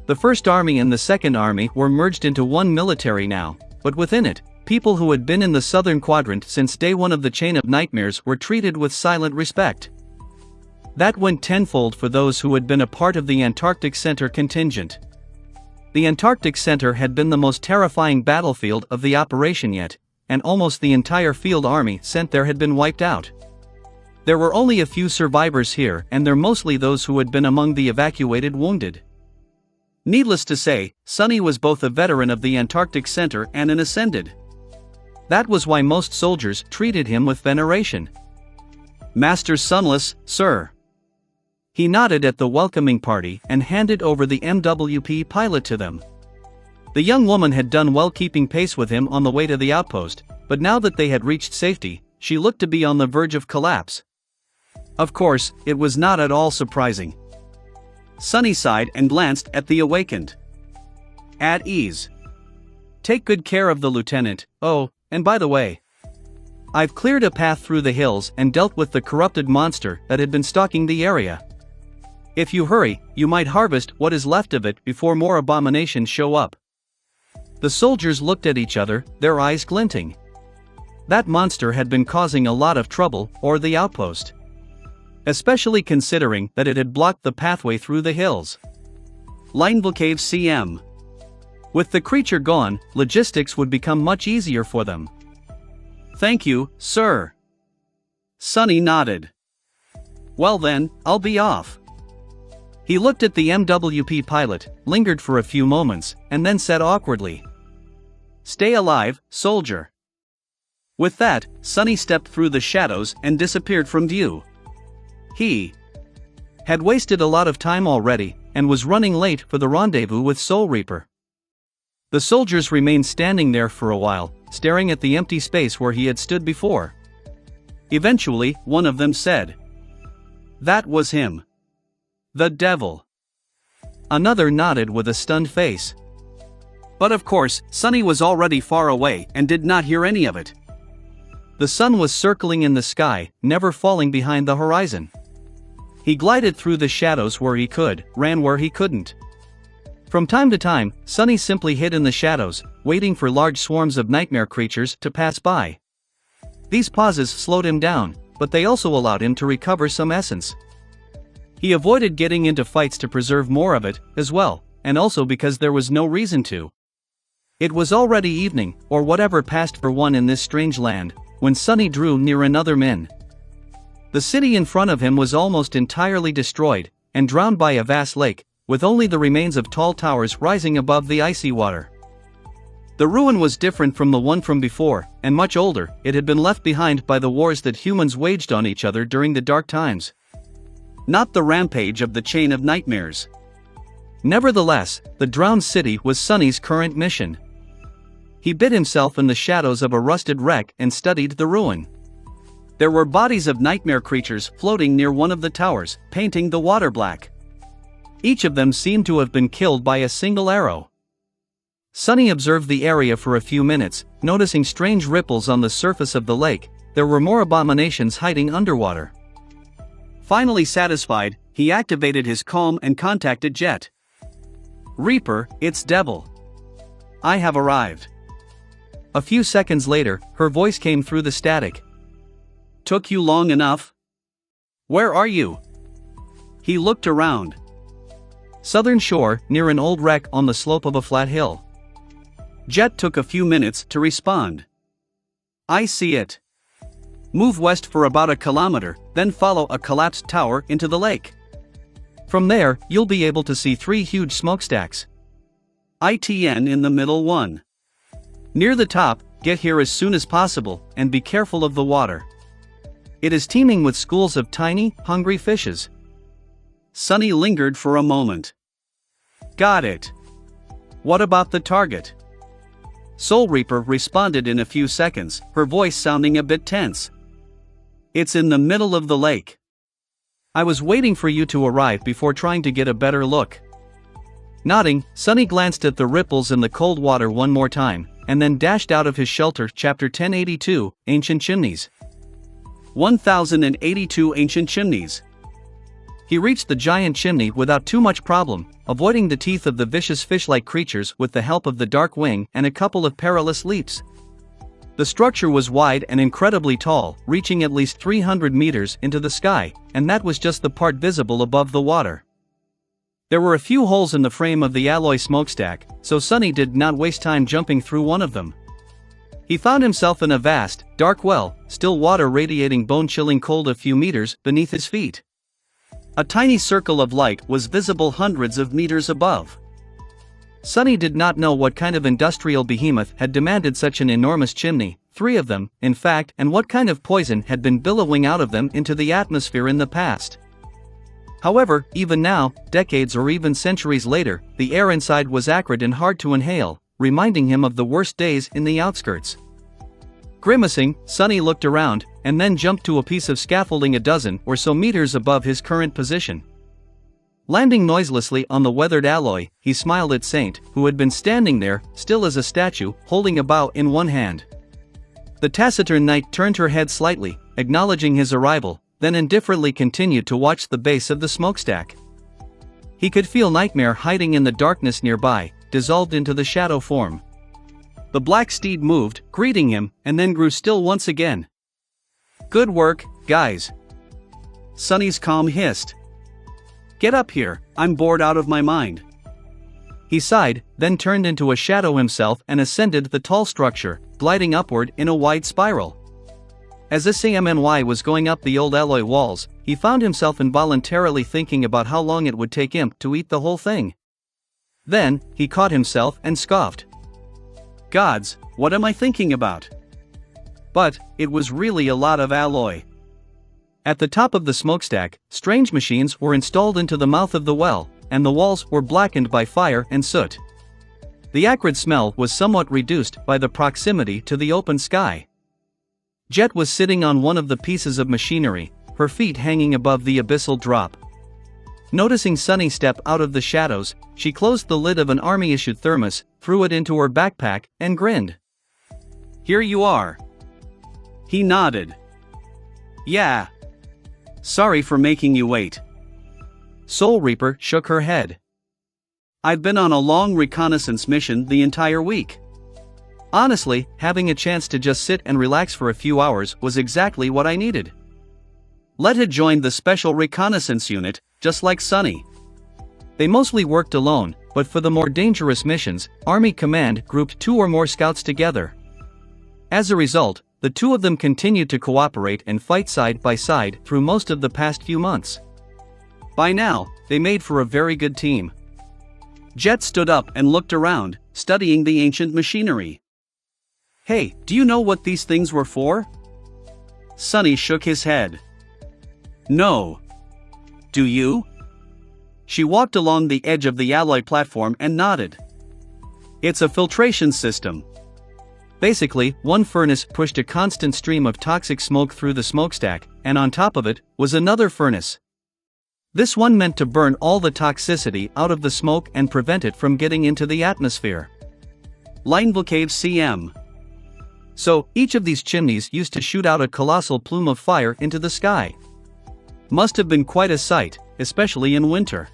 The First Army and the Second Army were merged into one military now, but within it, people who had been in the southern quadrant since day one of the chain of nightmares were treated with silent respect. That went tenfold for those who had been a part of the Antarctic Center contingent. The Antarctic Center had been the most terrifying battlefield of the operation yet, and almost the entire field army sent there had been wiped out. There were only a few survivors here, and they're mostly those who had been among the evacuated wounded. Needless to say, Sunny was both a veteran of the Antarctic Center and an ascended. That was why most soldiers treated him with veneration. Master Sunless, sir." He nodded at the welcoming party and handed over the MWP pilot to them. The young woman had done well keeping pace with him on the way to the outpost, but now that they had reached safety, she looked to be on the verge of collapse. Of course, it was not at all surprising. Sunny sighed and glanced at the awakened. "At ease. Take good care of the lieutenant. Oh, and by the way, I've cleared a path through the hills and dealt with the corrupted monster that had been stalking the area. If you hurry, you might harvest what is left of it before more abominations show up." The soldiers looked at each other, their eyes glinting. That monster had been causing a lot of trouble, or the outpost. Especially considering that it had blocked the pathway through the hills. Lineville Cave CM. With the creature gone, logistics would become much easier for them. "Thank you, sir." Sunny nodded. "Well then, I'll be off." He looked at the MWP pilot, lingered for a few moments, and then said awkwardly, "Stay alive, soldier." With that, Sunny stepped through the shadows and disappeared from view. He had wasted a lot of time already, and was running late for the rendezvous with Soul Reaper. The soldiers remained standing there for a while, staring at the empty space where he had stood before. Eventually, one of them said, "That was him. The devil." Another nodded with a stunned face. But of course, Sunny was already far away and did not hear any of it. The sun was circling in the sky, never falling behind the horizon. He glided through the shadows where he could, ran where he couldn't. From time to time, Sunny simply hid in the shadows, waiting for large swarms of nightmare creatures to pass by. These pauses slowed him down, but they also allowed him to recover some essence. He avoided getting into fights to preserve more of it, as well, and also because there was no reason to. It was already evening, or whatever passed for one in this strange land, when Sunny drew near another min. The city in front of him was almost entirely destroyed, and drowned by a vast lake, with only the remains of tall towers rising above the icy water. The ruin was different from the one from before, and much older. It had been left behind by the wars that humans waged on each other during the Dark Times. Not the rampage of the Chain of Nightmares. Nevertheless, the drowned city was Sunny's current mission. He bid himself in the shadows of a rusted wreck and studied the ruin. There were bodies of nightmare creatures floating near one of the towers, painting the water black. Each of them seemed to have been killed by a single arrow. Sunny observed the area for a few minutes, noticing strange ripples on the surface of the lake. There were more abominations hiding underwater. Finally satisfied, he activated his calm and contacted Jet. "Reaper, it's Devil. I have arrived." A few seconds later, her voice came through the static. "Took you long enough? Where are you?" He looked around. Southern shore, near an old wreck on the slope of a flat hill. Jet took a few minutes to respond. "I see it. Move west for about a kilometer, then follow a collapsed tower into the lake. From there, you'll be able to see 3 huge smokestacks. ITN in the middle one. Near the top, get here as soon as possible, and be careful of the water. It is teeming with schools of tiny, hungry fishes." Sunny lingered for a moment. "Got it. What about the target?" Soul Reaper responded in a few seconds, her voice sounding a bit tense. "It's in the middle of the lake. I was waiting for you to arrive before trying to get a better look." Nodding, Sunny glanced at the ripples in the cold water one more time, and then dashed out of his shelter. Chapter 1082, Ancient Chimneys. 1082 Ancient Chimneys. He reached the giant chimney without too much problem, avoiding the teeth of the vicious fish-like creatures with the help of the dark wing and a couple of perilous leaps. The structure was wide and incredibly tall, reaching at least 300 meters into the sky, and that was just the part visible above the water. There were a few holes in the frame of the alloy smokestack, so Sunny did not waste time jumping through one of them. He found himself in a vast, dark well, still water radiating bone-chilling cold a few meters beneath his feet. A tiny circle of light was visible hundreds of meters above. Sunny did not know what kind of industrial behemoth had demanded such an enormous chimney, 3 of them, in fact, and what kind of poison had been billowing out of them into the atmosphere in the past. However, even now, decades or even centuries later, the air inside was acrid and hard to inhale, reminding him of the worst days in the outskirts. Grimacing, Sonny looked around, and then jumped to a piece of scaffolding a dozen or so meters above his current position. Landing noiselessly on the weathered alloy, he smiled at Saint, who had been standing there, still as a statue, holding a bow in one hand. The taciturn knight turned her head slightly, acknowledging his arrival, then indifferently continued to watch the base of the smokestack. He could feel Nightmare hiding in the darkness nearby, dissolved into the shadow form. The black steed moved, greeting him, and then grew still once again. "Good work, guys," Sonny's calm hissed. "Get up here, I'm bored out of my mind." He sighed, then turned into a shadow himself and ascended the tall structure, gliding upward in a wide spiral. As SAMNY was going up the old alloy walls, he found himself involuntarily thinking about how long it would take him to eat the whole thing. Then, he caught himself and scoffed. "Gods, what am I thinking about?" But, it was really a lot of alloy. At the top of the smokestack, strange machines were installed into the mouth of the well, and the walls were blackened by fire and soot. The acrid smell was somewhat reduced by the proximity to the open sky. Jet was sitting on one of the pieces of machinery, her feet hanging above the abyssal drop. Noticing Sonny step out of the shadows, she closed the lid of an army-issued thermos, threw it into her backpack, and grinned. "Here you are." He nodded. "Yeah. Sorry for making you wait." Soul Reaper shook her head. "I've been on a long reconnaissance mission the entire week. Honestly, having a chance to just sit and relax for a few hours was exactly what I needed." Letta joined the Special Reconnaissance Unit, just like Sonny. They mostly worked alone, but for the more dangerous missions, Army Command grouped 2 or more scouts together. As a result, the 2 of them continued to cooperate and fight side by side through most of the past few months. By now, they made for a very good team. Jet stood up and looked around, studying the ancient machinery. "Hey, do you know what these things were for?" Sonny shook his head. "No. Do you?" She walked along the edge of the alloy platform and nodded. "It's a filtration system. Basically, one furnace pushed a constant stream of toxic smoke through the smokestack, and on top of it was another furnace. This one meant to burn all the toxicity out of the smoke and prevent it from getting into the atmosphere. Leinblocade CM. So, each of these chimneys used to shoot out a colossal plume of fire into the sky. Must have been quite a sight, especially in winter.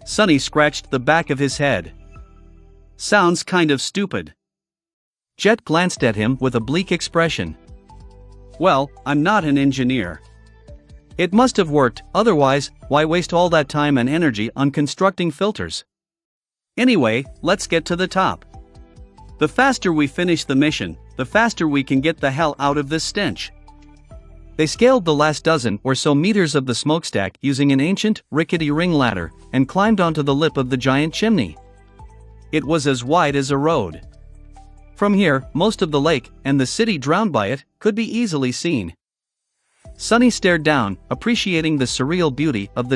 Sonny scratched the back of his head. Sounds kind of stupid. Jet glanced at him with a bleak expression. Well, I'm not an engineer. It must have worked, otherwise, why waste all that time and energy on constructing filters? Anyway, let's get to the top. The faster we finish the mission, the faster we can get the hell out of this stench. They scaled the last dozen or so meters of the smokestack using an ancient, rickety ring ladder, and climbed onto the lip of the giant chimney. It was as wide as a road. From here, most of the lake, and the city drowned by it, could be easily seen. Sonny stared down, appreciating the surreal beauty of the